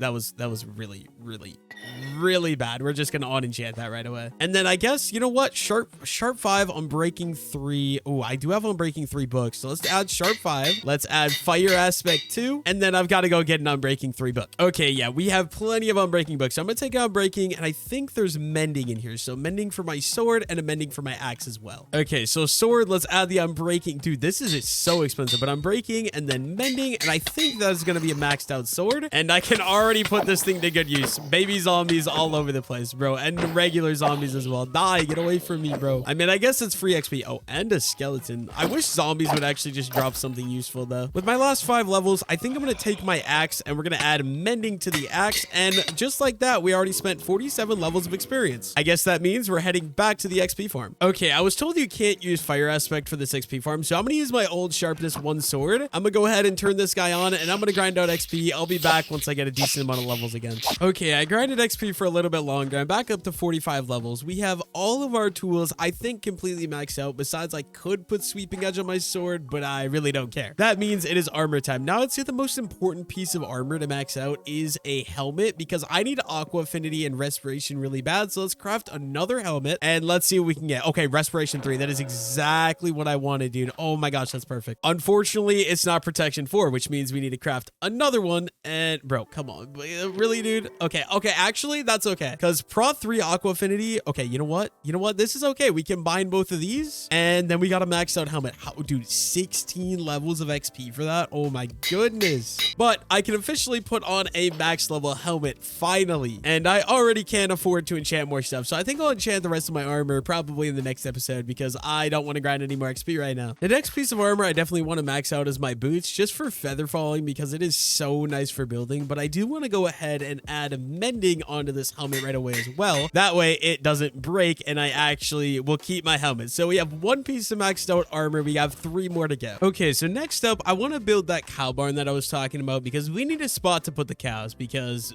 really bad. We're just gonna unenchant that right away. And then I guess, you know what, sharp 5 on breaking 3. Oh, I do have on breaking 3 books, so let's add sharp 5. Let's add fire aspect 2, and then I've got to go get an unbreaking 3 book. Okay, yeah, we have plenty of unbreaking books. So I'm gonna take out breaking, and I think there's mending in here. So mending for my sword and a mending for my axe as well. Okay, so sword, let's add the unbreaking. Dude, this is so expensive, but unbreaking and then mending, and I think that's gonna be a maxed out sword, and I can already put this thing to good use. Baby zombies all over the place, bro, and regular zombies as well. Die, get away from me, bro. I mean, I guess it's free XP. Oh, and a skeleton. I wish zombies would actually just drop something useful though. With my last 5 levels, I think I'm gonna take my axe and we're gonna add mending to the axe, and just like that, we already spent 47 levels of experience. I guess that means we're heading back to the XP farm. Okay, I was told you can't use fire aspect for this XP farm, so I'm gonna use my old sharpness 1 sword. I'm gonna go ahead and turn this guy on, and I'm gonna grind out XP. I'll be back once I get a decent amount of levels again. Okay, I grinded XP for a little bit longer. I'm back up to 45 levels. We have all of our tools, I think, completely maxed out. Besides, I could put sweeping edge on my sword, but I really don't care. That means it is armor time. Now, I'd say the most important piece of armor to max out is a helmet, because I need aqua affinity and respiration really bad. So let's craft another helmet and let's see what we can get. Okay, respiration 3. That is exactly what I wanted, dude. Oh my gosh, that's perfect. Unfortunately, it's not protection 4, which means we need to craft another one. And bro, come on. Really, dude? Okay, actually, that's okay, because Prot 3 aqua affinity. Okay, you know what? This is okay. We combine both of these, and then we got a maxed out helmet. How, dude, 16 levels of XP for that? Oh my goodness. But I can officially put on a max level helmet, finally. And I already can't afford to enchant more stuff, so I think I'll enchant the rest of my armor probably in the next episode, because I don't want to grind any more XP right now. The next piece of armor I definitely want to max out is my boots, just for feather falling, because it is so nice for building. But I do want to go ahead and add mending onto this helmet right away as well. That way it doesn't break, and I actually will keep my helmet. So we have 1 piece of maxed out armor. We have 3 more to go. Okay, so next up, I want to build that cow barn that I was talking about, because we need a spot to put the cows, because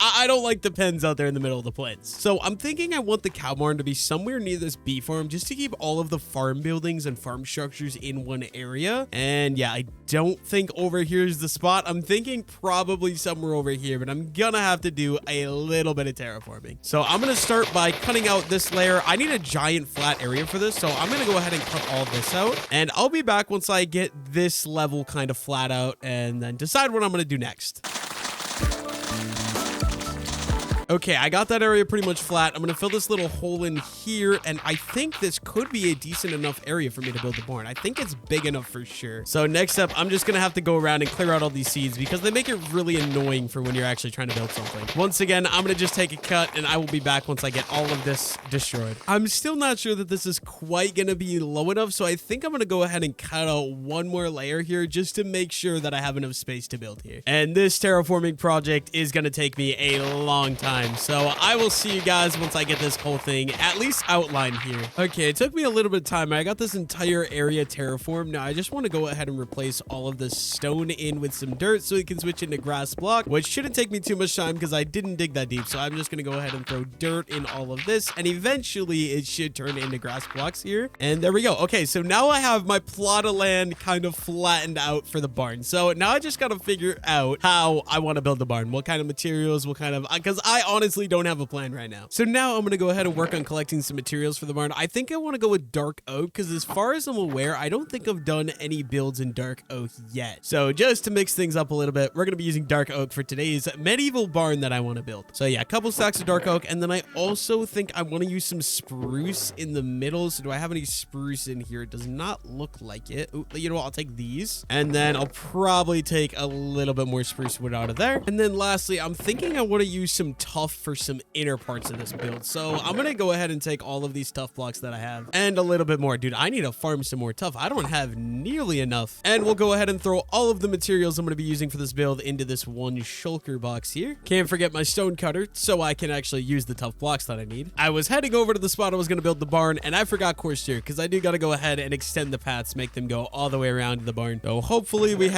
I don't like the pens out there in the middle of the plains. So I'm thinking I want the cow barn to be somewhere near this bee farm, just to keep all of the farm buildings and farm structures in one area. And yeah, I don't think over here is the spot. I'm thinking probably somewhere over here, but I'm gonna have to do a little bit of terraforming. So I'm gonna start by cutting out this layer. I need a giant flat area for this, so I'm gonna go ahead and cut all this out, and I'll be back once I get this level kind of flat out and then decide what I'm gonna do next. Okay, I got that area pretty much flat. I'm going to fill this little hole in here, and I think this could be a decent enough area for me to build the barn. I think it's big enough for sure. So next up, I'm just going to have to go around and clear out all these seeds, because they make it really annoying for when you're actually trying to build something. Once again, I'm going to just take a cut, and I will be back once I get all of this destroyed. I'm still not sure that this is quite going to be low enough, so I think I'm going to go ahead and cut out 1 more layer here just to make sure that I have enough space to build here. And this terraforming project is going to take me a long time. So I will see you guys once I get this whole thing at least outlined here. Okay, it took me a little bit of time. I got this entire area terraformed. Now I just want to go ahead and replace all of this stone in with some dirt so we can switch into grass block, which shouldn't take me too much time because I didn't dig that deep. So I'm just going to go ahead and throw dirt in all of this, and eventually it should turn into grass blocks here. And there we go. Okay, so now I have my plot of land kind of flattened out for the barn. So now I just got to figure out how I want to build the barn, what kind of materials, what kind of, because I honestly don't have a plan right now. So now I'm going to go ahead and work on collecting some materials for the barn. I think I want to go with dark oak, because as far as I'm aware, I don't think I've done any builds in dark oak yet. So just to mix things up a little bit, we're going to be using dark oak for today's medieval barn that I want to build. So yeah, a couple stacks of dark oak, and then I also think I want to use some spruce in the middle. So do I have any spruce in here? It does not look like it. Ooh, you know what? I'll take these, and then I'll probably take a little bit more spruce wood out of there. And then lastly, I'm thinking I want to use some tuff for some inner parts of this build. So I'm gonna go ahead and take all of these tuff blocks that I have and a little bit more. Dude, I need to farm some more tuff. I don't have nearly enough. And we'll go ahead and throw all of the materials I'm gonna be using for this build into this one shulker box here. Can't forget my stone cutter so I can actually use the tough blocks that I need. I was heading over to the spot I was gonna build the barn, and I forgot course here, because I do gotta go ahead and extend the paths, make them go all the way around the barn. So hopefully we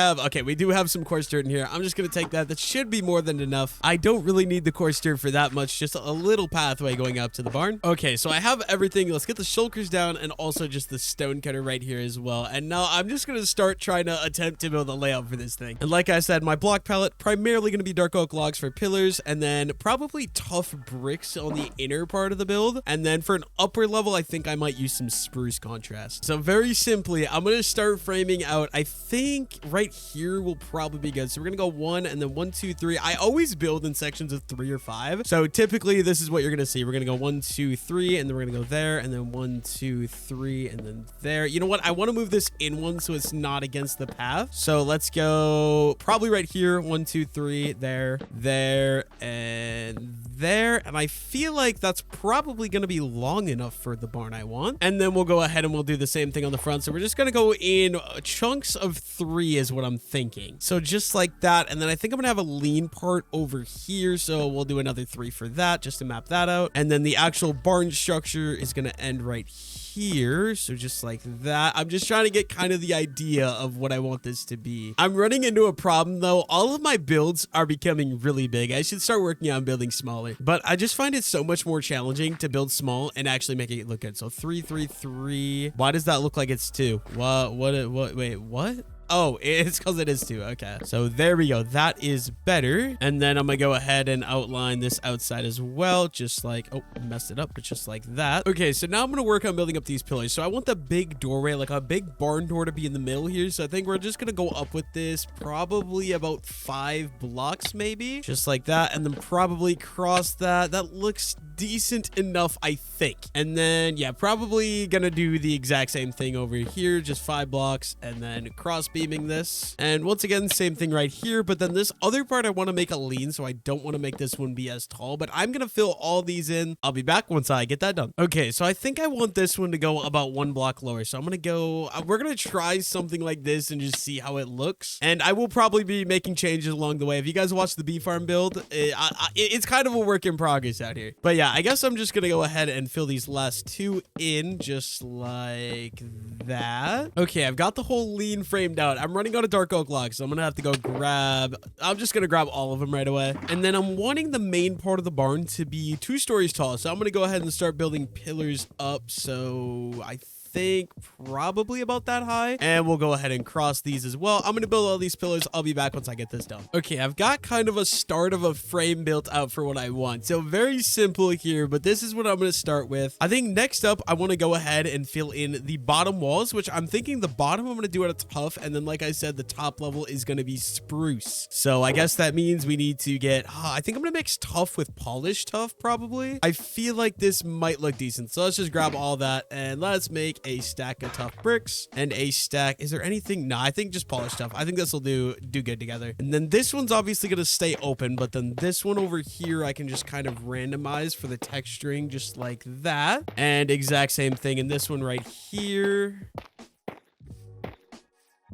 do have some coarse dirt in here. I'm just gonna take that. That should be more than enough. I don't really need the coarse dirt faster for that much, just a little pathway going up to the barn. Okay, so I have everything. Let's get the shulkers down and also just the stone cutter right here as well. And now I'm just going to start trying to attempt to build a layout for this thing. And like I said, my block palette primarily going to be dark oak logs for pillars, and then probably tough bricks on the inner part of the build. And then for an upper level, I think I might use some spruce contrast. So very simply, I'm going to start framing out. I think right here will probably be good. So we're going to go 1 and then 1, 2, 3. I always build in sections of 3 or 5. So typically this is what you're going to see. We're going to go 1, 2, 3, and then we're going to go there, and then 1, 2, 3, and then there. You know what? I want to move this in one so it's not against the path. So let's go probably right here. 1, 2, 3, there, and there. And I feel like that's probably going to be long enough for the barn I want. And then we'll go ahead and we'll do the same thing on the front. So we're just going to go in chunks of 3 is what I'm thinking. So just like that. And then I think I'm going to have a lean part over here. So we'll do another 3 for that just to map that out. And then the actual barn structure is going to end right here. So just like that. I'm just trying to get kind of the idea of what I want this to be. I'm running into a problem though. All of my builds are becoming really big. I should start working on building smaller, but I just find it so much more challenging to build small and actually make it look good. So 3, 3, 3. Why does that look like it's 2? Wait, what? Oh, it's because it is 2. Okay. So there we go. That is better. And then I'm going to go ahead and outline this outside as well. Just like, oh, I messed it up, but just like that. Okay. So now I'm going to work on building up these pillars. So I want the big doorway, like a big barn door to be in the middle here. So I think we're just going to go up with this probably about 5 blocks, maybe just like that. And then probably cross that. That looks decent enough, I think. And then, yeah, probably going to do the exact same thing over here. Just 5 blocks and then cross beaming this. And once again, same thing right here. But then this other part, I want to make a lean. So I don't want to make this one be as tall, but I'm going to fill all these in. I'll be back once I get that done. Okay. So I think I want this one to go about 1 block lower. So I'm going to go, we're going to try something like this and just see how it looks. And I will probably be making changes along the way. If you guys watch the bee farm build, it's kind of a work in progress out here. But yeah, I guess I'm just going to go ahead and fill these last 2 in just like that. Okay. I've got the whole lean framed out. I'm running out of dark oak logs, so I'm gonna have to go I'm just gonna grab all of them right away. And then I'm wanting the main part of the barn to be 2 stories tall, so I'm gonna go ahead and start building pillars up. So I think probably about that high, and we'll go ahead and cross these as well. I'm gonna build all these pillars. I'll be back once I get this done. Okay, I've got kind of a start of a frame built out for what I want. So very simple here, but this is what I'm gonna start with. I think next up, I want to go ahead and fill in the bottom walls, which I'm thinking the bottom I'm gonna do at a tough, and then like I said, the top level is gonna be spruce. So I guess that means we need to get, I think I'm gonna mix tough with polished tough probably. I feel like this might look decent. So let's just grab all that and let's make a stack of tough bricks and a stack. Is there anything? No, I think just polished stuff. I think this will do good together. And then this one's obviously going to stay open, but then this one over here, I can just kind of randomize for the texturing just like that. And exact same thing in this one right here.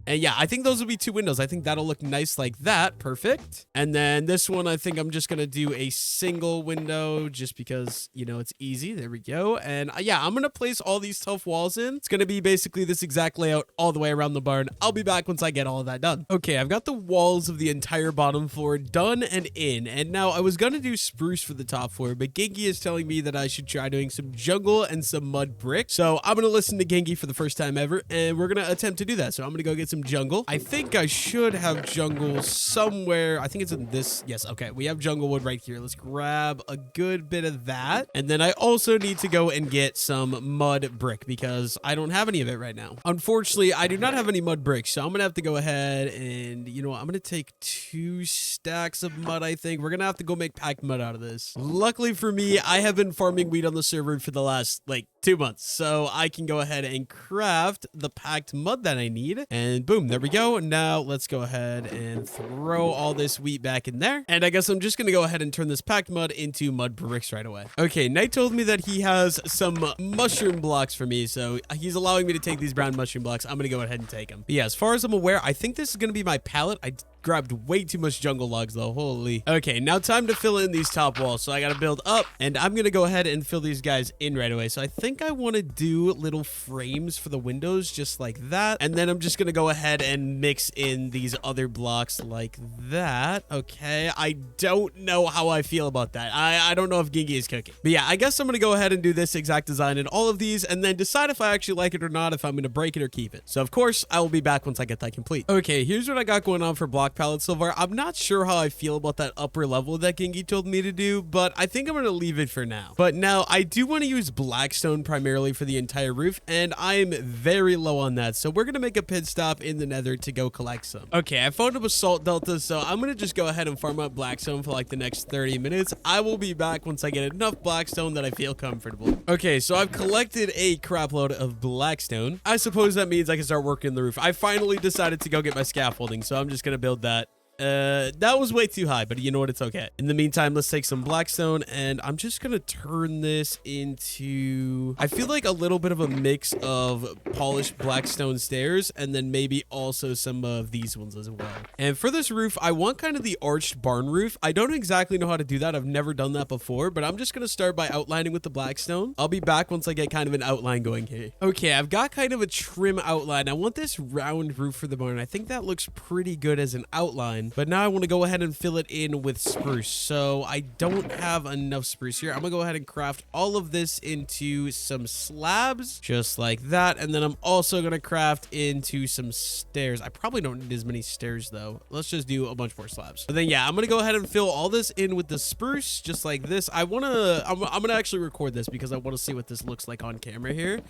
And yeah, I think those will be 2 windows. I think that'll look nice like that. Perfect. And then this one, I think I'm just going to do a single window just because, you know, it's easy. There we go. And yeah, I'm going to place all these tough walls in. It's going to be basically this exact layout all the way around the barn. I'll be back once I get all of that done. Okay, I've got the walls of the entire bottom floor done and in. And now I was going to do spruce for the top floor, but Genki is telling me that I should try doing some jungle and some mud brick. So I'm going to listen to Genki for the first time ever, and we're going to attempt to do that. So I'm going to go get some jungle. I think I should have jungle somewhere. I think it's in this. Yes. Okay. We have jungle wood right here. Let's grab a good bit of that. And then I also need to go and get some mud brick because I don't have any of it right now. Unfortunately, I do not have any mud bricks. So I'm going to have to go ahead and, you know what? I'm going to take 2 stacks of mud. I think we're going to have to go make packed mud out of this. Luckily for me, I have been farming wheat on the server for the last like 2 months. So I can go ahead and craft the packed mud that I need. And boom, there we go. Now let's go ahead and throw all this wheat back in there. And I guess I'm just going to go ahead and turn this packed mud into mud bricks right away. Okay, Knight told me that he has some mushroom blocks for me. So he's allowing me to take these brown mushroom blocks. I'm going to go ahead and take them. But yeah, as far as I'm aware, I think this is going to be my palette. I grabbed way too much jungle logs though. Holy. Okay, now time to fill in these top walls. So I got to build up, and I'm going to go ahead and fill these guys in right away. So I think I want to do little frames for the windows just like that. And then I'm just going to go ahead and mix in these other blocks like that. Okay, I don't know how I feel about that. I don't know if Gingy is cooking. But yeah, I guess I'm going to go ahead and do this exact design in all of these and then decide if I actually like it or not, if I'm going to break it or keep it. So of course, I will be back once I get that complete. Okay, here's what I got going on for block palettes so far. I'm not sure how I feel about that upper level that Gingy told me to do, but I think I'm going to leave it for now. But now I do want to use blackstone primarily for the entire roof, and I am very low on that. So we're going to make a pit stop in the nether to go collect some. Okay, I found a basalt delta, so I'm going to just go ahead and farm up blackstone for like the next 30 minutes. I will be back once I get enough blackstone that I feel comfortable. Okay, so I've collected a crap load of blackstone. I suppose that means I can start working the roof. I finally decided to go get my scaffolding, so I'm just going to build that. That was way too high, but you know what? It's okay. In the meantime, let's take some blackstone, and I'm just gonna turn this into, I feel like a little bit of a mix of polished blackstone stairs, and then maybe also some of these ones as well. And for this roof, I want kind of the arched barn roof. I don't exactly know how to do that. I've never done that before, but I'm just gonna start by outlining with the blackstone. I'll be back once I get kind of an outline going here. Okay, I've got kind of a trim outline. I want this round roof for the barn. I think that looks pretty good as an outline. But now I want to go ahead and fill it in with spruce. So I don't have enough spruce here. I'm going to go ahead and craft all of this into some slabs, just like that. And then I'm also going to craft into some stairs. I probably don't need as many stairs though. Let's just do a bunch more slabs. But then yeah, I'm going to go ahead and fill all this in with the spruce, just like this. I'm going to actually record this because I want to see what this looks like on camera here.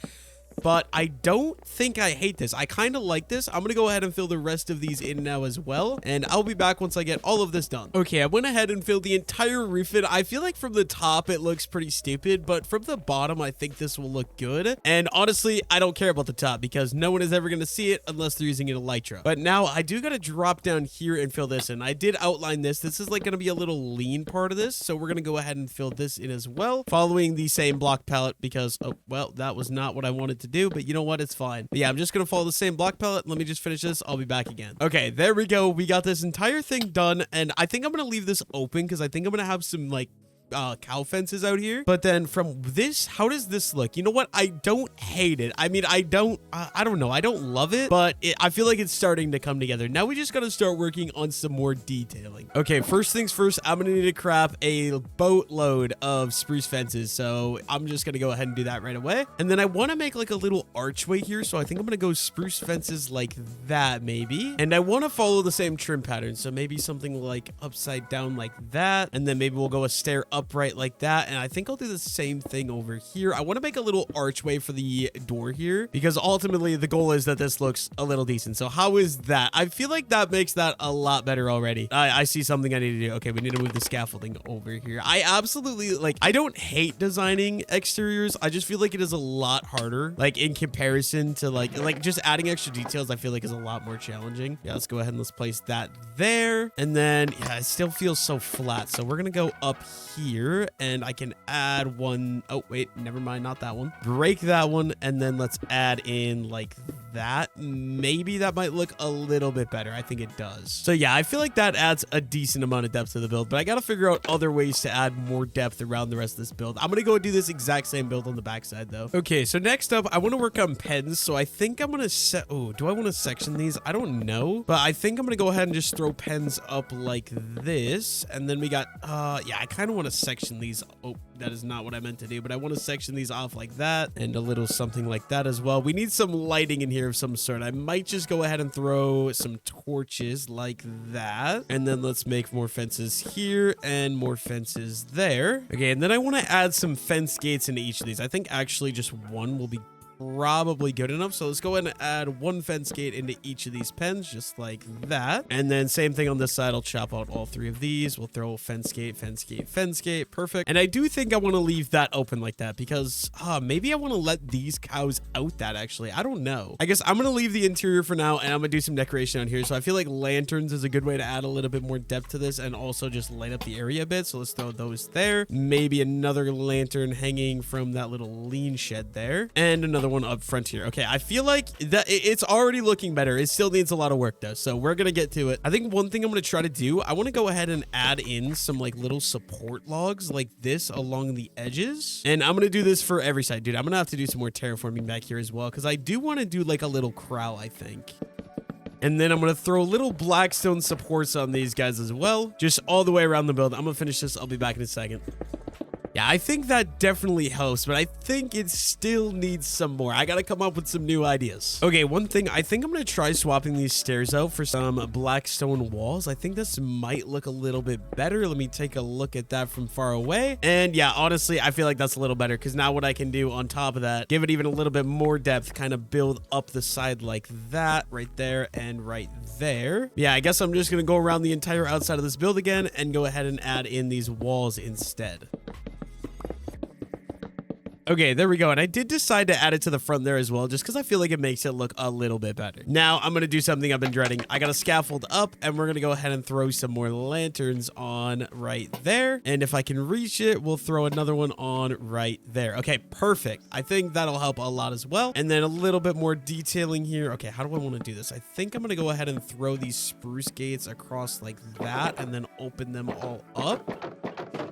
But I don't think I hate this. I kind of like this. I'm going to go ahead and fill the rest of these in now as well. And I'll be back once I get all of this done. Okay, I went ahead and filled the entire roof in. I feel like from the top, it looks pretty stupid. But from the bottom, I think this will look good. And honestly, I don't care about the top because no one is ever going to see it unless they're using an elytra. But now I do got to drop down here and fill this in. I did outline this. This is like going to be a little lean part of this. So we're going to go ahead and fill this in as well, following the same block palette because, oh, well, that was not what I wanted to do, but you know what? It's fine. But yeah, I'm just going to follow the same block palette. Let me just finish this. I'll be back again. Okay, there we go. We got this entire thing done. And I think I'm going to leave this open because I think I'm going to have some like cow fences out here. But then from this, how does this look? You know what? I don't hate it. I mean, I don't know. I don't love it, but I feel like it's starting to come together. Now we just got to start working on some more detailing. Okay, first things first, I'm going to need to craft a boatload of spruce fences. So I'm just going to go ahead and do that right away. And then I want to make like a little archway here. So I think I'm going to go spruce fences like that maybe. And I want to follow the same trim pattern. So maybe something like upside down like that. And then maybe we'll go a stair upright like that. And I think I'll do the same thing over here. I want to make a little archway for the door here because ultimately the goal is that this looks a little decent. So how is that? I feel like that makes that a lot better already. I see something I need to do. Okay, we need to move the scaffolding over here. I absolutely like, I don't hate designing exteriors. I just feel like it is a lot harder, like in comparison to like just adding extra details. I feel like is a lot more challenging. Yeah, let's go ahead and let's place that there. And then yeah, it still feels so flat. So we're going to go up here and I can add one. Oh, wait, never mind. Not that one. Break that one. And then let's add in like that. Maybe that might look a little bit better. I think it does. So yeah, I feel like that adds a decent amount of depth to the build, but I got to figure out other ways to add more depth around the rest of this build. I'm going to go and do this exact same build on the backside though. Okay, so next up, I want to work on pens. So I think I'm going to set, oh, do I want to section these? I don't know, but I think I'm going to go ahead and just throw pens up like this. And then we got, yeah, I kind of want to section these. Oh, that is not what I meant to do, but I want to section these off like that and a little something like that as well. We need some lighting in here of some sort. I might just go ahead and throw some torches like that. And then let's make more fences here and more fences there. Okay, and then I want to add some fence gates into each of these. I think actually just one will be probably good enough. So let's go ahead and add one fence gate into each of these pens, just like that. And then same thing on this side. I'll chop out all three of these. We'll throw fence gate, fence gate, fence gate. Perfect. And I do think I want to leave that open like that because maybe I want to let these cows out that actually. I don't know. I guess I'm going to leave the interior for now and I'm going to do some decoration on here. So I feel like lanterns is a good way to add a little bit more depth to this and also just light up the area a bit. So let's throw those there. Maybe another lantern hanging from that little lean shed there and another another one up front here. Okay, I feel like that it's already looking better. It still needs a lot of work though, so we're gonna get to it. I think one thing I'm gonna try to do, I want to go ahead and add in some like little support logs like this along the edges, and I'm gonna do this for every side. Dude, I'm gonna have to do some more terraforming back here as well, because I do want to do like a little corral, I think. And then I'm going to throw little blackstone supports on these guys as well, just all the way around the build. I'm going to finish this. I'll be back in a second. Yeah, I think that definitely helps, but I think it still needs some more. I got to come up with some new ideas. Okay, one thing, I think I'm going to try swapping these stairs out for some blackstone walls. I think this might look a little bit better. Let me take a look at that from far away. And yeah, honestly, I feel like that's a little better, because now what I can do on top of that, give it even a little bit more depth, kind of build up the side like that right there and right there. Yeah, I guess I'm just going to go around the entire outside of this build again and go ahead and add in these walls instead. Okay, there we go. And I did decide to add it to the front there as well, just because I feel like it makes it look a little bit better. Now, I'm going to do something I've been dreading. I got a scaffold up, and we're going to go ahead and throw some more lanterns on right there. And if I can reach it, we'll throw another one on right there. Okay, perfect. I think that'll help a lot as well. And then a little bit more detailing here. Okay, how do I want to do this? I think I'm going to go ahead and throw these spruce gates across like that, and then open them all up.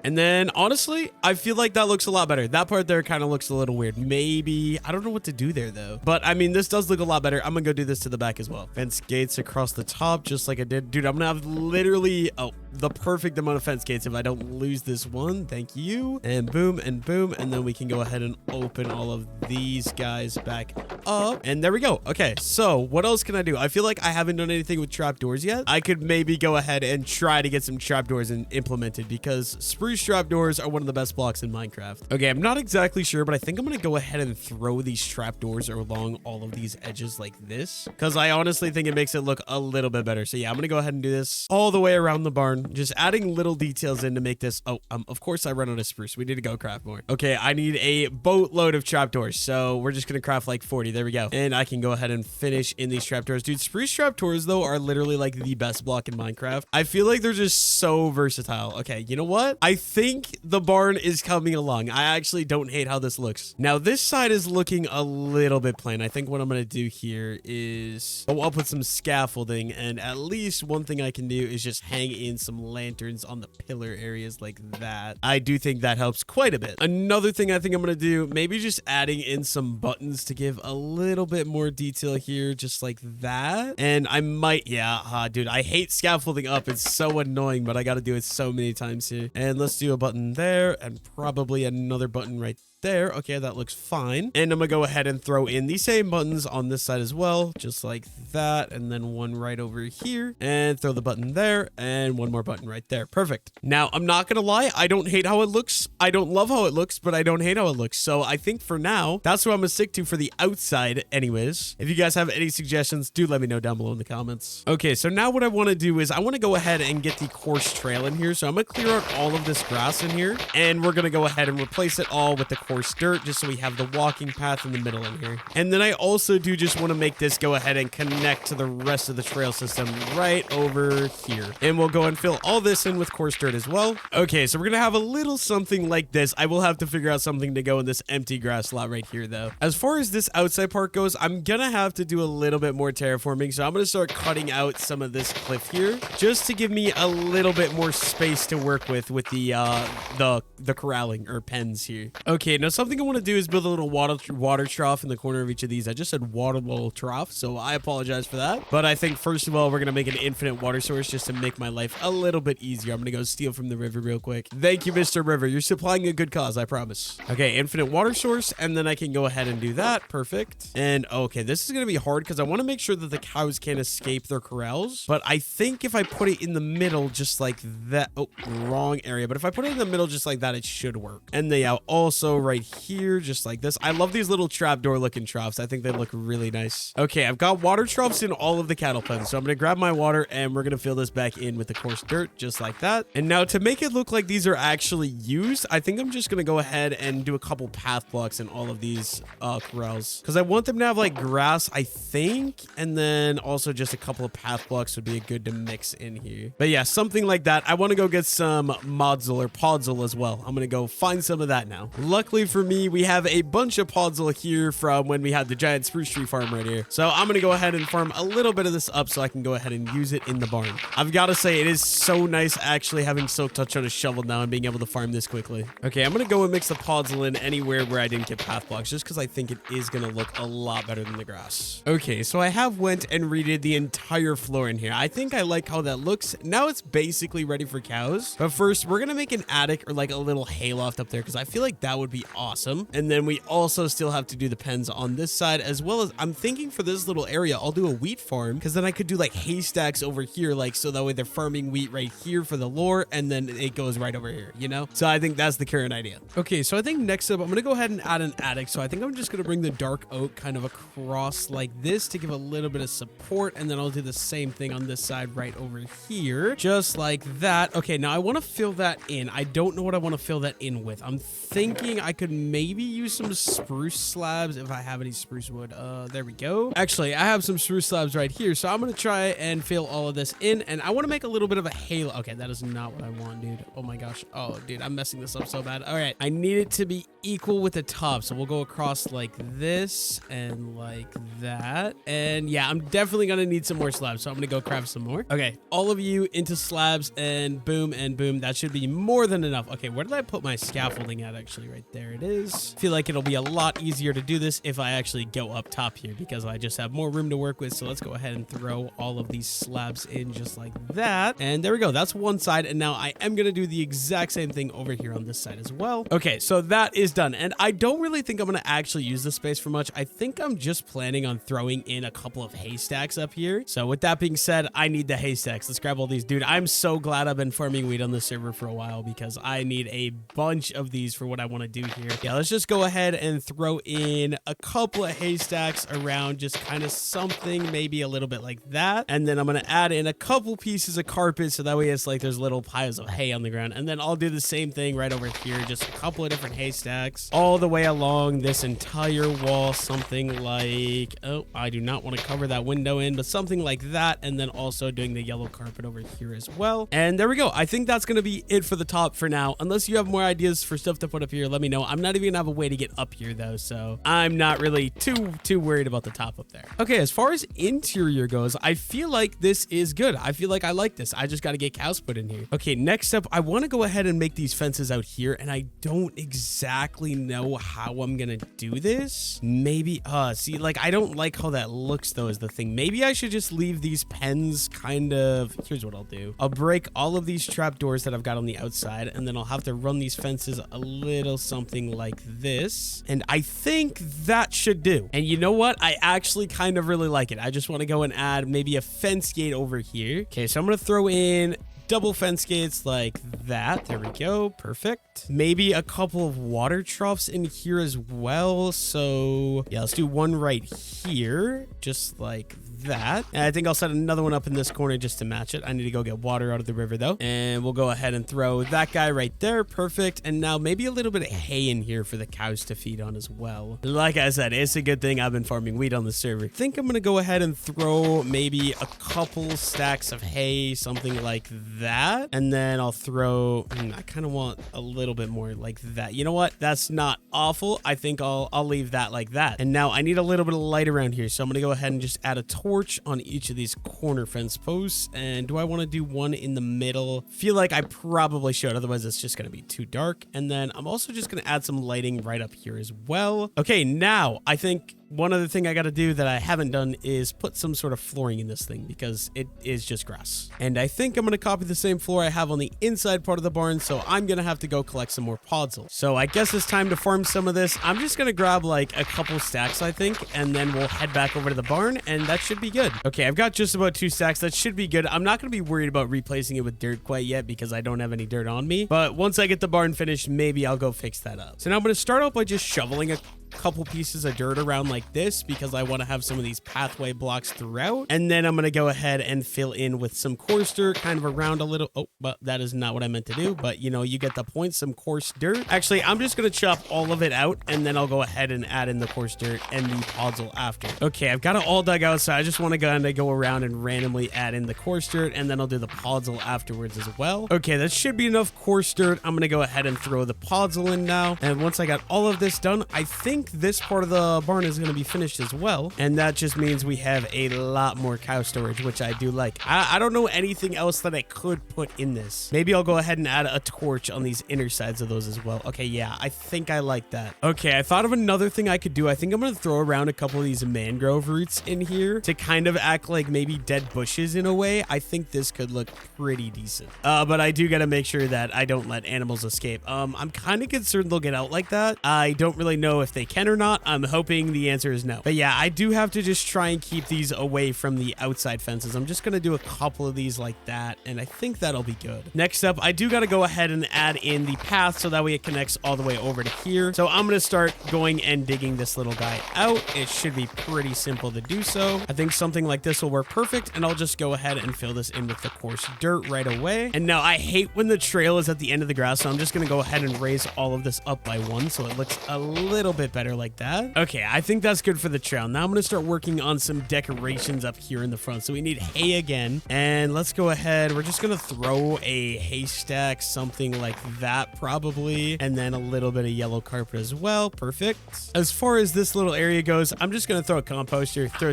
And then, honestly, I feel like that looks a lot better. That part there kind of looks a little weird. Maybe, I don't know what to do there, though. But, I mean, this does look a lot better. I'm going to go do this to the back as well. Fence gates across the top, just like I did. Dude, I'm going to have literally, the perfect amount of fence gates if I don't lose this one. Thank you. And boom, and boom. And then we can go ahead and open all of these guys back up. And there we go. Okay, so what else can I do? I feel like I haven't done anything with trapdoors yet. I could maybe go ahead and try to get some trapdoors implemented, because spruce trapdoors are one of the best blocks in Minecraft. Okay, I'm not exactly sure, but I think I'm going to go ahead and throw these trapdoors along all of these edges like this, because I honestly think it makes it look a little bit better. So yeah, I'm going to go ahead and do this all the way around the barn, just adding little details in to make this. Of course I run out of spruce. We need to go craft more. Okay, I need a boatload of trapdoors, so we're just going to craft like 40. There we go. And I can go ahead and finish in these trapdoors. Dude, spruce trapdoors, though, are literally like the best block in Minecraft. I feel like they're just so versatile. Okay, you know what? I think the barn is coming along. I actually don't hate how this looks. Now, this side is looking a little bit plain. I think what I'm going to do here is go up with some scaffolding, and at least one thing I can do is just hang in some lanterns on the pillar areas like that. I do think that helps quite a bit. Another thing I think I'm going to do, maybe just adding in some buttons to give a little bit more detail here, just like that. And I might, yeah, dude, I hate scaffolding up. It's so annoying, but I got to do it so many times here. And let's do a button there, and probably another button right there. Okay, that looks fine. And I'm gonna go ahead and throw in the same buttons on this side as well, just like that. And then one right over here, and throw the button there, and one more button right there. Perfect. Now, I'm not gonna lie, I don't hate how it looks. I don't love how it looks, but I don't hate how it looks. So I think for now, that's what I'm gonna stick to for the outside anyways. If you guys have any suggestions, do let me know down below in the comments. Okay, so now what I want to do is I want to go ahead and get the coarse trail in here. So I'm gonna clear out all of this grass in here, and we're gonna go ahead and replace it all with the coarse dirt, just so we have the walking path in the middle in here. And then I also do just want to make this go ahead and connect to the rest of the trail system right over here. And we'll go and fill all this in with coarse dirt as well. Okay, so we're gonna have a little something like this. I will have to figure out something to go in this empty grass lot right here though. As far as this outside part goes, I'm gonna have to do a little bit more terraforming. So I'm gonna start cutting out some of this cliff here, just to give me a little bit more space to work with the corralling or pens here. Okay, now something I want to do is build a little water trough in the corner of each of these. I just said water trough, so I apologize for that. But I think first of all, we're going to make an infinite water source just to make my life a little bit easier. I'm going to go steal from the river real quick. Thank you, Mr. River. You're supplying a good cause, I promise. Okay, infinite water source, and then I can go ahead and do that. Perfect. And okay, this is going to be hard because I want to make sure that the cows can't escape their corrals. But I think if I put it in the middle just like that, oh, wrong area. But if I put it in the middle just like that, it should work. And they also right here, just like this. I love these little trapdoor looking troughs. I think they look really nice. Okay, I've got water troughs in all of the cattle pens. So I'm going to grab my water and we're going to fill this back in with the coarse dirt, just like that. And now to make it look like these are actually used, I think I'm just going to go ahead and do a couple path blocks in all of these corrals, because I want them to have like grass, I think. And then also just a couple of path blocks would be good to mix in here. But yeah, something like that. I want to go get some modzil or podzil as well. I'm going to go find some of that now. Luckily, luckily for me, we have a bunch of podzol here from when we had the giant spruce tree farm right here. So I'm going to go ahead and farm a little bit of this up so I can go ahead and use it in the barn. I've got to say, it is so nice actually having silk touch on a shovel now and being able to farm this quickly. Okay, I'm going to go and mix the podzol in anywhere where I didn't get path blocks, just because I think it is going to look a lot better than the grass. Okay, so I have went and redid the entire floor in here. I think I like how that looks. Now it's basically ready for cows. But first, we're going to make an attic or like a little hayloft up there because I feel like that would be awesome. And then we also still have to do the pens on this side, as well as I'm thinking for this little area, I'll do a wheat farm because then I could do like haystacks over here, like so that way they're farming wheat right here for the lore and then it goes right over here, you know? So I think that's the current idea. Okay, so I think next up, I'm going to go ahead and add an attic. So I think I'm just going to bring the dark oak kind of across like this to give a little bit of support. And then I'll do the same thing on this side right over here, just like that. Okay, now I want to fill that in. I don't know what I want to fill that in with. I'm thinking I could maybe use some spruce slabs if I have any spruce wood. There we go. Actually, I have some spruce slabs right here. So I'm going to try and fill all of this in. And I want to make a little bit of a halo. Okay, that is not what I want, dude. Oh my gosh. Oh, dude, I'm messing this up so bad. All right, I need it to be equal with the top. So we'll go across like this and like that. And yeah, I'm definitely going to need some more slabs. So I'm going to go craft some more. Okay, all of you into slabs and boom and boom. That should be more than enough. Okay, where did I put my scaffolding at? Actually, right there it is. I feel like it'll be a lot easier to do this if I actually go up top here because I just have more room to work with. So let's go ahead and throw all of these slabs in just like that. And there we go. That's one side. And now I am going to do the exact same thing over here on this side as well. Okay, so that is done. And I don't really think I'm going to actually use this space for much. I think I'm just planning on throwing in a couple of haystacks up here. So with that being said, I need the haystacks. Let's grab all these. Dude, I'm so glad I've been farming wheat on the server for a while because I need a bunch of these for what I want to do here. Yeah, let's just go ahead and throw in a couple of haystacks around, just kind of something, maybe a little bit like that. And then I'm going to add in a couple pieces of carpet so that way it's like there's little piles of hay on the ground. And then I'll do the same thing right over here, just a couple of different haystacks all the way along this entire wall, something like, oh, I do not want to cover that window in, but something like that. And then also doing the yellow carpet over here as well. And there we go. I think that's going to be it for the top for now. Unless you have more ideas for stuff to put up here, let me know. I'm not even gonna have a way to get up here though, so I'm not really too worried about the top up there. Okay, as far as interior goes, I feel like this is good. I feel like I like this. I just got to get cows put in here. Okay, next up, I want to go ahead and make these fences out here, and I don't exactly know how I'm gonna do this. Maybe, see, like, I don't like how that looks though is the thing. Maybe I should just leave these pens kind of, here's what I'll do. I'll break all of these trapdoors that I've got on the outside, and then I'll have to run these fences a little something like this. And I think that should do. And you know what? I actually kind of really like it. I just want to go and add maybe a fence gate over here. Okay, so I'm going to throw in double fence gates like that. There we go. Perfect. Maybe a couple of water troughs in here as well. So yeah, let's do one right here, just like that. And I think I'll set another one up in this corner just to match it. I need to go get water out of the river though. And we'll go ahead and throw that guy right there. Perfect. And now maybe a little bit of hay in here for the cows to feed on as well. Like I said, it's a good thing I've been farming wheat on the server. I think I'm going to go ahead and throw maybe a couple stacks of hay, something like that. And then I'll throw, I kind of want a little bit more like that. You know what? That's not awful. I think I'll leave that like that. And now I need a little bit of light around here. So I'm going to go ahead and just add a torch on each of these corner fence posts. And do I want to do one in the middle? Feel like I probably should, otherwise it's just going to be too dark. And then I'm also just going to add some lighting right up here as well. Okay, now I think one other thing I got to do that I haven't done is put some sort of flooring in this thing because it is just grass. And I think I'm going to copy the same floor I have on the inside part of the barn, so I'm going to have to go collect some more podzol. So I guess it's time to farm some of this. I'm just going to grab like a couple stacks, I think, and then we'll head back over to the barn, and that should be good. Okay, I've got just about 2 stacks. That should be good. I'm not going to be worried about replacing it with dirt quite yet because I don't have any dirt on me. But once I get the barn finished, maybe I'll go fix that up. So now I'm going to start out by just shoveling a couple pieces of dirt around like this because I want to have some of these pathway blocks throughout. And then I'm going to go ahead and fill in with some coarse dirt kind of around a little. Oh, but that is not what I meant to do. But you know, you get the point, some coarse dirt. Actually, I'm just going to chop all of it out and then I'll go ahead and add in the coarse dirt and the podzol after. Okay, I've got it all dug out. So I just want to go around and randomly add in the coarse dirt and then I'll do the podzol afterwards as well. Okay, that should be enough coarse dirt. I'm going to go ahead and throw the podzol in now. And once I got all of this done, I think this part of the barn is going to be finished as well. And that just means we have a lot more cow storage, which I do like. I don't know anything else that I could put in this. Maybe I'll go ahead and add a torch on these inner sides of those as well. Okay, yeah, I think I like that. Okay, I thought of another thing I could do. I think I'm going to throw around a couple of these mangrove roots in here to kind of act like maybe dead bushes in a way. I think this could look pretty decent. But I do got to make sure that I don't let animals escape. I'm kind of concerned they'll get out like that. I don't really know if they can or not. I'm hoping the answer is no. But yeah, I do have to just try and keep these away from the outside fences. I'm just going to do a couple of these like that, and I think that'll be good. Next up, I do got to go ahead and add in the path so that way it connects all the way over to here. So I'm going to start going and digging this little guy out. It should be pretty simple to do so. I think something like this will work perfect, and I'll just go ahead and fill this in with the coarse dirt right away. And now I hate when the trail is at the end of the grass, so I'm just going to go ahead and raise all of this up by one so it looks a little bit better like that. Okay, I think that's good for the trail. Now I'm going to start working on some decorations up here in the front. So we need hay again, and let's go ahead. We're just going to throw a haystack, something like that probably, and then a little bit of yellow carpet as well. Perfect. As far as this little area goes, I'm just going to throw a composter, throw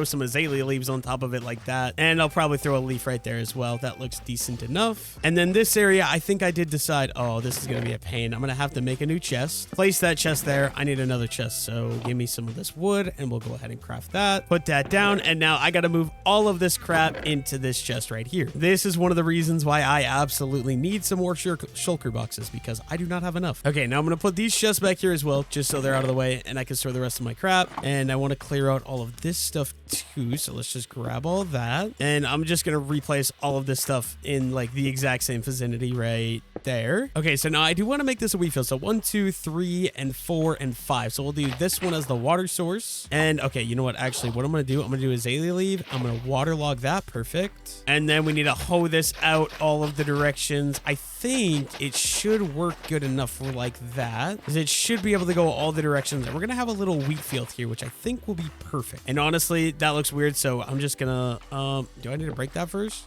some azalea leaves on top of it like that. And I'll probably throw a leaf right there as well. That looks decent enough. And then this area, I think I did decide, oh, this is going to be a pain. I'm going to have to make a new chest. Place that chest there. I need another chest. So give me some of this wood and we'll go ahead and craft that. Put that down. And now I got to move all of this crap into this chest right here. This is one of the reasons why I absolutely need some more shulker boxes because I do not have enough. Okay, now I'm going to put these chests back here as well, just so they're out of the way and I can store the rest of my crap. And I want to clear out all of this stuff too, so let's just grab all that, and I'm just gonna replace all of this stuff in like the exact same vicinity right there. Okay, so now I do want to make this a wheat field. So 1, 2, 3, and 4, and 5. So we'll do this one as the water source. And okay, you know what? Actually, what I'm gonna do azalea leaf. I'm gonna waterlog that. Perfect. And then we need to hoe this out all of the directions. I think it should work good enough for like that, because it should be able to go all the directions. And we're gonna have a little wheat field here, which I think will be perfect. And honestly, that looks weird, so I'm just gonna do I need to break that first?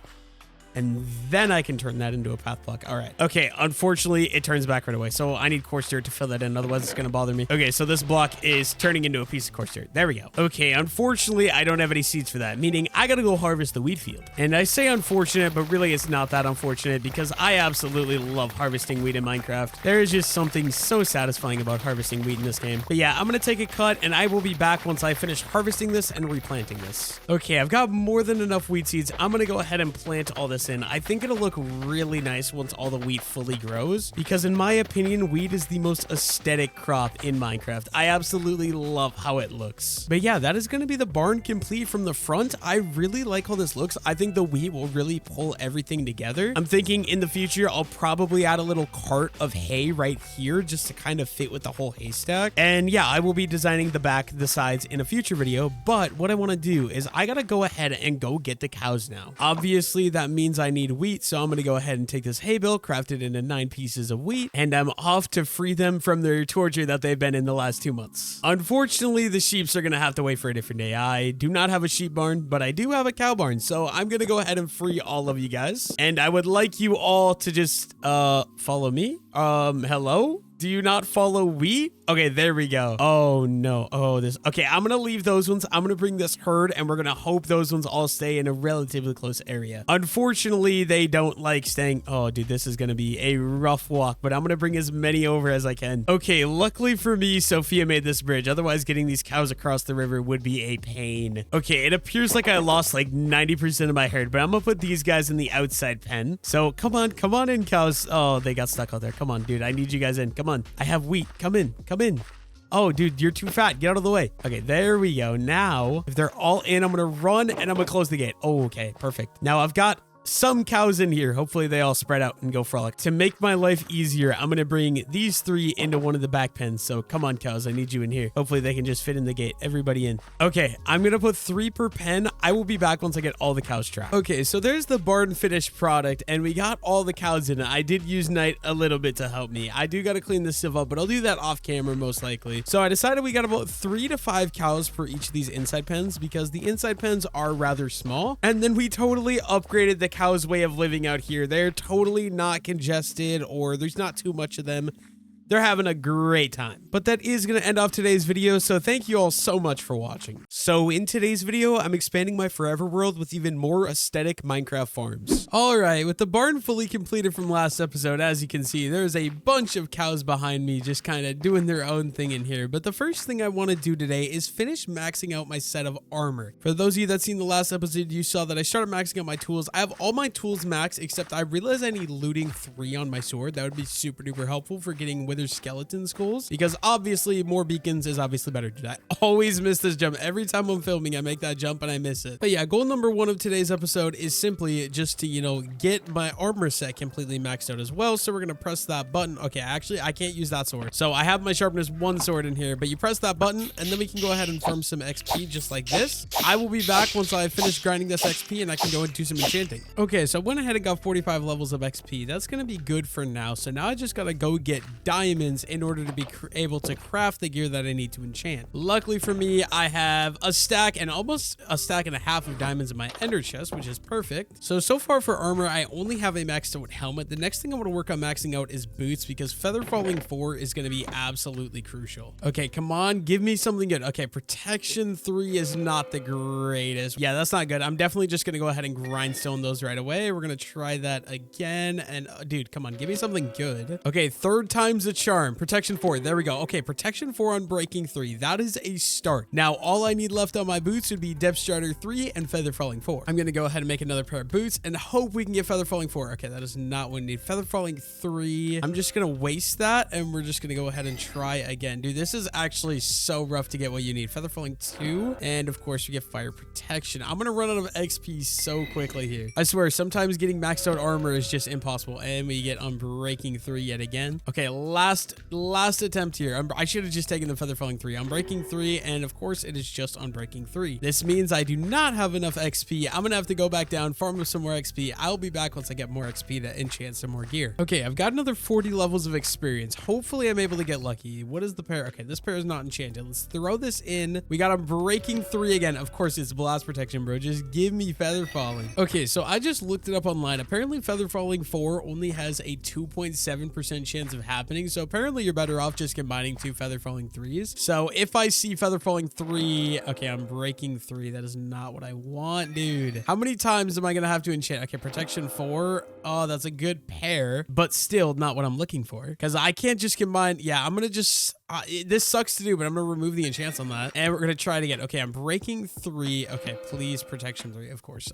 And then I can turn that into a path block. All right. Okay, unfortunately, it turns back right away. So I need coarse dirt to fill that in. Otherwise, it's going to bother me. Okay, so this block is turning into a piece of coarse dirt. There we go. Okay, unfortunately, I don't have any seeds for that, meaning I got to go harvest the wheat field. And I say unfortunate, but really it's not that unfortunate because I absolutely love harvesting wheat in Minecraft. There is just something so satisfying about harvesting wheat in this game. But yeah, I'm going to take a cut and I will be back once I finish harvesting this and replanting this. Okay, I've got more than enough wheat seeds. I'm going to go ahead and plant all this in. I think it'll look really nice once all the wheat fully grows, because in my opinion, wheat is the most aesthetic crop in Minecraft. I absolutely love how it looks. But yeah, that is going to be the barn complete from the front. I really like how this looks. I think the wheat will really pull everything together. I'm thinking in the future, I'll probably add a little cart of hay right here just to kind of fit with the whole haystack. And yeah, I will be designing the back, the sides in a future video. But what I want to do is I got to go ahead and go get the cows now. Obviously, that means I need wheat, so I'm going to go ahead and take this hay bale, craft it into 9 pieces of wheat, and I'm off to free them from their torture that they've been in the last 2 months. Unfortunately, the sheeps are going to have to wait for a different day. I do not have a sheep barn, but I do have a cow barn, so I'm going to go ahead and free all of you guys, and I would like you all to just follow me. Hello? Do you not follow wheat? Okay, there we go. Oh no. Oh, this. Okay, I'm gonna leave those ones. I'm gonna bring this herd and we're gonna hope those ones all stay in a relatively close area. Unfortunately, they don't like staying. Oh, dude, this is gonna be a rough walk, but I'm gonna bring as many over as I can. Okay, luckily for me, Sophia made this bridge. Otherwise, getting these cows across the river would be a pain. Okay, it appears like I lost like 90% of my herd, but I'm gonna put these guys in the outside pen. So come on in, cows. Oh, they got stuck out there. Come on, dude. I need you guys in. Come on. I have wheat. Come in. Oh, dude, you're too fat. Get out of the way. Okay, there we go. Now, if they're all in, I'm going to run and I'm going to close the gate. Oh, okay. Perfect. Now I've got some cows in here. Hopefully they all spread out and go frolic. To make my life easier, I'm going to bring these 3 into one of the back pens. So come on, cows. I need you in here. Hopefully they can just fit in the gate. Everybody in. Okay, I'm going to put 3 per pen. I will be back once I get all the cows trapped. Okay, so there's the barn finished product, and we got all the cows in it. I did use Night a little bit to help me. I do got to clean this stuff up, but I'll do that off camera most likely. So I decided we got about 3 to 5 cows per each of these inside pens because the inside pens are rather small. And then we totally upgraded the cows' way of living out here. They're totally not congested, or there's not too much of them. They're having a great time. But that is going to end off today's video, so thank you all so much for watching. So in today's video, I'm expanding my forever world with even more aesthetic Minecraft farms. Alright, with the barn fully completed from last episode, as you can see, there's a bunch of cows behind me just kind of doing their own thing in here. But the first thing I want to do today is finish maxing out my set of armor. For those of you that seen the last episode, you saw that I started maxing out my tools. I have all my tools maxed, except I realized I need looting 3 on my sword. That would be super duper helpful for getting wither skeleton skulls, because obviously more beacons is obviously better. Dude, I always miss this jump. Every time I'm filming, I make that jump and I miss it. But yeah, goal number 1 of today's episode is simply just to, you know, get my armor set completely maxed out as well. So we're going to press that button. Okay, actually, I can't use that sword. So I have my sharpness 1 sword in here, but you press that button and then we can go ahead and farm some XP just like this. I will be back once I finish grinding this XP and I can go and do some enchanting. Okay, so I went ahead and got 45 levels of XP. That's going to be good for now. So now I just got to go get diamonds in order to be able to craft the gear that I need to enchant. Luckily for me, I have a stack and almost a stack and a half of diamonds in my ender chest, which is perfect. So far for armor, I only have a maxed out helmet. The next thing I want to work on maxing out is boots, because feather falling 4 is going to be absolutely crucial. Okay, come on, give me something good. Okay, protection 3 is not the greatest. Yeah, that's not good. I'm definitely just going to go ahead and grindstone those right away. We're going to try that again. And dude, come on, give me something good. Okay, 3rd time's the charm. Protection 4. There we go. Okay, protection 4 on breaking 3. That is a start. Now, all I need left on my boots would be depth strider 3 and feather falling 4. I'm going to go ahead and make another pair of boots and hope we can get feather falling 4. Okay, that is not what we need. Feather falling 3. I'm just going to waste that and we're just going to go ahead and try again. Dude, this is actually so rough to get what you need. Feather falling 2. And of course, we get fire protection. I'm going to run out of XP so quickly here. I swear, sometimes getting maxed out armor is just impossible. And we get unbreaking 3 yet again. Okay, last attempt here. I should have just taken the feather falling 3. Unbreaking 3, and of course it is just unbreaking 3. This means I do not have enough XP. I'm gonna have to go back down, farm some more XP. I'll be back once I get more XP to enchant some more gear. Okay, I've got another 40 levels of experience. Hopefully I'm able to get lucky. What is the pair? Okay, this pair is not enchanted. Let's throw this in. We got unbreaking 3 again. Of course it's blast protection, bro. Just give me feather falling. Okay, so I just looked it up online. Apparently feather falling 4 only has a 2.7% chance of happening. So apparently you're better off just combining 2 feather falling 3s. So if I see feather falling 3, okay, I'm breaking 3. That is not what I want, dude. How many times am I gonna have to enchant? Okay, protection 4. Oh, that's a good pair, but still not what I'm looking for, because I can't just combine. Yeah, I'm gonna just this sucks to do, but I'm gonna remove the enchants on that and we're gonna try it again. Okay, I'm breaking 3. Okay, please, protection 3. Of course.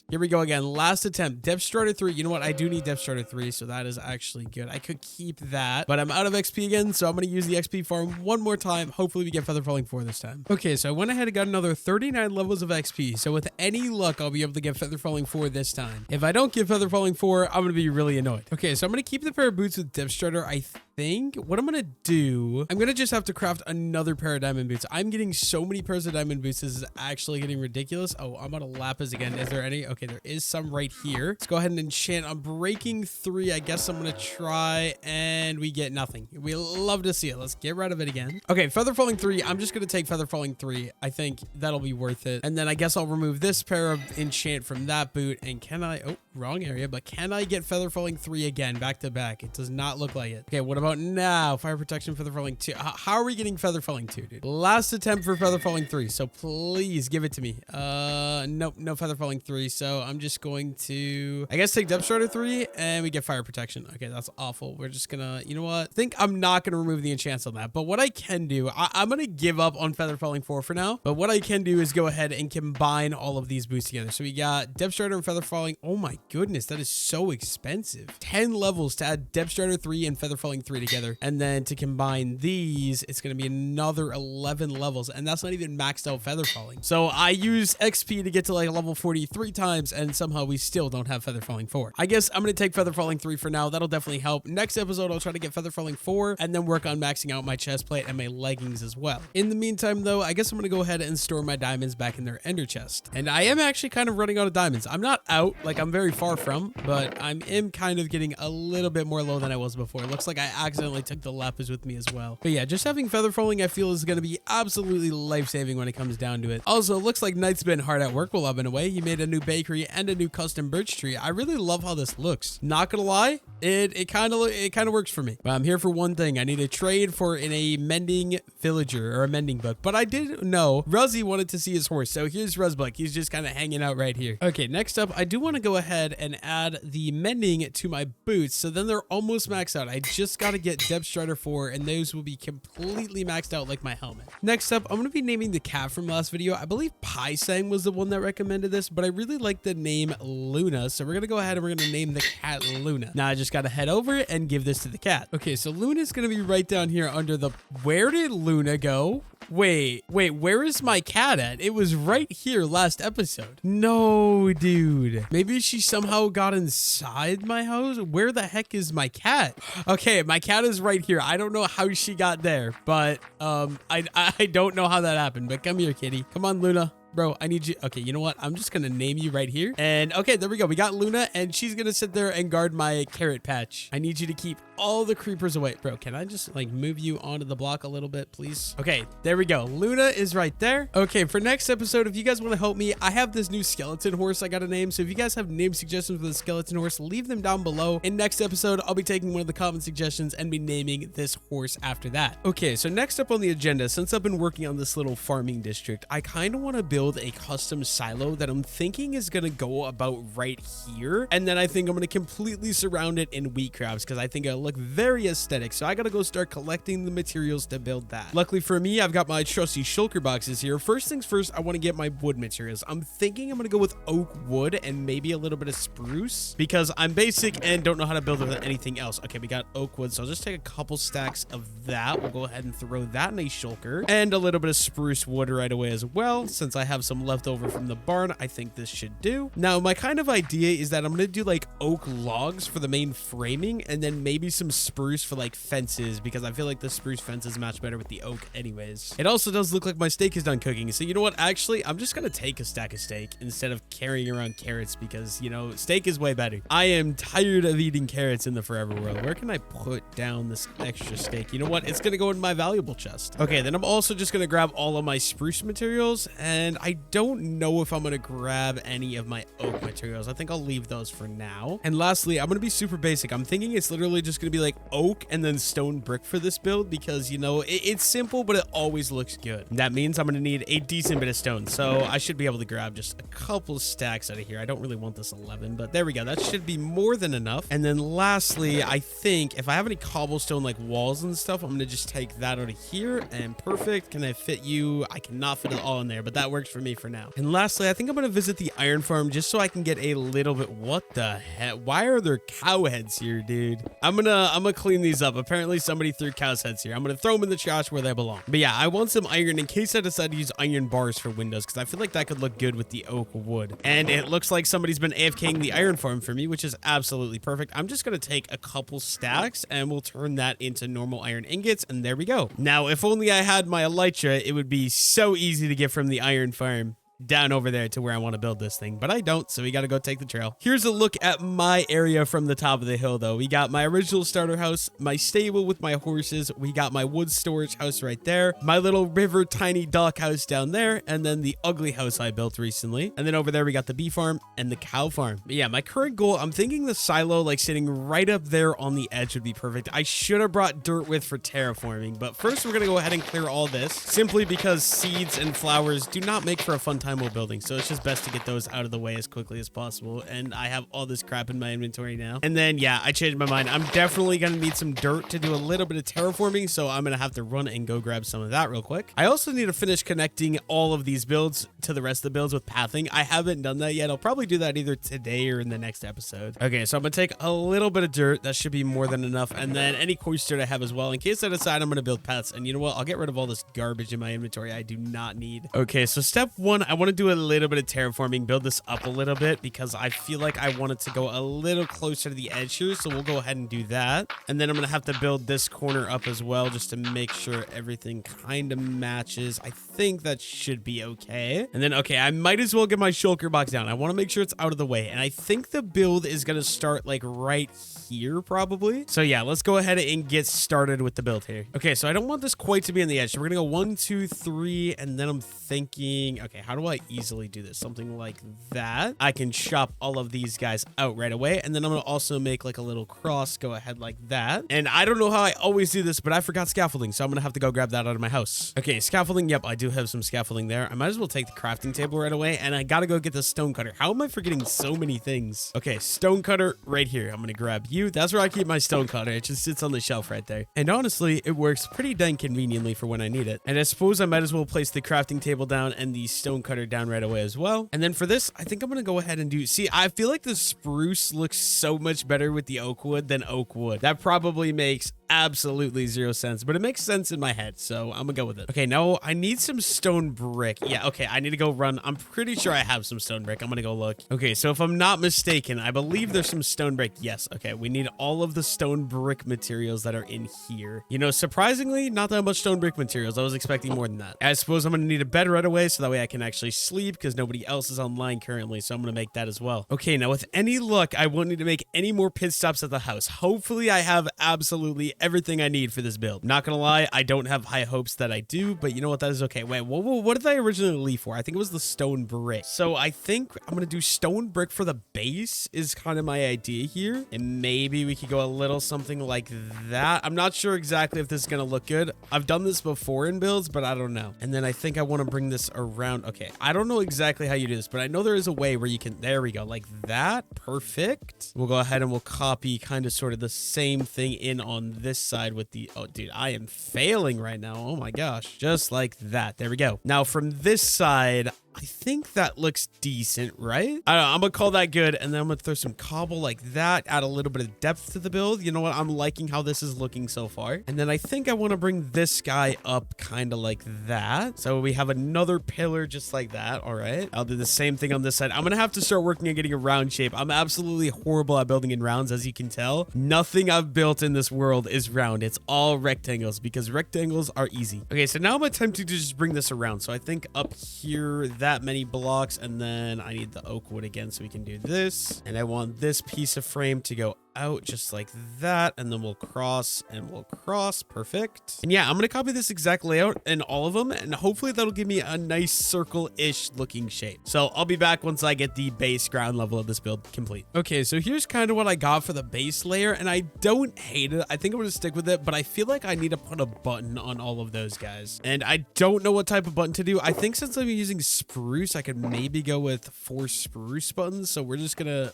Here we go again. Last attempt. Depth strider 3. You know what? I do need depth strider 3, so that is actually good. I could keep that, but I'm out of XP again, so I'm gonna use the XP farm one more time. Hopefully we get feather falling 4 this time. Okay, so I went ahead and got another 39 levels of XP. So with any luck, I'll be able to get feather falling 4 this time. If I don't get feather falling 4, I'm gonna be really annoyed. Okay, so I'm gonna keep the pair of boots with depth strider. I think what I'm gonna do, I'm gonna just have to craft another pair of diamond boots. I'm getting so many pairs of diamond boots. This is actually getting ridiculous. Oh, I'm out of lapis again. Is there any? Okay, there is some right here. Let's go ahead and enchant. I'm breaking 3. I guess I'm gonna try, and we get nothing. We love to see it. Let's get rid of it again. Okay, feather falling 3. I'm just gonna take feather falling 3. I think that'll be worth it. And then I guess I'll remove this pair of enchant from that boot. And can I? Oh, wrong area. But can I get feather falling 3 again, back to back? It does not look like it. Okay, what about now? Fire protection, feather falling 2. How are we getting feather falling 2, dude? Last attempt for feather falling 3. So please give it to me. Nope, no feather falling 3. So I'm just going to, I guess, take depth strider 3 and we get fire protection. Okay, that's awful. We're just gonna, you know what? I think I'm not gonna remove the enchants on that. But what I can do, I'm gonna give up on feather falling 4 for now. But what I can do is go ahead and combine all of these boots together. So we got depth strider and feather falling. Oh my goodness, that is so expensive. 10 levels to add depth strider 3 and feather falling 3. three together. And then to combine these, it's going to be another 11 levels. And that's not even maxed out feather falling. So I use XP to get to like level 43 times, and somehow we still don't have feather falling 4. I guess I'm going to take feather falling 3 for now. That'll definitely help. Next episode, I'll try to get feather falling 4 and then work on maxing out my chest plate and my leggings as well. In the meantime, though, I guess I'm going to go ahead and store my diamonds back in their ender chest. And I am actually kind of running out of diamonds. I'm not out, like I'm very far from, but I am kind of getting a little bit more low than I was before. It looks like I accidentally took the lapis with me as well. But yeah, just having feather falling, I feel, is going to be absolutely life-saving when it comes down to it. Also, it looks like Knight's been hard at work while I've been away. He made a new bakery and a new custom birch tree. I really love how this looks. Not gonna lie, it kind of works for me. But I'm here for one thing. I need a trade for a mending villager or a mending book. But I did know Ruzzy wanted to see his horse. So here's Ruzbuck. He's just kind of hanging out right here. Okay, next up, I do want to go ahead and add the mending to my boots. So then they're almost maxed out. I just got to get Depth Strider 4 and those will be completely maxed out like my helmet. Next up, I'm going to be naming the cat from last video. I believe Paisang was the one that recommended this, but I really like the name Luna. So we're going to go ahead and we're going to name the cat Luna. Now I just got to head over and give this to the cat. Okay, so Luna's going to be right down here under the... Where did Luna go? Wait, where is my cat at? It was right here last episode. No, dude. Maybe she somehow got inside my house? Where the heck is my cat? Okay, my cat is right here. I don't know how she got there, but I don't know how that happened. But come here, kitty. Come on, Luna. Bro, I need you. Okay, you know what? I'm just going to name you right here. And okay, there we go. We got Luna and she's going to sit there and guard my carrot patch. I need you to keep all the creepers away. Bro, can I just like move you onto the block a little bit, please? Okay, there we go. Luna is right there. Okay, for next episode, if you guys want to help me, I have this new skeleton horse I got to name. So if you guys have name suggestions for the skeleton horse, leave them down below. In next episode, I'll be taking one of the comment suggestions and be naming this horse after that. Okay, so next up on the agenda, since I've been working on this little farming district, I kind of want to build a custom silo that I'm thinking is going to go about right here. And then I think I'm going to completely surround it in wheat crabs because I think it'll look very aesthetic. So I got to go start collecting the materials to build that. Luckily for me, I've got my trusty shulker boxes here. First things first, I want to get my wood materials. I'm thinking I'm going to go with oak wood and maybe a little bit of spruce because I'm basic and don't know how to build it with anything else. Okay, we got oak wood. So I'll just take a couple stacks of that. We'll go ahead and throw that in a shulker and a little bit of spruce wood right away as well. Since I have some left over from the barn, I think this should do. Now, my kind of idea is that I'm going to do like oak logs for the main framing and then maybe some spruce for like fences because I feel like the spruce fences match better with the oak anyways. It also does look like my steak is done cooking. So you know what? Actually, I'm just going to take a stack of steak instead of carrying around carrots because, you know, steak is way better. I am tired of eating carrots in the forever world. Where can I put down this extra steak? You know what? It's going to go in my valuable chest. Okay, then I'm also just going to grab all of my spruce materials and I don't know if I'm going to grab any of my oak materials. I think I'll leave those for now. And lastly, I'm going to be super basic. I'm thinking it's literally just going to be like oak and then stone brick for this build because, you know, it's simple, but it always looks good. That means I'm going to need a decent bit of stone. So I should be able to grab just a couple stacks out of here. I don't really want this 11, but there we go. That should be more than enough. And then lastly, I think if I have any cobblestone like walls and stuff, I'm going to just take that out of here and perfect. Can I fit you? I cannot fit it all in there, but that works for me for now. And lastly, I think I'm going to visit the iron farm just so I can get a little bit. What the heck? Why are there cow heads here, dude? I'm gonna clean these up. Apparently somebody threw cow's heads here. I'm gonna throw them in the trash where they belong. But yeah, I want some iron in case I decide to use iron bars for windows because I feel like that could look good with the oak wood. And it looks like somebody's been AFKing the iron farm for me, which is absolutely perfect. I'm just gonna take a couple stacks and we'll turn that into normal iron ingots. And there we go. Now, if only I had my elytra, it would be so easy to get from the iron farm down over there to where I want to build this thing, but I don't, so we got to go take the trail. Here's a look at my area from the top of the hill, though. We got my original starter house, my stable with my horses, we got my wood storage house right there, my little river tiny dock house down there, and then the ugly house I built recently. And then over there, we got the bee farm and the cow farm. But yeah, my current goal, I'm thinking the silo, like sitting right up there on the edge would be perfect. I should have brought dirt with for terraforming, but first we're going to go ahead and clear all this, simply because seeds and flowers do not make for a fun time time while building, so it's just best to get those out of the way as quickly as possible. And I have all this crap in my inventory now. And then, yeah, I changed my mind. I'm definitely going to need some dirt to do a little bit of terraforming, so I'm going to have to run and go grab some of that real quick. I also need to finish connecting all of these builds to the rest of the builds with pathing. I haven't done that yet. I'll probably do that either today or in the next episode. Okay, so I'm going to take a little bit of dirt. That should be more than enough. And then any coarse dirt I have as well. In case I decide I'm going to build paths. And you know what? I'll get rid of all this garbage in my inventory I do not need. Okay, so step one, I want to do a little bit of terraforming, build this up a little bit because I feel like I want it to go a little closer to the edge here. So we'll go ahead and do that. And then I'm going to have to build this corner up as well just to make sure everything kind of matches. I think that should be okay. And then, okay, I might as well get my shulker box down. I want to make sure it's out of the way. And I think the build is going to start like right here probably. So yeah, let's go ahead and get started with the build here. Okay, so I don't want this quite to be on the edge. So we're going to go 1, 2, 3. And then I'm thinking, okay, how do I easily do this? Something like that. I can chop all of these guys out right away. And then I'm going to also make like a little cross go ahead like that. And I don't know how I always do this, but I forgot scaffolding. So I'm going to have to go grab that out of my house. Okay, scaffolding. Yep, I do have some scaffolding there. I might as well take the crafting table right away. And I got to go get the stone cutter. How am I forgetting so many things? Okay, stone cutter right here. I'm going to grab you. That's where I keep my stone cutter. It just sits on the shelf right there. And honestly, it works pretty dang conveniently for when I need it. And I suppose I might as well place the crafting table down and the stone cutter down right away as well. And then for this, I think I'm going to go ahead and do... See, I feel like the spruce looks so much better with the oak wood than oak wood. That probably makes absolutely zero sense, but it makes sense in my head, so I'm gonna go with it. Okay, now I need some stone brick. Yeah, okay, I need to go run. I'm pretty sure I have some stone brick. I'm gonna go look. Okay, so if I'm not mistaken, I believe there's some stone brick. Yes, okay, we need all of the stone brick materials that are in here. You know, surprisingly, not that much stone brick materials. I was expecting more than that. I suppose I'm gonna need a bed right away so that way I can actually sleep because nobody else is online currently, so I'm gonna make that as well. Okay, now with any luck, I won't need to make any more pit stops at the house. Hopefully I have absolutely everything I need for this build. Not gonna lie, I don't have high hopes that I do, but you know what? That is okay. Wait, what did I originally leave for? I think it was the stone brick. So I think I'm gonna do stone brick for the base is kind of my idea here. And maybe we could go a little something like that. I'm not sure exactly if this is gonna look good. I've done this before in builds, but I don't know. And then I think I want to bring this around. Okay, I don't know exactly how you do this, but I know there is a way where you can, there we go, like that. Perfect. We'll go ahead and we'll copy kind of sort of the same thing in on this side with the, oh dude, I am failing right now. Oh my gosh. Just like that. There we go. Now from this side, I think that looks decent, right? I don't know, I'm gonna call that good, and then I'm gonna throw some cobble like that, add a little bit of depth to the build. You know what? I'm liking how this is looking so far. And then I think I want to bring this guy up kind of like that. So we have another pillar just like that. All right. I'll do the same thing on this side. I'm gonna have to start working on getting a round shape. I'm absolutely horrible at building in rounds, as you can tell. Nothing I've built in this world is round. It's all rectangles because rectangles are easy. Okay, so now I'm attempting to just bring this around. So I think up here, that many blocks, and then I need the oak wood again so we can do this. And I want this piece of frame to go out just like that, and then we'll cross and we'll cross. Perfect. And yeah, I'm gonna copy this exact layout in all of them, and hopefully that'll give me a nice circle-ish looking shape. So I'll be back once I get the base ground level of this build complete. Okay, so here's kind of what I got for the base layer, and I don't hate it. I think I'm gonna stick with it, but I feel like I need to put a button on all of those guys, and I don't know what type of button to do. I think since I'm using spruce, I could maybe go with 4 spruce buttons. So we're just gonna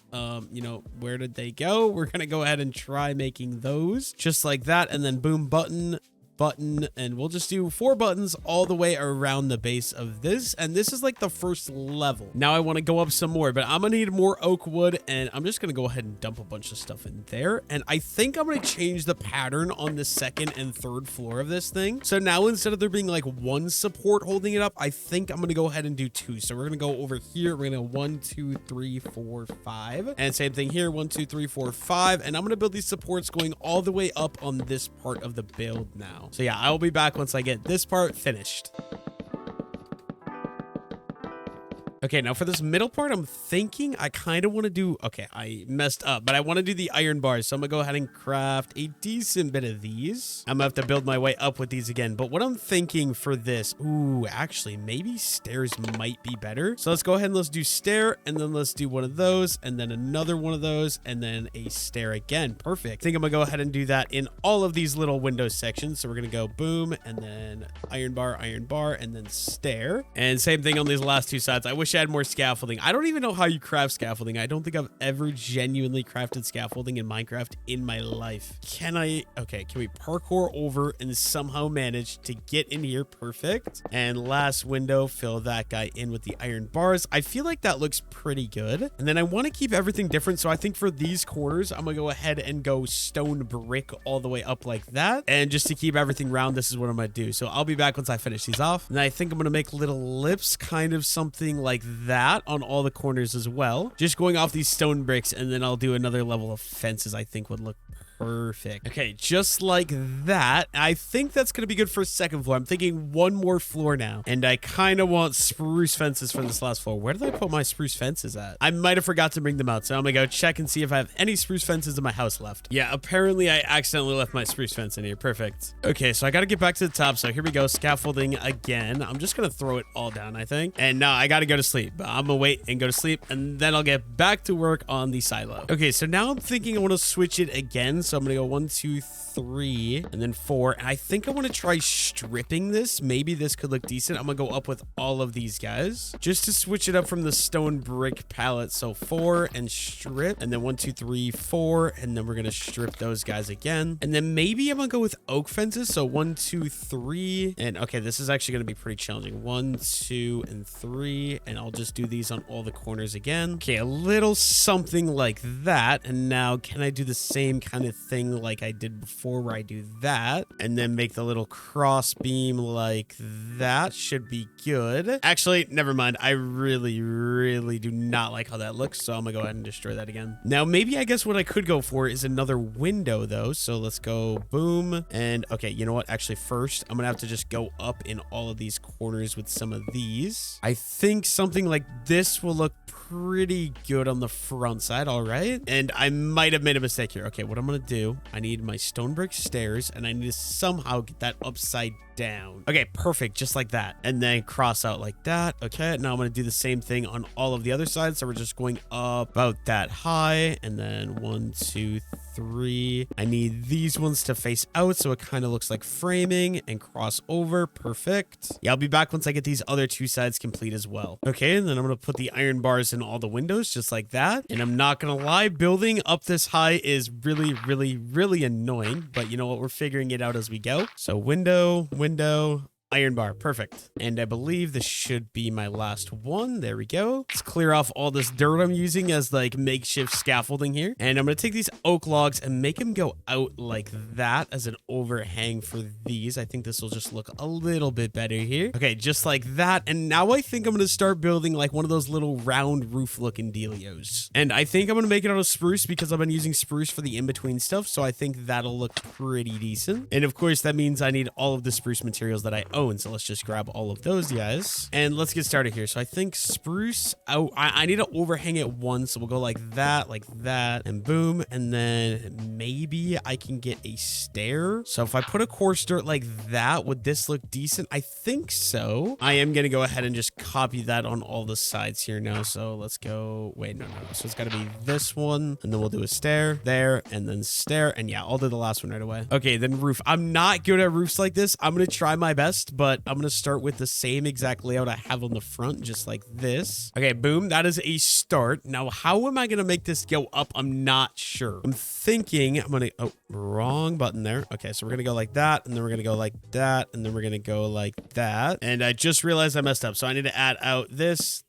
you know, where did they go? We're gonna go ahead and try making those just like that, and then boom, button, and we'll just do 4 buttons all the way around the base of this. And this is like the first level. Now I want to go up some more, but I'm gonna need more oak wood, and I'm just gonna go ahead and dump a bunch of stuff in there. And I think I'm gonna change the pattern on the 2nd and 3rd floor of this thing. So now instead of there being like 1 support holding it up, I think I'm gonna go ahead and do 2. So we're gonna go over here. We're gonna 1, 2, 3, 4, 5, and same thing here, 1, 2, 3, 4, 5. And I'm gonna build these supports going all the way up on this part of the build now. So yeah, I'll be back once I get this part finished. Okay, now for this middle part, I'm thinking I kind of want to do... Okay, I messed up, but I want to do the iron bars. So I'm going to go ahead and craft a decent bit of these. I'm going to have to build my way up with these again. But what I'm thinking for this... Ooh, actually, maybe stairs might be better. So let's go ahead and let's do stair, and then let's do one of those, and then another one of those, and then a stair again. Perfect. I think I'm going to go ahead and do that in all of these little window sections. So we're going to go boom, and then iron bar, and then stair. And same thing on these last two sides. I wish I had more scaffolding. I don't even know how you craft scaffolding. I don't think I've ever genuinely crafted scaffolding in Minecraft in my life. Can I? Okay, can we parkour over and somehow manage to get in here? Perfect. And last window, fill that guy in with the iron bars. I feel like that looks pretty good. And then I want to keep everything different. So I think for these corners, I'm going to go ahead and go stone brick all the way up like that. And just to keep everything round, this is what I'm going to do. So I'll be back once I finish these off. And I think I'm going to make little lips, kind of something like that on all the corners as well. Just going off these stone bricks, and then I'll do another level of fences I think would look perfect. Okay, just like that. I think that's going to be good for a second floor. I'm thinking one more floor now. And I kind of want spruce fences for this last floor. Where did I put my spruce fences at? I might have forgot to bring them out. So I'm going to go check and see if I have any spruce fences in my house left. Yeah, apparently I accidentally left my spruce fence in here. Perfect. Okay, so I got to get back to the top. So here we go. Scaffolding again. I'm just going to throw it all down, I think. And now I got to go to sleep. But I'm going to wait and go to sleep. And then I'll get back to work on the silo. Okay, so now I'm thinking I want to switch it again. So I'm going to go 1, 2, 3, and then 4. And I think I want to try stripping this. Maybe this could look decent. I'm going to go up with all of these guys just to switch it up from the stone brick palette. So 4 and strip, and then 1, 2, 3, 4. And then we're going to strip those guys again. And then maybe I'm going to go with oak fences. So 1, 2, 3. And okay, this is actually going to be pretty challenging. 1, 2, and 3. And I'll just do these on all the corners again. Okay, a little something like that. And now can I do the same kind of thing like I did before, where I do that and then make the little cross beam like that? Should be good. Actually, never mind. I really do not like how that looks, so I'm gonna go ahead and destroy that again. Now, maybe I guess what I could go for is another window though. So let's go boom. And okay, you know what? Actually, first, I'm gonna have to just go up in all of these corners with some of these. I think something like this will look pretty good on the front side. All right. And I might have made a mistake here. Okay, what I'm gonna do, I need my stone brick stairs, and I need to somehow get that upside down. Okay, perfect. Just like that. And then cross out like that. Okay, now I'm going to do the same thing on all of the other sides. So we're just going up about that high. And then 1, 2, 3. I need these ones to face out, so it kind of looks like framing, and cross over. Perfect. Yeah, I'll be back once I get these other two sides complete as well. Okay, and then I'm going to put the iron bars in all the windows just like that. And I'm not going to lie, building up this high is really annoying, but you know what? We're figuring it out as we go. So window, iron bar. Perfect. And I believe this should be my last one. There we go. Let's clear off all this dirt I'm using as like makeshift scaffolding here. And I'm going to take these oak logs and make them go out like that as an overhang for these. I think this will just look a little bit better here. Okay, just like that. And now I think I'm going to start building like one of those little round roof looking dealios. And I think I'm going to make it out of spruce because I've been using spruce for the in-between stuff. So I think that'll look pretty decent. And of course, that means I need all of the spruce materials that I own. So let's just grab all of those guys and let's get started here. So I think spruce out. I need to overhang it once. So we'll go like that, and boom. And then maybe I can get a stair. So if I put a coarse dirt like that, would this look decent? I think so. I am going to go ahead and just copy that on all the sides here now. So let's go. Wait, no. So it's got to be this one. And then we'll do a stair there and then stair. And yeah, I'll do the last one right away. Okay, then roof. I'm not good at roofs like this. I'm going to try my best, but I'm going to start with the same exact layout I have on the front, just like this. Okay, boom. That is a start. Now, how am I going to make this go up? I'm not sure. I'm thinking I'm going to... Oh, wrong button there. Okay, so we're going to go like that, and then we're going to go like that, and then we're going to go like that. And I just realized I messed up, so I need to add out this,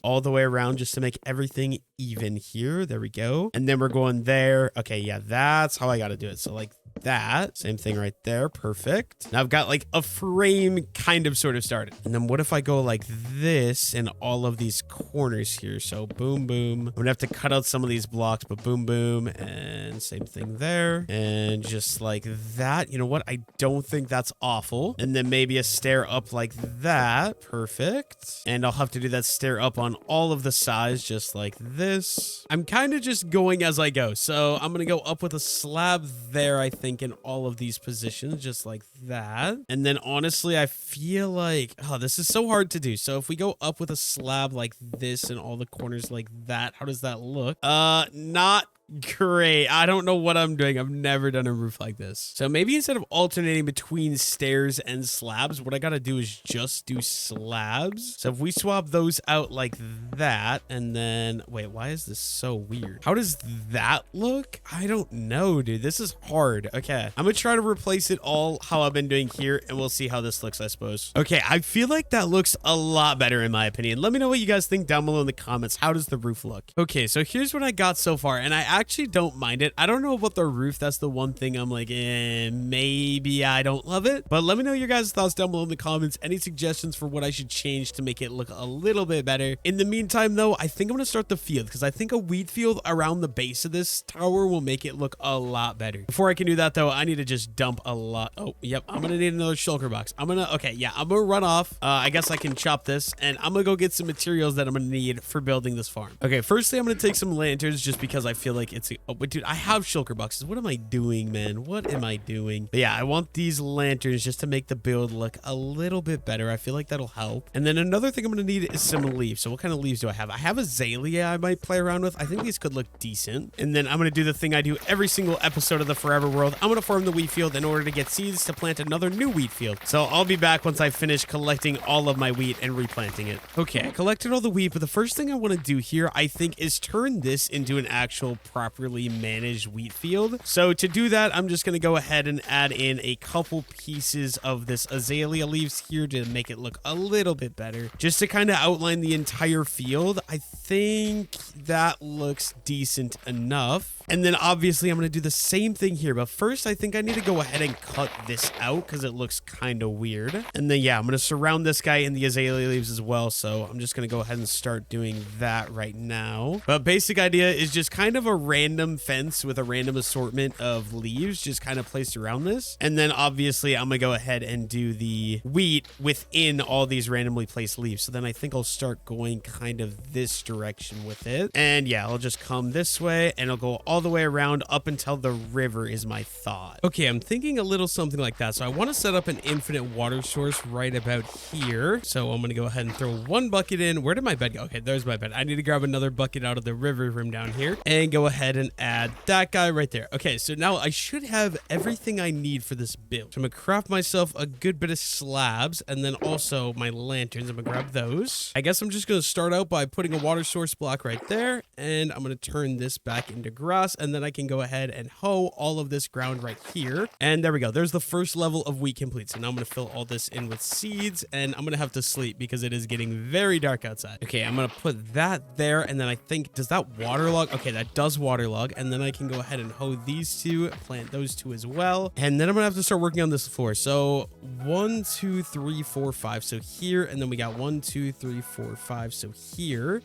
all the way around just to make everything even here. There we go. And then we're going there. Okay, yeah, that's how I got to do it. So like that. Same thing right there. Perfect. Now I've got like a frame kind of sort of started. And then what if I go like this in all of these corners here? So boom, boom. I'm gonna have to cut out some of these blocks, but boom, boom, and same thing there. And just like that. You know what? I don't think that's awful. And then maybe a stair up like that. Perfect. And I'll have to do that stair up on all of the sides just like this. I'm kind of just going as I go. So I'm gonna go up with a slab there, I think, in all of these positions, just like that. And then honestly, I feel like, oh, this is so hard to do. So if we go up with a slab like this and all the corners like that, how does that look? Not great. I don't know what I'm doing. I've never done a roof like this. So maybe instead of alternating between stairs and slabs, what I gotta do is just do slabs. So if we swap those out like that, and then wait, why is this so weird? How does that look? I don't know, dude. This is hard. Okay, I'm gonna try to replace it all how I've been doing here, and we'll see how this looks, I suppose. Okay, I feel like that looks a lot better in my opinion. Let me know what you guys think down below in the comments. How does the roof look? Okay, so here's what I got so far, and I actually don't mind it. I don't know about the roof. That's the one thing I'm like, maybe I don't love it. But let me know your guys' thoughts down below in the comments. Any suggestions for what I should change to make it look a little bit better. In the meantime, though, I think I'm going to start the field because I think a wheat field around the base of this tower will make it look a lot better. Before I can do that, though, I need to just dump a lot. Oh, yep. I'm going to need another shulker box. I'm going to, okay, yeah, I'm going to run off. I guess I can chop this, and I'm going to go get some materials that I'm going to need for building this farm. Okay, firstly, I'm going to take some lanterns just because I feel like it's a, oh, but dude, I have shulker boxes. What am I doing, man? What am I doing? But yeah, I want these lanterns just to make the build look a little bit better. I feel like that'll help. And then another thing I'm going to need is some leaves. So what kind of leaves do I have? I have azalea I might play around with. I think these could look decent. And then I'm going to do the thing I do every single episode of the Forever World. I'm going to farm the wheat field in order to get seeds to plant another new wheat field. So I'll be back once I finish collecting all of my wheat and replanting it. Okay, I collected all the wheat, but the first thing I want to do here, I think, is turn this into an actual properly managed wheat field. So to do that, I'm just going to go ahead and add in a couple pieces of this azalea leaves here to make it look a little bit better, just to kind of outline the entire field. I think that looks decent enough. And then obviously I'm going to do the same thing here. But first, I think I need to go ahead and cut this out because it looks kind of weird. And then, yeah, I'm going to surround this guy in the azalea leaves as well. So I'm just going to go ahead and start doing that right now. But basic idea is just kind of a random fence with a random assortment of leaves just kind of placed around this. And then obviously I'm going to go ahead and do the wheat within all these randomly placed leaves. So then I think I'll start going kind of this direction with it. And yeah, I'll just come this way and I'll go all the way around up until the river is my thought. Okay, I'm thinking a little something like that. So I want to set up an infinite water source right about here. So I'm going to go ahead and throw one bucket in. Where did my bed go? Okay, there's my bed. I need to grab another bucket out of the river room down here and go ahead and add that guy right there. Okay, so now I should have everything I need for this build. So I'm going to craft myself a good bit of slabs and then also my lanterns. I'm going to grab those. I guess I'm just going to start out by putting a water source block right there, and I'm going to turn this back into grass, and then I can go ahead and hoe all of this ground right here. And there we go. There's the first level of wheat complete. So now I'm going to fill all this in with seeds, and I'm going to have to sleep because it is getting very dark outside. Okay, I'm going to put that there, and then I think, does that waterlog? Okay, that does waterlog, and then I can go ahead and hoe these two, plant those two as well. And then I'm going to have to start working on this floor. So 1, 2, 3, 4, 5. So here, and then we got 1, 2, 3, 4, 5. So here.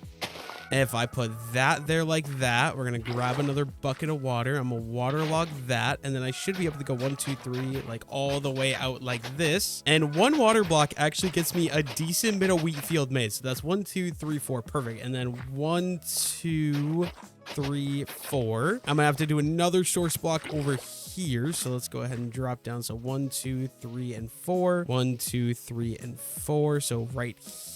If I put that there like that, we're going to grab another bucket of water. I'm going to waterlog that. And then I should be able to go 1, 2, 3, like all the way out like this. And one water block actually gets me a decent bit of wheat field made. So that's 1, 2, 3, 4. Perfect. And then 1, 2, 3, 4. I'm gonna have to do another source block over here, so let's go ahead and drop down. So 1, 2, 3, and 4. 1, 2, 3, and 4. So right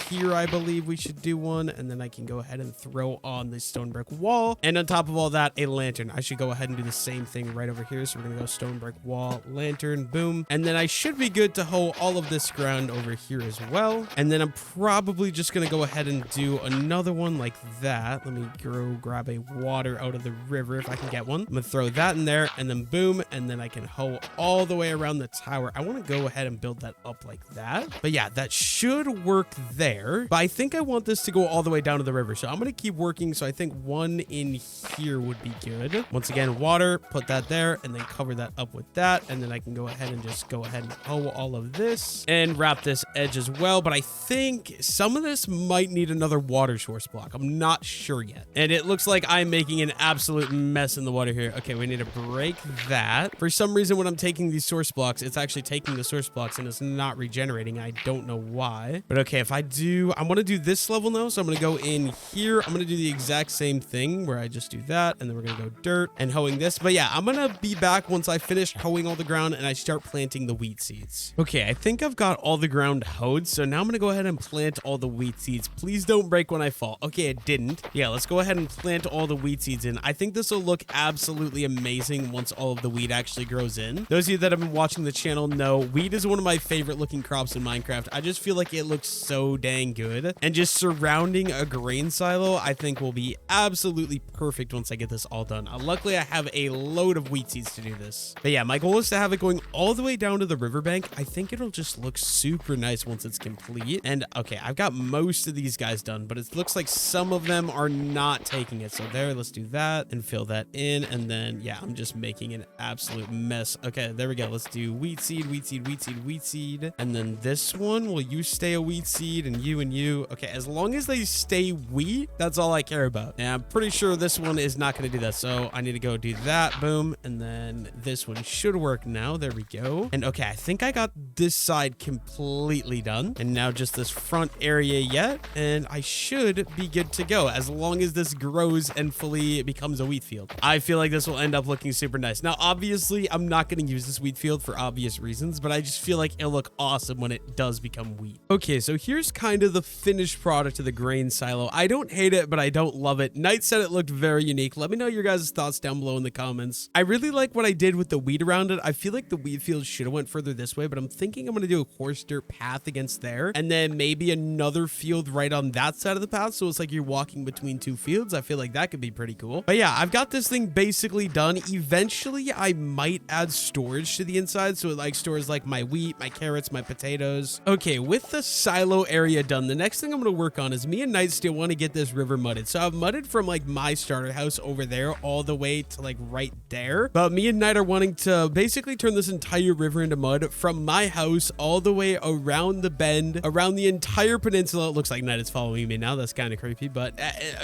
here I believe we should do one, and then I can go ahead and throw on the stone brick wall, and on top of all that, a lantern. I should go ahead and do the same thing right over here. So we're gonna go stone brick wall, lantern, boom, and then I should be good to hoe all of this ground over here as well. And then I'm probably just gonna go ahead and do another one like that. Let me go grab a water out of the river if I can get one. I'm gonna throw that in there, and then boom, and then I can hoe all the way around the tower. I want to go ahead and build that up like that. But yeah, that should work there. But I think I want this to go all the way down to the river. So I'm going to keep working. So I think one in here would be good. Once again, water, put that there, and then cover that up with that. And then I can go ahead and just go ahead and hoe all of this and wrap this edge as well. But I think some of this might need another water source block. I'm not sure yet. And it looks like I'm making an absolute mess in the water here. Okay, we need to break that. For some reason, when I'm taking these source blocks, it's actually taking the source blocks and it's not regenerating. I don't know why. But okay, if I do, I want to do this level now. So I'm going to go in here. I'm going to do the exact same thing where I just do that. And then we're going to go dirt and hoeing this. But yeah, I'm going to be back once I finish hoeing all the ground and I start planting the wheat seeds. Okay, I think I've got all the ground hoed. So now I'm going to go ahead and plant all the wheat seeds. Please don't break when I fall. Okay, it didn't. Yeah, let's go ahead and plant all the wheat seeds in. I think this will look absolutely amazing once all of the wheat actually grows in. Those of you that have been watching the channel know wheat is one of my favorite looking crops in Minecraft. I just feel like it looks so dang good. And just surrounding a grain silo, I think will be absolutely perfect once I get this all done. Luckily, I have a load of wheat seeds to do this. But yeah, my goal is to have it going all the way down to the riverbank. I think it'll just look super nice once it's complete. And okay, I've got most of these guys done, but it looks like some of them are not taking it. So there, let's do that and fill that in. And then, yeah, I'm just making an absolute mess. Okay, there we go. Let's do wheat seed, wheat seed, wheat seed, wheat seed. And then this one, will you stay a wheat seed and you and you? Okay, as long as they stay wheat, that's all I care about. And I'm pretty sure this one is not going to do that. So I need to go do that. Boom. And then this one should work now. There we go. And okay, I think I got this side completely done. And now just this front area yet. And I should be good to go as long as this grows and fully becomes a wheat field. I feel like this will end up looking super nice. Now, obviously, I'm not going to use this wheat field for obvious reasons, but I just feel like it'll look awesome when it does become wheat. Okay, so here's kind of the finished product of the grain silo. I don't hate it, but I don't love it. Knight said it looked very unique. Let me know your guys' thoughts down below in the comments. I really like what I did with the wheat around it. I feel like the wheat field should have went further this way, but I'm thinking I'm going to do a coarse dirt path against there, and then maybe another field right on that side of the path, so it's like you're walking between two fields. I feel like that could be pretty cool. But yeah, I've got this thing basically done. Eventually, I might add storage to the inside, so it like stores like my wheat, my carrots, my potatoes. Okay, with the silo area done, the next thing I'm going to work on is me and Knight still want to get this river mudded. So I've mudded from like my starter house over there all the way to like right there. But me and Knight are wanting to basically turn this entire river into mud from my house all the way around the bend, around the entire peninsula. It looks like Knight is following me now. That's kind of creepy, but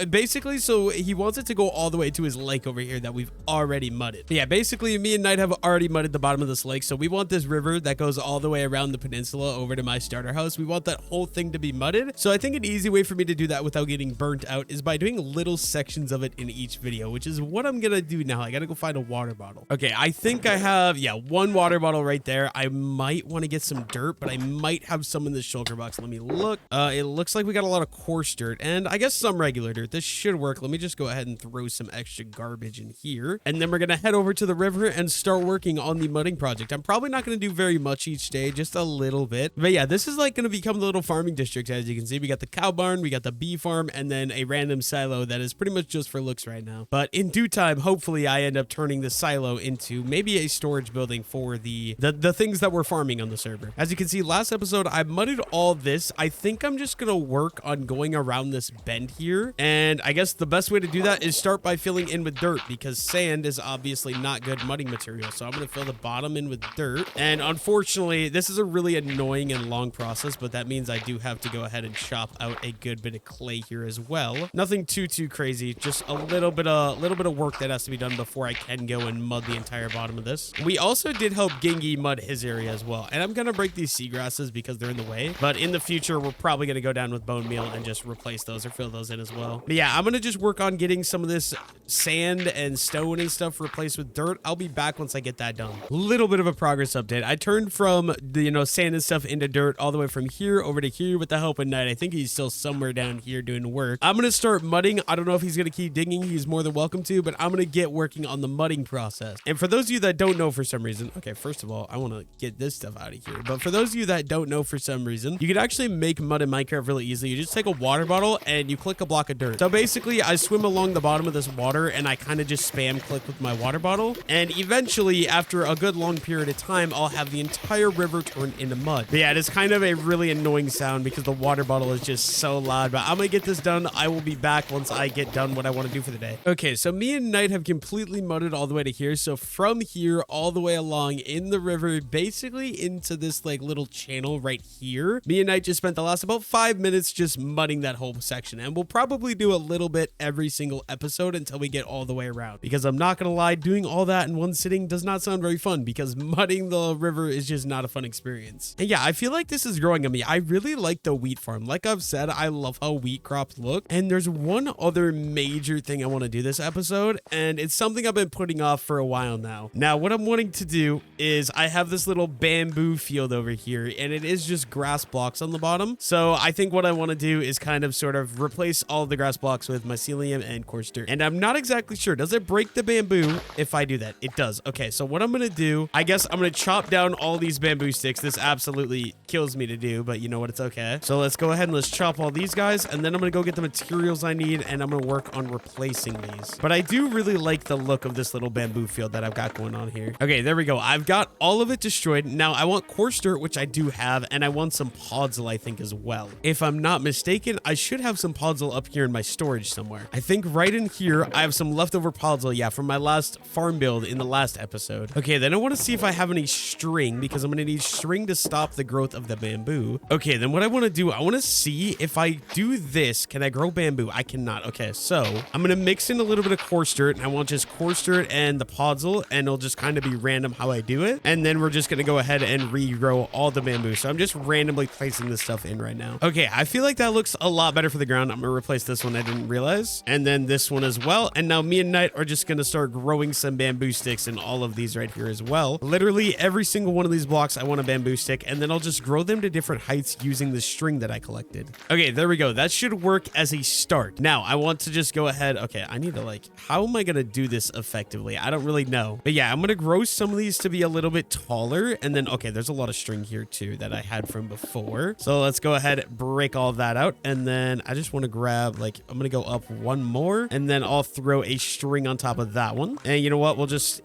basically, so he wants it to go all the way to his lake over here that we've already mudded. But yeah, basically me and Knight have already mudded the bottom of this lake. So we want this river that goes all the way around the peninsula over to my starter house. We want that whole thing to be mudded. So I think an easy way for me to do that without getting burnt out is by doing little sections of it in each video, which is what I'm going to do now. I got to go find a water bottle. Okay, I think I have, yeah, one water bottle right there. I might want to get some dirt, but I might have some in the shulker box. Let me look. It looks like we got a lot of coarse dirt and I guess some regular dirt. This should work. Let me just go ahead and throw some extra garbage in here. And then we're going to head over to the river and start working on the mudding project. I'm probably not going to do very much each day, just a little bit. But yeah, this is like going to become the little farming district. As you can see, we got the cow barn, we got the bee farm, and then a random silo that is pretty much just for looks right now. But in due time, hopefully I end up turning the silo into maybe a storage building for the things that we're farming on the server. As you can see, last episode, I mudded all this. I think I'm just going to work on going around this bend here. And I guess the best way to do that is start by filling in with dirt because sand is obviously not good mudding material. So I'm going to fill the bottom in with dirt. And unfortunately, this is a really annoying and long process, but that means I do have to go ahead and chop out a good bit of clay here as well. Nothing too crazy, just a little bit of work that has to be done before I can go and mud the entire bottom of this. We also did help Gingy mud his area as well. And I'm going to break these seagrasses because they're in the way. But in the future, we're probably going to go down with bone meal and just replace those or fill those in as well. But yeah, I'm going to just work on getting some of this sand and stone and stuff replaced with dirt. I'll be back once I get that done. Little bit of a progress update. I turned from the, sand and stuff into dirt all the way from here over to here with the help of Knight. I think he's still somewhere down here doing work. I'm going to start mudding. I don't know if he's going to keep digging. He's more than welcome to, but I'm going to get working on the mudding process. And for those of you that don't know for some reason, okay, first of all, I want to get this stuff out of here. But for those of you that don't know for some reason, you can actually make mud in Minecraft really easily. You just take a water bottle and you click a block of dirt. So basically, I swim along the bottom of this water and I kind of just spam click with my water bottle. And And eventually, after a good long period of time, I'll have the entire river turned into mud. But yeah, it is kind of a really annoying sound because the water bottle is just so loud. But I'm gonna get this done. I will be back once I get done what I want to do for the day. Okay, so me and Knight have completely mudded all the way to here. So from here all the way along in the river, basically into this like little channel right here, me and Knight just spent the last about 5 minutes just mudding that whole section. And we'll probably do a little bit every single episode until we get all the way around. Because I'm not gonna lie, doing all that in one sitting does not sound very fun because mudding the river is just not a fun experience. And yeah, I feel like this is growing on me. I really like the wheat farm. Like I've said, I love how wheat crops look. And there's one other major thing I want to do this episode, and it's something I've been putting off for a while now. Now, what I'm wanting to do is I have this little bamboo field over here, and it is just grass blocks on the bottom. So I think what I want to do is kind of sort of replace all the grass blocks with mycelium and coarse dirt. And I'm not exactly sure. Does it break the bamboo if I do that? It does. Okay, so what I'm going to do, I guess I'm going to chop down all these bamboo sticks. This absolutely kills me to do, but you know what? It's okay. So let's go ahead and let's chop all these guys, and then I'm going to go get the materials I need, and I'm going to work on replacing these. But I do really like the look of this little bamboo field that I've got going on here. Okay, there we go. I've got all of it destroyed. Now I want coarse dirt, which I do have, and I want some podzol, I think, as well. If I'm not mistaken, I should have some podzol up here in my storage somewhere. I think right in here, I have some leftover podzol, yeah, from my last farm build in the last episode. Okay, then I want to see if I have any string, because I'm going to need string to stop the growth of the bamboo. Okay, then what I want to do, I want to see if I do this, can I grow bamboo? I cannot. Okay, so I'm going to mix in a little bit of coarse dirt, and I want just coarse dirt and the podzol, and it'll just kind of be random how I do it. And then we're just going to go ahead and regrow all the bamboo. So I'm just randomly placing this stuff in right now. Okay, I feel like that looks a lot better for the ground. I'm going to replace this one. I didn't realize. And then this one as well. And now me and Knight are just going to start growing some bamboo sticks in all of these right here as well. Literally every single one of these blocks, I want a bamboo stick, and then I'll just grow them to different heights using the string that I collected. Okay, there we go. That should work as a start. Now, I want to just go ahead. Okay, I need to like, how am I going to do this effectively? I don't really know. But yeah, I'm going to grow some of these to be a little bit taller. And then, okay, there's a lot of string here too that I had from before. So let's go ahead, break all of that out. And then I just want to grab, like, I'm going to go up one more, and then I'll throw a string on top of that one. And you know what? We'll just,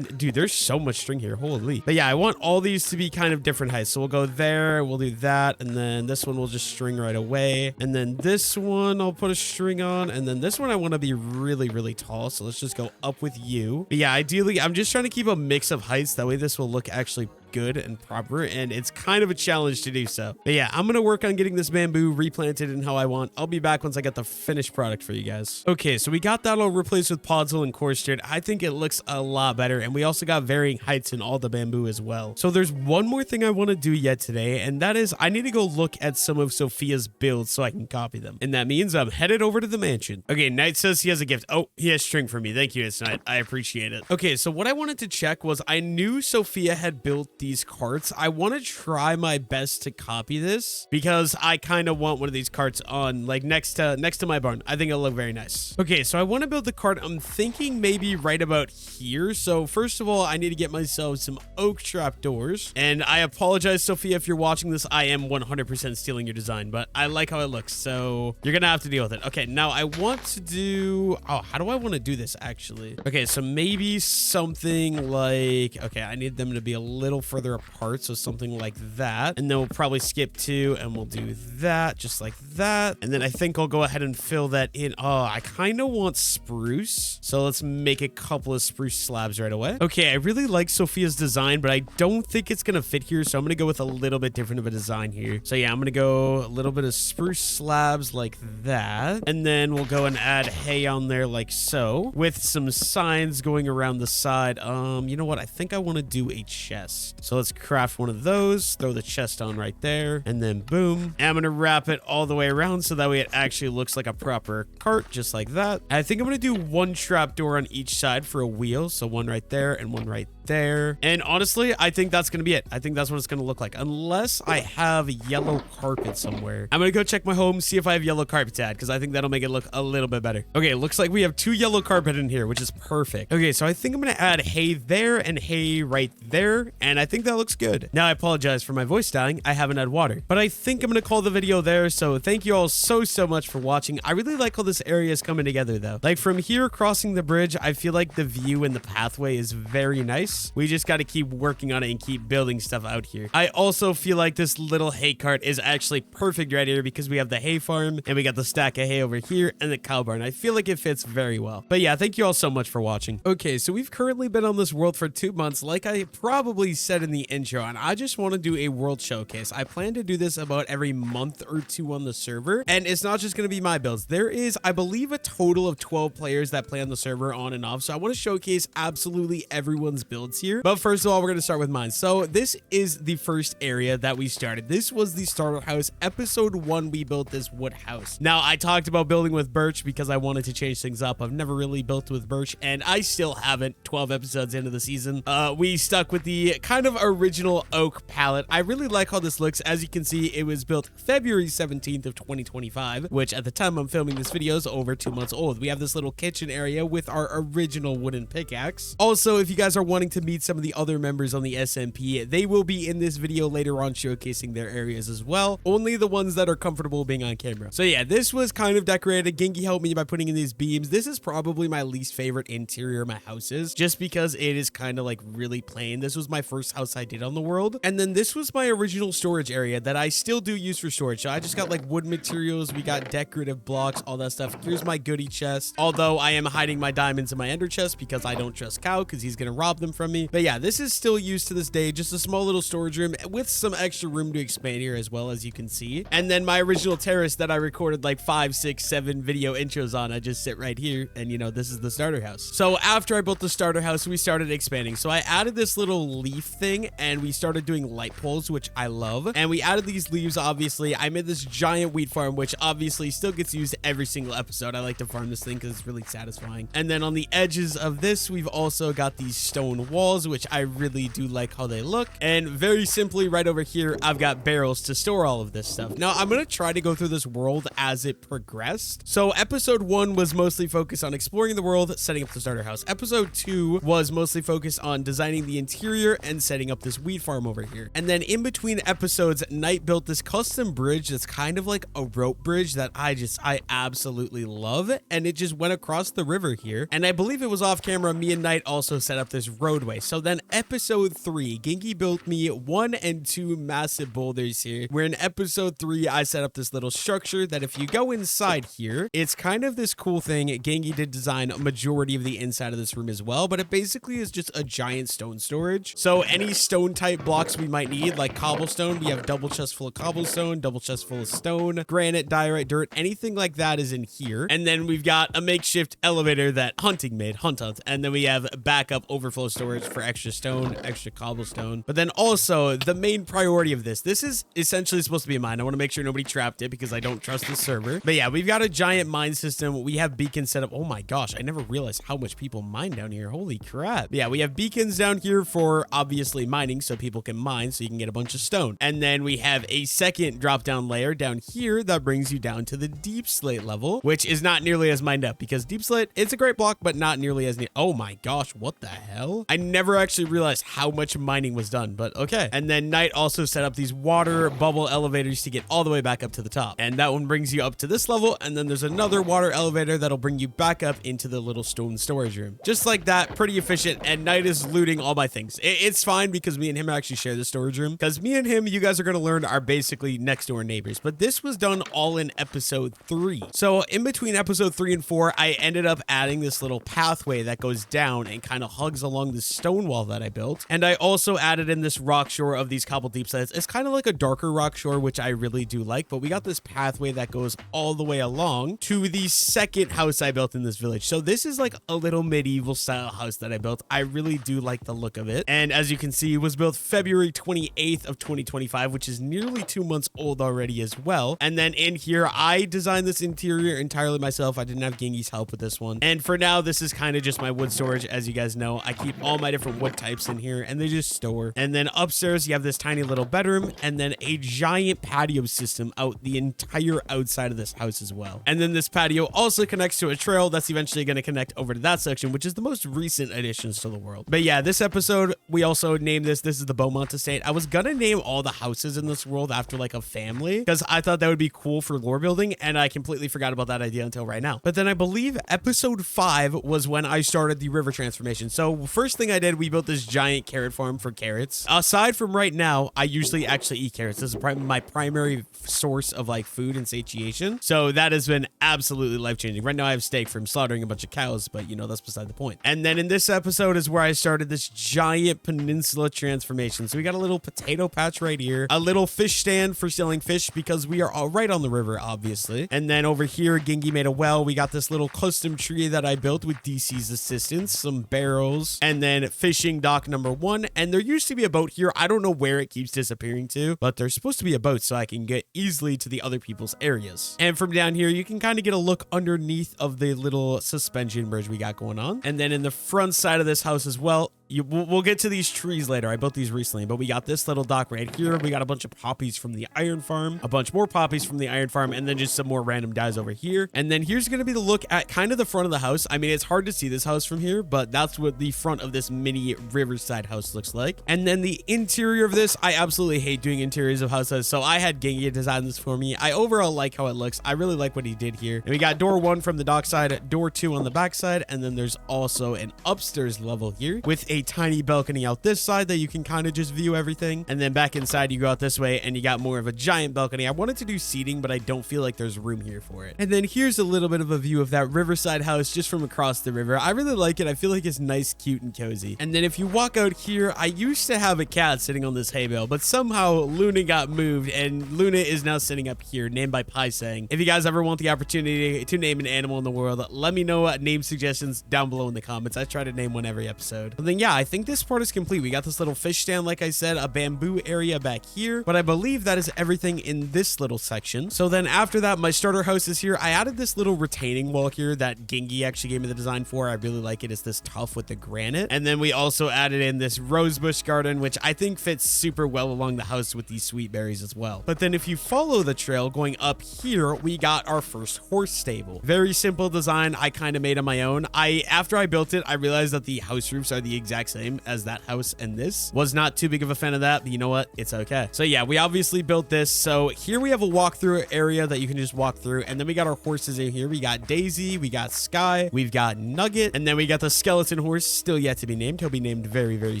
dude, there's so much string here. Holy. But yeah, I want all these to be kind of different heights. So we'll go there, we'll do that. And then this one will just string right away. And then this one I'll put a string on. And then this one I want to be really, really tall. So let's just go up with you. But yeah, ideally, I'm just trying to keep a mix of heights. That way this will look actually good and proper, and it's kind of a challenge to do so. But yeah, I'm gonna work on getting this bamboo replanted in how I want. I'll be back once I get the finished product for you guys. Okay, so we got that all replaced with podzol and coarse dirt. I think it looks a lot better, and we also got varying heights in all the bamboo as well. So there's one more thing I want to do yet today, and that is I need to go look at some of Sophia's builds so I can copy them. And that means I'm headed over to the mansion. Okay, Knight says he has a gift. Oh, he has string for me. Thank you, it's Knight. I appreciate it. Okay, so what I wanted to check was I knew Sophia had built these carts. I want to try my best to copy this because I kind of want one of these carts on like next to my barn. I think it'll look very nice. Okay, so I want to build the cart. I'm thinking maybe right about here. So first of all, I need to get myself some oak trap doors. And I apologize, Sophia, if you're watching this. I am 100% stealing your design, but I like how it looks. So you're gonna have to deal with it. Okay, now I want to do, oh, how do I want to do this actually? Okay, so maybe something like, okay, I need them to be a little further apart, so something like that. And then we'll probably skip 2 and we'll do that just like that. And then I think I'll go ahead and fill that in. Oh, I kind of want spruce, so let's make a couple of spruce slabs right away. Okay, I really like Sophia's design, but I don't think it's gonna fit here, so I'm gonna go with a little bit different of a design here. So yeah, I'm gonna go a little bit of spruce slabs like that, and then we'll go and add hay on there like so, with some signs going around the side. You know what? I think I want to do a chest. So let's craft one of those, throw the chest on right there, and then boom. And I'm gonna wrap it all the way around so that way it actually looks like a proper cart, just like that. And I think I'm gonna do one trap door on each side for a wheel. So one right there and one right there. And honestly, I think that's gonna be it. I think that's what it's gonna look like, unless I have yellow carpet somewhere. I'm gonna go check my home, see if I have yellow carpet to add, because I think that'll make it look a little bit better. Okay, looks like we have 2 yellow carpet in here, which is perfect. Okay, so I think I'm gonna add hay there and hay right there, and I I think that looks good. Now, I apologize for my voice dying. I haven't had water, but I think I'm going to call the video there. So thank you all so much for watching. I really like how this area is coming together though. Like from here crossing the bridge, I feel like the view and the pathway is very nice. We just got to keep working on it and keep building stuff out here. I also feel like this little hay cart is actually perfect right here because we have the hay farm and we got the stack of hay over here and the cow barn. I feel like it fits very well. But yeah, thank you all so much for watching. Okay, so we've currently been on this world for 2 months, like I probably said in the intro, and I just want to do a world showcase. I plan to do this about every month or 2 on the server, and it's not just going to be my builds. There is, I believe, a total of 12 players that play on the server on and off, so I want to showcase absolutely everyone's builds here. But first of all, we're going to start with mine. So this is the first area that we started. This was the starter house. Episode 1, we built this wood house. Now, I talked about building with birch because I wanted to change things up. I've never really built with birch, and I still haven't 12 episodes into the season. We stuck with the kind of original oak palette. I really like how this looks. As you can see, it was built February 17th of 2025, which at the time I'm filming this video is over 2 months old. We have this little kitchen area with our original wooden pickaxe. Also, if you guys are wanting to meet some of the other members on the SMP, they will be in this video later on showcasing their areas as well. Only the ones that are comfortable being on camera. So yeah, this was kind of decorated. Genki helped me by putting in these beams. This is probably my least favorite interior of my houses, just because it is kind of like really plain. This was my first house I did on the world. And then this was my original storage area that I still do use for storage. So I just got like wood materials. We got decorative blocks, all that stuff. Here's my goodie chest. Although I am hiding my diamonds in my ender chest because I don't trust Cow because he's going to rob them from me. But yeah, this is still used to this day. Just a small little storage room with some extra room to expand here as well, as you can see. And then my original terrace that I recorded like 5, 6, 7 video intros on. I just sit right here and you know, this is the starter house. So after I built the starter house, we started expanding. So I added this little leaf thing and we started doing light poles, which I love. And we added these leaves, obviously. I made this giant wheat farm, which obviously still gets used every single episode. I like to farm this thing because it's really satisfying. And then on the edges of this, we've also got these stone walls, which I really do like how they look. And very simply right over here, I've got barrels to store all of this stuff. Now I'm going to try to go through this world as it progressed. So episode 1 was mostly focused on exploring the world, setting up the starter house. Episode 2 was mostly focused on designing the interior and setting up this wheat farm over here. And then in between episodes, Knight built this custom bridge that's kind of like a rope bridge that I absolutely love. And it just went across the river here. And I believe it was off camera. Me and Knight also set up this roadway. So then episode 3, Genki built me 1 and 2 massive boulders here, where in episode 3, I set up this little structure that if you go inside here, it's kind of this cool thing. Genki did design a majority of the inside of this room as well, but it basically is just a giant stone storage. So any stone type blocks we might need, like cobblestone, we have double chest full of cobblestone, double chest full of stone, granite, diorite, dirt, anything like that is in here. And then we've got a makeshift elevator that Hunting made, Hunt. And then we have backup overflow storage for extra stone, extra cobblestone. But then also the main priority of this is essentially supposed to be mine. I want to make sure nobody trapped it because I don't trust the server. But yeah, we've got a giant mine system. We have beacons set up. Oh my gosh, I never realized how much people mine down here. Holy crap. But yeah, we have beacons down here for obviously mining so people can mine so you can get a bunch of stone. And then we have a second drop down layer down here that brings you down to the deep slate level, which is not nearly as mined up because deep slate, it's a great block, but not nearly as neat. Oh my gosh, what the hell? I never actually realized how much mining was done, but okay. And then Knight also set up these water bubble elevators to get all the way back up to the top. And that one brings you up to this level. And then there's another water elevator that'll bring you back up into the little stone storage room. Just like that, pretty efficient. And Knight is looting all my things. It's fine because me and him actually share the storage room. Because me and him, you guys are going to learn, are basically next door neighbors. But this was done all in episode 3. So in between episode 3 and 4, I ended up adding this little pathway that goes down and kind of hugs along the stone wall that I built. And I also added in this rock shore of these cobble deep slats. It's kind of like a darker rock shore, which I really do like. But we got this pathway that goes all the way along to the second house I built in this village. So this is like a little medieval style house that I built. I really do like the look of it. And as you can see, it was built February 28th of 2025, which is nearly 2 months old already as well. And then in here, I designed this interior entirely myself. I didn't have Gengi's help with this one. And for now, this is kind of just my wood storage. As you guys know, I keep all my different wood types in here and they just store. And then upstairs, you have this tiny little bedroom and then a giant patio system out the entire outside of this house as well. And then this patio also connects to a trail that's eventually going to connect over to that section, which is the most recent additions to the world. But yeah, this episode, we also also named this is the Beaumont Estate. I was gonna name all the houses in this world after like a family because I thought that would be cool for lore building, and I completely forgot about that idea until right now. But then I believe episode 5 was when I started the river transformation. So first thing I did, we built this giant carrot farm for carrots. Aside from right now, I usually actually eat carrots. This is my primary source of like food and satiation. So that has been absolutely life-changing. Right now I have steak from slaughtering a bunch of cows, but you know, that's beside the point. And then in this episode is where I started this giant peninsula transformation. So we got a little potato patch right here, a little fish stand for selling fish because we are all right on the river, obviously. And then over here, Gingy made a well. We got this little custom tree that I built with DC's assistance, some barrels, and then fishing dock number 1. And there used to be a boat here. I don't know where it keeps disappearing to, but there's supposed to be a boat so I can get easily to the other people's areas. And from down here, you can kind of get a look underneath of the little suspension bridge we got going on. And then in the front side of this house as well, we'll get to these trees later. I built these recently, but we got this little dock right here. We got a bunch of poppies from the iron farm, a bunch more poppies from the iron farm, and then just some more random dyes over here. And then here's going to be the look at kind of the front of the house. I mean, it's hard to see this house from here, but that's what the front of this mini riverside house looks like. And then the interior of this, I absolutely hate doing interiors of houses, so I had Gingy design this for me. I overall like how it looks. I really like what he did here. And we got door 1 from the dock side, door 2 on the back side, and then there's also an upstairs level here with a tiny balcony out this side that you can kind of just view everything. And then back inside, you go out this way and you got more of a giant balcony. I wanted to do seating, but I don't feel like there's room here for it. And then here's a little bit of a view of that riverside house just from across the river. I really like it. I feel like it's nice, cute, and cozy. And then if you walk out here, I used to have a cat sitting on this hay bale, but somehow Luna got moved and Luna is now sitting up here, named by Pi saying. If you guys ever want the opportunity to name an animal in the world, let me know name suggestions down below in the comments. I try to name one every episode. And then yeah, I think this part is complete. We got this little fish stand, like I said, a bamboo area back here, but I believe that is everything in this little section. So then after that, my starter house is here. I added this little retaining wall here that Gingy actually gave me the design for. I really like it. It's this tough with the granite. And then we also added in this rosebush garden, which I think fits super well along the house with these sweet berries as well. But then if you follow the trail going up here, we got our first horse stable. Very simple design. I kind of made on my own. After I built it, I realized that the house roofs are the exact same as that house, and this was not too big of a fan of that, but you know what? It's okay. So yeah, we obviously built this. So here we have a walkthrough area that you can just walk through, and then we got our horses in here. We got Daisy, we got Sky, we've got Nugget, and then we got the skeleton horse, still yet to be named. He'll be named very, very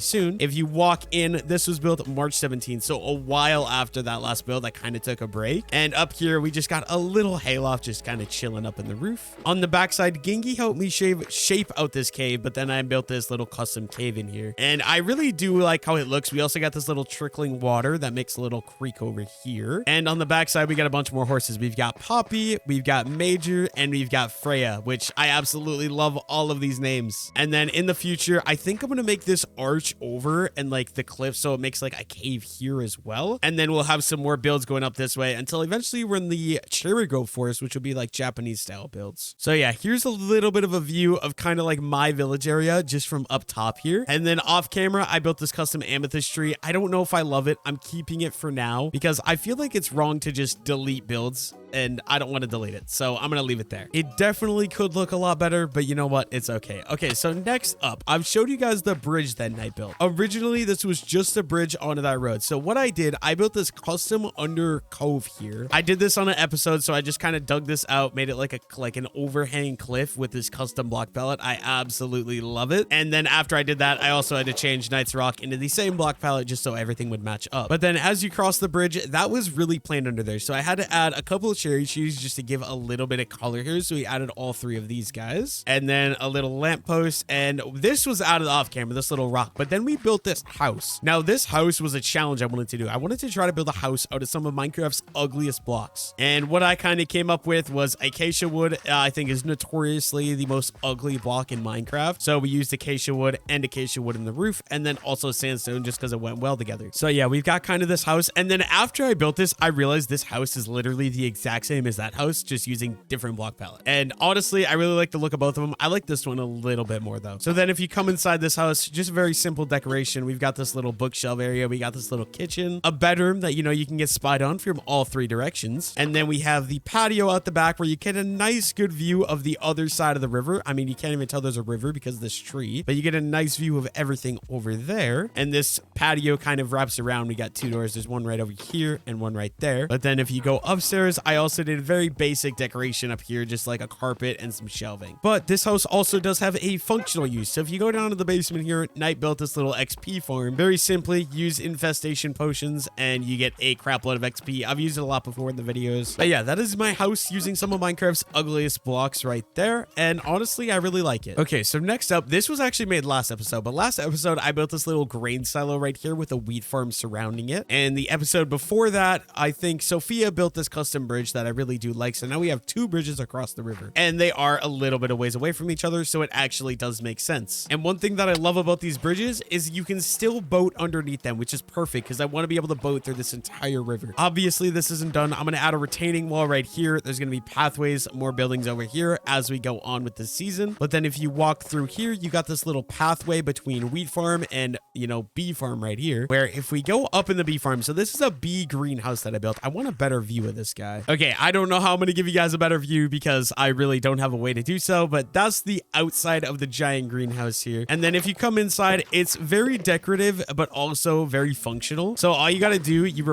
soon. If you walk in, this was built March 17th, so a while after that last build. I kind of took a break, and up here we just got a little hayloft just kind of chilling up in the roof. On the backside, Gingy helped me shape out this cave, but then I built this little custom cave in here, and I really do like how it looks. We also got this little trickling water that makes a little creek over here, and on the backside we got a bunch more horses. We've got Poppy, we've got Major, and we've got Freya, which I absolutely love all of these names. And then in the future, I think I'm gonna make this arch over and like the cliff so it makes like a cave here as well, and then we'll have some more builds going up this way until eventually we're in the cherry grove forest, which will be like Japanese style builds. So yeah, here's a little bit of a view of kind of like my village area just from up top here. And then off camera, I built this custom amethyst tree. I don't know if I love it. I'm keeping it for now because I feel like it's wrong to just delete builds, and I don't want to delete it, so I'm gonna leave it there. It definitely could look a lot better, but you know what? It's okay. Okay, so next up, I've showed you guys the bridge that I built. Originally, this was just a bridge onto that road. So what I did, I built this custom under cove here. I did this on an episode, so I just kind of dug this out, made it like an overhanging cliff with this custom block palette. I absolutely love it. And then after I did that, I also had to change Knight's Rock into the same block palette just so everything would match up. But then as you cross the bridge, that was really plain under there, so I had to add a couple of cherry trees just to give a little bit of color here. So we added all 3 of these guys, and then a little lamppost, and this was out of the off camera, this little rock. But then we built this house. Now this house was a challenge I wanted to do. I wanted to try to build a house out of some of Minecraft's ugliest blocks, and what I kind of came up with was acacia wood. I think is notoriously the most ugly block in Minecraft, so we used acacia wood and acacia wood in the roof, and then also sandstone just because it went well together. So yeah, we've got kind of this house, and then after I built this, I realized this house is literally the exact exact same as that house, just using different block palette. And honestly, I really like the look of both of them. I like this one a little bit more though. So then if you come inside this house, just very simple decoration. We've got this little bookshelf area. We got this little kitchen, a bedroom that, you know, you can get spied on from all three directions. And then we have the patio out the back where you get a nice good view of the other side of the river. I mean, you can't even tell there's a river because of this tree, but you get a nice view of everything over there. And this patio kind of wraps around. We got two doors. There's one right over here and one right there. But then if you go upstairs, I also did a very basic decoration up here, just like a carpet and some shelving. But this house also does have a functional use. So if you go down to the basement here, Knight built this little XP farm. Very simply, use infestation potions and you get a crap load of XP. I've used it a lot before in the videos. But yeah, that is my house using some of Minecraft's ugliest blocks right there. And honestly, I really like it. Okay, so next up, this was actually made last episode, but last episode, I built this little grain silo right here with a wheat farm surrounding it. And the episode before that, I think Sophia built this custom bridge that I really do like. So now we have two bridges across the river and they are a little bit of ways away from each other. So it actually does make sense. And one thing that I love about these bridges is you can still boat underneath them, which is perfect because I want to be able to boat through this entire river. Obviously, this isn't done. I'm going to add a retaining wall right here. There's going to be pathways, more buildings over here as we go on with the season. But then if you walk through here, you got this little pathway between wheat farm and, you know, bee farm right here, where if we go up in the bee farm, so this is a bee greenhouse that I built. I want a better view of this guy. Okay, I don't know how I'm going to give you guys a better view because I really don't have a way to do so, but that's the outside of the giant greenhouse here. And then if you come inside, it's very decorative, but also very functional. So all you got to do, you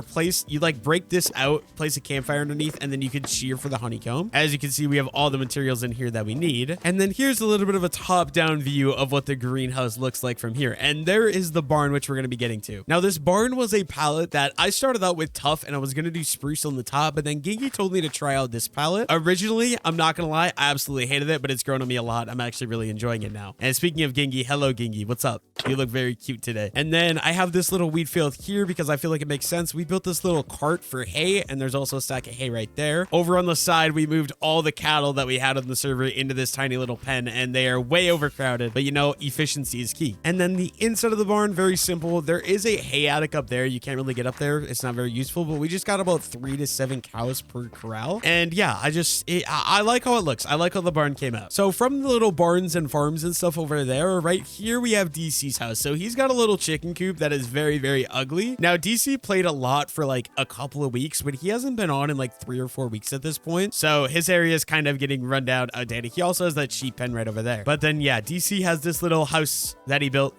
like break this out, place a campfire underneath, and then you can shear for the honeycomb. As you can see, we have all the materials in here that we need. And then here's a little bit of a top-down view of what the greenhouse looks like from here. And there is the barn, which we're going to be getting to. Now, this barn was a palette that I started out with tough, and I was going to do spruce on the top, but then Gingy told me to try out this palette. Originally, I'm not going to lie, I absolutely hated it, but it's grown on me a lot. I'm actually really enjoying it now. And speaking of Gingy, hello, Gingy. What's up? You look very cute today. And then I have this little wheat field here because I feel like it makes sense. We built this little cart for hay, and there's also a stack of hay right there. Over on the side, we moved all the cattle that we had on the server into this tiny little pen, and they are way overcrowded, but you know, efficiency is key. And then the inside of the barn, very simple. There is a hay attic up there. You can't really get up there. It's not very useful, but we just got about 3 to 7 cows per corral. And yeah, I like how it looks. I like how the barn came out. So from the little barns and farms and stuff over there, right here, we have DC's house. So he's got a little chicken coop that is very, very ugly. Now, DC played a lot for like a couple of weeks, but he hasn't been on in like 3 or 4 weeks at this point. So his area is kind of getting run down, outdated. He also has that sheep pen right over there. But then, yeah, DC has this little house that he built.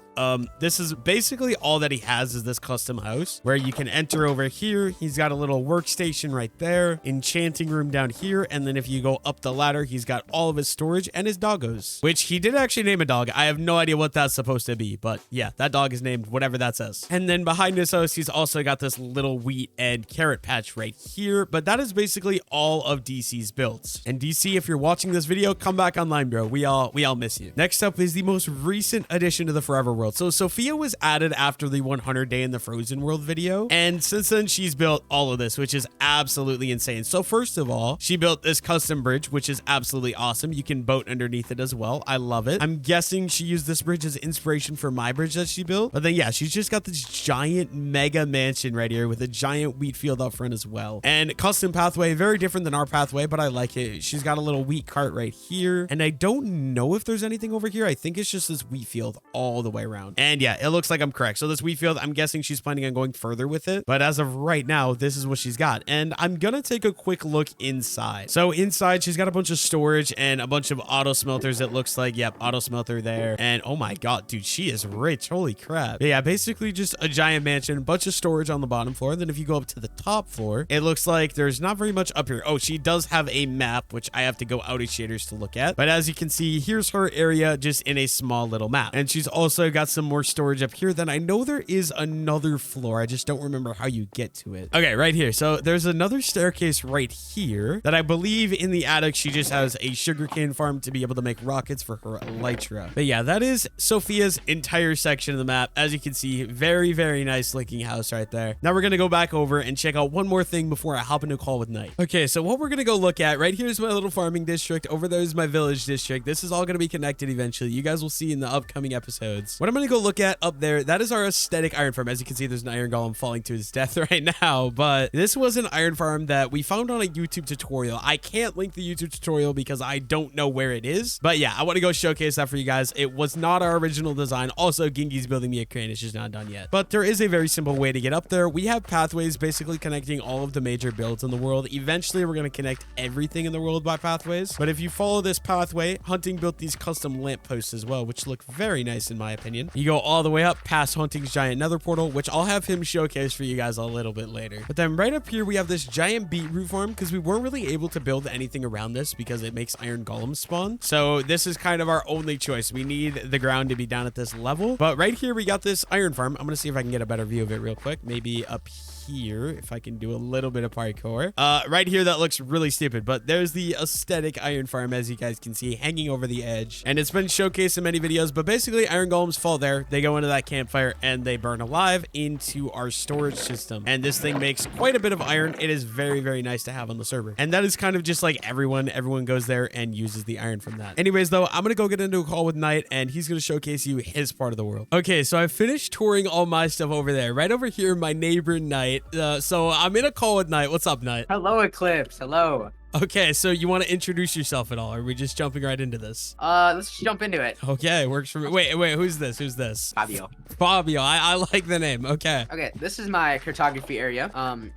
This is basically all that he has is this custom house where you can enter over here. He's got a little workstation right there, enchanting room down here. And then if you go up the ladder, he's got all of his storage and his doggos, which he did actually name a dog. I have no idea what that's supposed to be, but yeah, that dog is named whatever that says. And then behind his house, he's also got this little wheat and carrot patch right here, but that is basically all of DC's builds. And DC, if you're watching this video, come back online, bro. We all miss you. Next up is the most recent addition to the Forever World. So Sophia was added after the 100 day in the Frozen World video. And since then, she's built all of this, which is absolutely insane. So first of all, she built this custom bridge, which is absolutely awesome. You can boat underneath it as well. I love it. I'm guessing she used this bridge as inspiration for my bridge that she built. But then, yeah, she's just got this giant mega mansion right here with a giant wheat field out front as well. And custom pathway, very different than our pathway, but I like it. She's got a little wheat cart right here. And I don't know if there's anything over here. I think it's just this wheat field all the way around. And yeah, it looks like I'm correct. So this wheat field, I'm guessing she's planning on going further with it. But as of right now, this is what she's got. And I'm going to take a quick look inside. So inside, she's got a bunch of storage and a bunch of auto smelters. It looks like, yep, auto smelter there. And oh my God, dude, she is rich. Holy crap. But yeah, basically just a giant mansion, a bunch of storage on the bottom floor. And then if you go up to the top floor, it looks like there's not very much up here. Oh, she does have a map, which I have to go out of shaders to look at. But as you can see, here's her area just in a small little map. And she's also got some more storage up here. Then I know there is another floor. I just don't remember how you get to it. Okay, right here. So there's another staircase right here that I believe in the attic, she just has a sugarcane farm to be able to make rockets for her elytra. But yeah, that is Sophia's entire section of the map. As you can see, very, very nice looking house right there. Now we're going to go back over and check out one more thing before I hop into a call with Knight. Okay, so what we're going to go look at right here is my little farming district. Over there is my village district. This is all going to be connected eventually. You guys will see in the upcoming episodes. What am I'm going to go look at up there, that is our aesthetic iron farm. As you can see, there's an iron golem falling to his death right now, but this was an iron farm that we found on a YouTube tutorial. I can't link the YouTube tutorial because I don't know where it is, but yeah, I want to go showcase that for you guys. It was not our original design. Also, Gingy's building me a crane. It's just not done yet, but there is a very simple way to get up there. We have pathways basically connecting all of the major builds in the world. Eventually, we're going to connect everything in the world by pathways, but if you follow this pathway, Hunting built these custom lampposts as well, which look very nice in my opinion. You go all the way up past Hunting's giant nether portal, which I'll have him showcase for you guys a little bit later. But then right up here, we have this giant beetroot farm because we weren't really able to build anything around this because it makes iron golems spawn. So this is kind of our only choice. We need the ground to be down at this level, but right here, we got this iron farm. I'm going to see if I can get a better view of it real quick. Maybe up here, if I can do a little bit of parkour. Right here, that looks really stupid, but there's the aesthetic iron farm, as you guys can see, hanging over the edge. And it's been showcased in many videos, but basically iron golems fall there. They go into that campfire and they burn alive into our storage system. And this thing makes quite a bit of iron. It is very, very nice to have on the server. And that is kind of just like everyone goes there and uses the iron from that. Anyways, though, I'm going to go get into a call with Knight and he's going to showcase you his part of the world. Okay, so I finished touring all my stuff over there. Right over here, my neighbor Knight. So I'm in a call with Knight. What's up, Knight? Hello, Eclipse. Hello. Okay, so you want to introduce yourself at all? Or are we just jumping right into this? Let's jump into it. Okay, works for me. Wait, who's this? Who's this? Fabio. Fabio, I like the name. Okay. Okay, this is my cartography area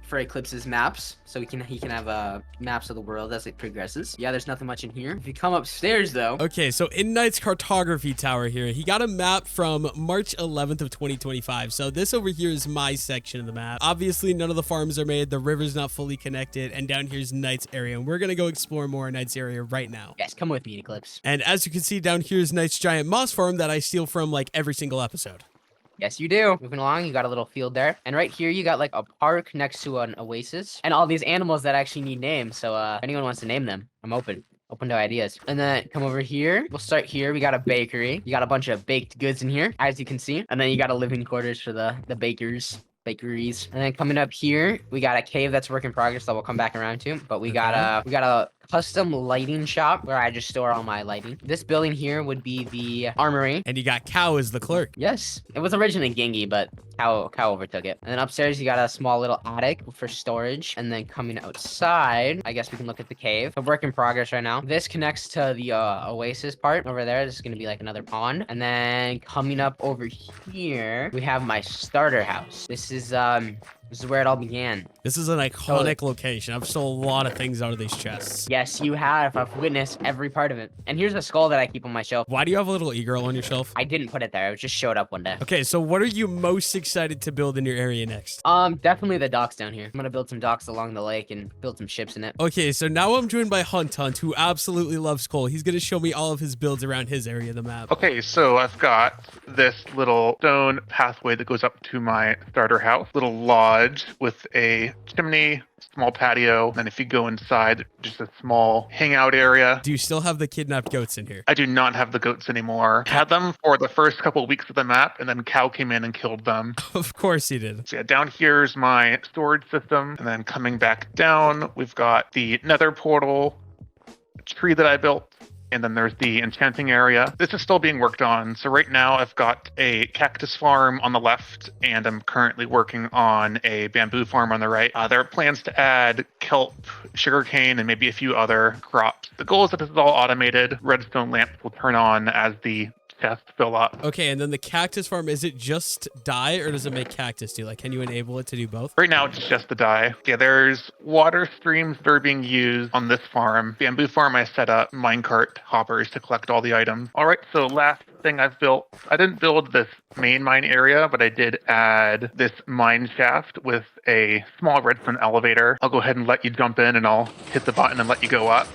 for Eclipse's maps. So he can have maps of the world as it progresses. Yeah, there's nothing much in here. If you come upstairs though. Okay, so in Knight's cartography tower here, he got a map from March 11th of 2025. So this over here is my section of the map. Obviously, none of the farms are made. The river's not fully connected. And down here's Knight's area. And we're going to go explore more in Knight's area right now. Yes, come with me, Eclipse. And as you can see, down here is Knight's giant moss farm that I steal from like every single episode. Yes, you do. Moving along, you got a little field there. And right here, you got like a park next to an oasis. And all these animals that actually need names. So if anyone wants to name them, I'm open to ideas. And then come over here. We'll start here. We got a bakery. You got a bunch of baked goods in here, as you can see. And then you got a living quarters for the bakeries. And then coming up here, we got a cave that's work in progress that we'll come back around to. But we got a custom lighting shop where I just store all my lighting. This building here would be the armory. And you got Cow as the clerk. Yes. It was originally Gengi, but Cow overtook it. And then upstairs, you got a small little attic for storage. And then coming outside, I guess we can look at the cave. A work in progress right now. This connects to the oasis part over there. This is going to be like another pond. And then coming up over here, we have my starter house. This is where it all began. This is an iconic location. I've stole a lot of things out of these chests. Yes, you have. I've witnessed every part of it. And here's a skull that I keep on my shelf. Why do you have a little e-girl on your shelf? I didn't put it there. It just showed up one day. Okay, so what are you most excited to build in your area next? Definitely the docks down here. I'm gonna build some docks along the lake and build some ships in it. Okay, so now I'm joined by Hunt, who absolutely loves coal. He's gonna show me all of his builds around his area of the map. Okay, so I've got this little stone pathway that goes up to my starter house, little lodge with a chimney, small patio, and if you go inside, just a small hangout area. Do you still have the kidnapped goats in here? I do not have the goats anymore. Had them for the first couple of weeks of the map, and then Cow came in and killed them. Of course he did. So yeah, down here's my storage system, and then coming back down, we've got the nether portal, tree that I built, and then there's the enchanting area. This is still being worked on. So right now I've got a cactus farm on the left, and I'm currently working on a bamboo farm on the right. There are plans to add kelp, sugarcane, and maybe a few other crops. The goal is that this is all automated. Redstone lamps will turn on as the chests fill up. Okay, and then the cactus farm, is it just dye or does it make cactus too? Like, can you enable it to do both? Right now, it's just the dye. Yeah, there's water streams that are being used on this farm. Bamboo farm, I set up minecart hoppers to collect all the items. All right, so last thing I've built, I didn't build this main mine area, but I did add this mine shaft with a small redstone elevator. I'll go ahead and let you jump in and I'll hit the button and let you go up.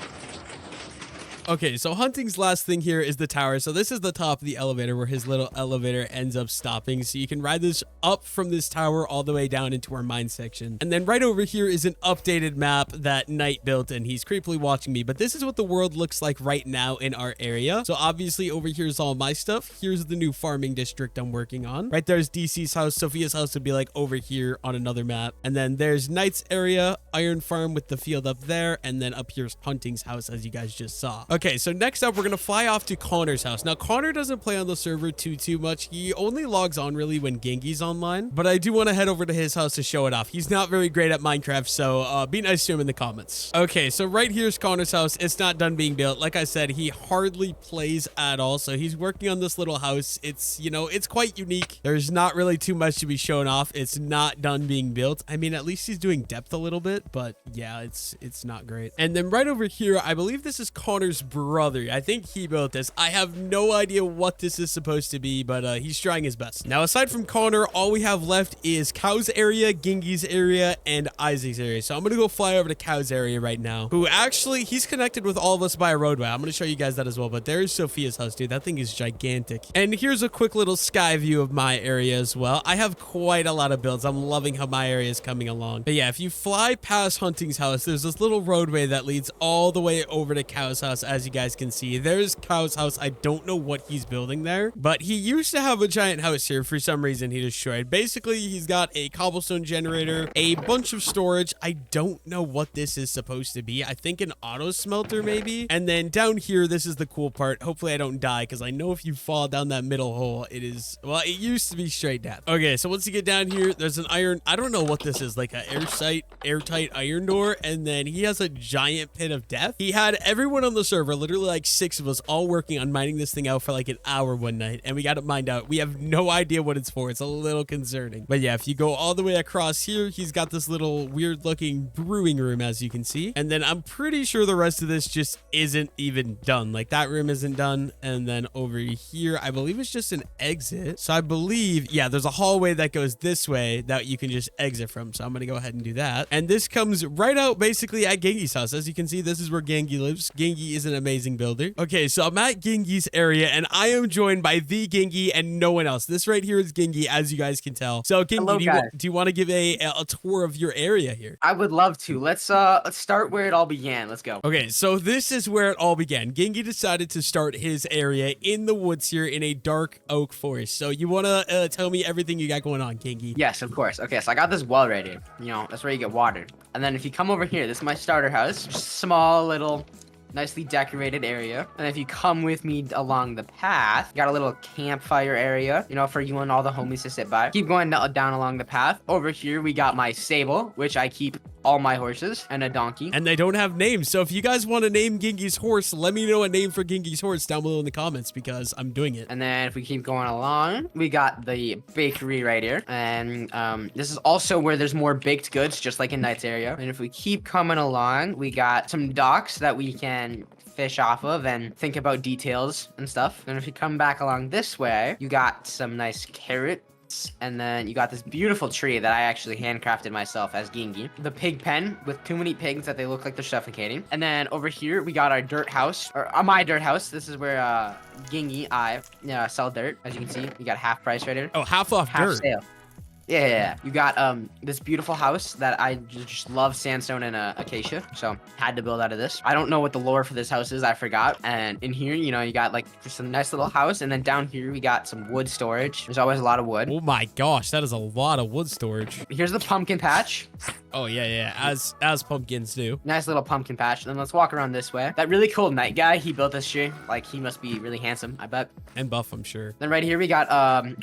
Okay, so Hunting's last thing here is the tower. So this is the top of the elevator where his little elevator ends up stopping. So you can ride this up from this tower all the way down into our mine section. And then right over here is an updated map that Knight built, and he's creepily watching me. But this is what the world looks like right now in our area. So obviously over here is all my stuff. Here's the new farming district I'm working on. Right there's DC's house. Sophia's house would be like over here on another map. And then there's Knight's area, iron farm with the field up there. And then up here's Hunting's house, as you guys just saw. Okay, so next up, we're going to fly off to Connor's house. Now, Connor doesn't play on the server too much. He only logs on really when Gengi's online, but I do want to head over to his house to show it off. He's not very great at Minecraft, so be nice to him in the comments. Okay, so right here's Connor's house. It's not done being built. Like I said, he hardly plays at all, so he's working on this little house. It's, you know, it's quite unique. There's not really too much to be shown off. It's not done being built. I mean, at least he's doing depth a little bit, but yeah, it's not great. And then right over here, I believe this is Connor's brother. I think he built this. I have no idea what this is supposed to be, but he's trying his best. Now, aside from Connor, all we have left is Cow's area, Gengi's area, and Isaac's area. So I'm gonna go fly over to Cow's area right now, who actually, he's connected with all of us by a roadway. I'm gonna show you guys that as well, but there's Sophia's house, dude. That thing is gigantic. And here's a quick little sky view of my area as well. I have quite a lot of builds. I'm loving how my area is coming along. But yeah, if you fly past Hunting's house, there's this little roadway that leads all the way over to Cow's house. As you guys can see, there's Cow's house. I don't know what he's building there, but he used to have a giant house here. For some reason, he destroyed. Basically, he's got a cobblestone generator, a bunch of storage. I don't know what this is supposed to be. I think an auto smelter maybe. And then down here, this is the cool part. Hopefully I don't die, because I know if you fall down that middle hole, it is, well, it used to be straight death. Okay, so once you get down here, there's an iron, I don't know what this is, like an airtight iron door. And then he has a giant pit of death. He had everyone on the server, literally like 6 of us, all working on mining this thing out for like an hour one night, and we got it mined out. We have no idea what it's for. It's a little concerning. But yeah, if you go all the way across here, he's got this little weird looking brewing room, as you can see. And then I'm pretty sure the rest of this just isn't even done. Like that room isn't done. And then over here, I believe it's just an exit. So I believe, yeah, there's a hallway that goes this way that you can just exit from. So I'm going to go ahead and do that. And this comes right out basically at Gengi's house. As you can see, this is where Gengi lives. Gengi is an amazing builder. Okay, so I'm at Gengi's area, and I am joined by the Gengi and no one else. This right here is Gengi, as you guys can tell. So Gengi, Hello, do you want to give a tour of your area here? I would love to. Let's start where it all began. Let's go. Okay, so this is where it all began. Gengi decided to start his area in the woods here in a dark oak forest. So you want to tell me everything you got going on, Gengi? Yes, of course. Okay, so I got this well right here. You know, that's where you get watered. And then if you come over here, this is my starter house. Just a small little nicely decorated area. And if you come with me along the path, you got a little campfire area, you know, for you and all the homies to sit by. Keep going down along the path. Over here, we got my stable, which I keep all my horses, and a donkey. And they don't have names. So if you guys want to name Gengi's horse, let me know a name for Gengi's horse down below in the comments, because I'm doing it. And then if we keep going along, we got the bakery right here. And this is also where there's more baked goods, just like in Knight's area. And if we keep coming along, we got some docks that we can fish off of and think about details and stuff. And if you come back along this way, you got some nice carrots. And then you got this beautiful tree that I actually handcrafted myself as Gengi. The pig pen with too many pigs that they look like they're suffocating. And then over here, we got our dirt house, or my dirt house. This is where Gengi, I sell dirt. As you can see, you got half price right here. Oh, half off Half dirt. sale. Yeah. You got this beautiful house that I just love, sandstone and acacia. So had to build out of this. I don't know what the lore for this house is. I forgot. And in here, you know, you got like just a nice little house. And then down here, we got some wood storage. There's always a lot of wood. Oh my gosh, that is a lot of wood storage. Here's the pumpkin patch. Oh yeah, as pumpkins do. Nice little pumpkin patch. And then let's walk around this way. That really cool night guy, he built this tree. Like, he must be really handsome, I bet. And buff, I'm sure. Then right here, we got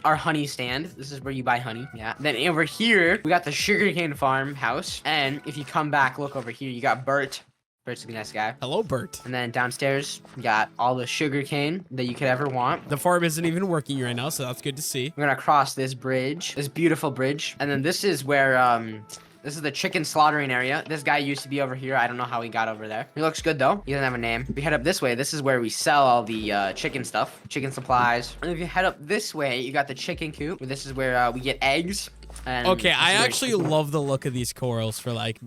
our honey stand. This is where you buy honey. Yeah. Then over here, we got the sugarcane farm house. And if you come back, look over here, you got Bert. Bert's a nice guy. Hello, Bert. And then downstairs, we got all the sugarcane that you could ever want. The farm isn't even working right now, so that's good to see. We're gonna cross this bridge, this beautiful bridge. And then this is where, this is the chicken slaughtering area. This guy used to be over here. I don't know how he got over there. He looks good though. He doesn't have a name. We head up this way. This is where we sell all the chicken stuff, chicken supplies. And if you head up this way, you got the chicken coop. This is where we get eggs. And okay, I actually love the look of these corals for like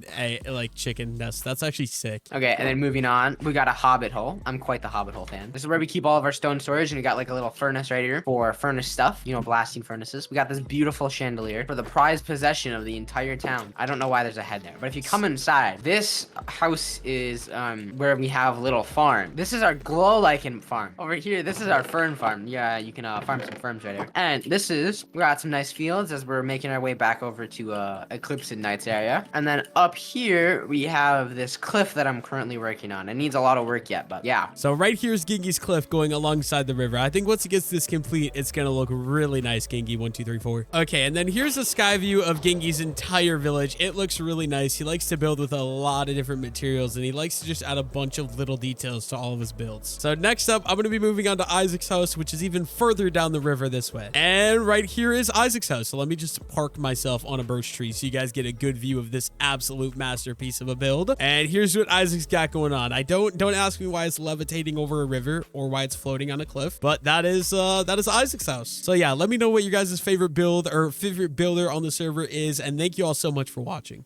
chicken nests. That's actually sick. Okay, and then moving on, we got a hobbit hole. I'm quite the hobbit hole fan. This is where we keep all of our stone storage, and we got like a little furnace right here for furnace stuff, you know, blasting furnaces. We got this beautiful chandelier for the prized possession of the entire town. I don't know why there's a head there, but if you come inside, this house is where we have a little farm. This is our glow lichen farm. Over here, this is our fern farm. Yeah, you can farm some ferns right here. And this is, we got some nice fields as we're making our way way back over to Eclipse and Nights area. And then up here, we have this cliff that I'm currently working on. It needs a lot of work yet, but yeah. So right here is Gengi's cliff going alongside the river. I think once it gets this complete, it's going to look really nice, Gengi. 1, 2, 3, 4. Okay, and then here's a sky view of Gengi's entire village. It looks really nice. He likes to build with a lot of different materials, and he likes to just add a bunch of little details to all of his builds. So next up, I'm going to be moving on to Isaac's house, which is even further down the river this way. And right here is Isaac's house. So let me just park myself on a birch tree so you guys get a good view of this absolute masterpiece of a build. And here's what Isaac's got going on. I don't ask me why it's levitating over a river or why it's floating on a cliff, but that is Isaac's house. So yeah, let me know what your guys' favorite build or favorite builder on the server is, and thank you all so much for watching.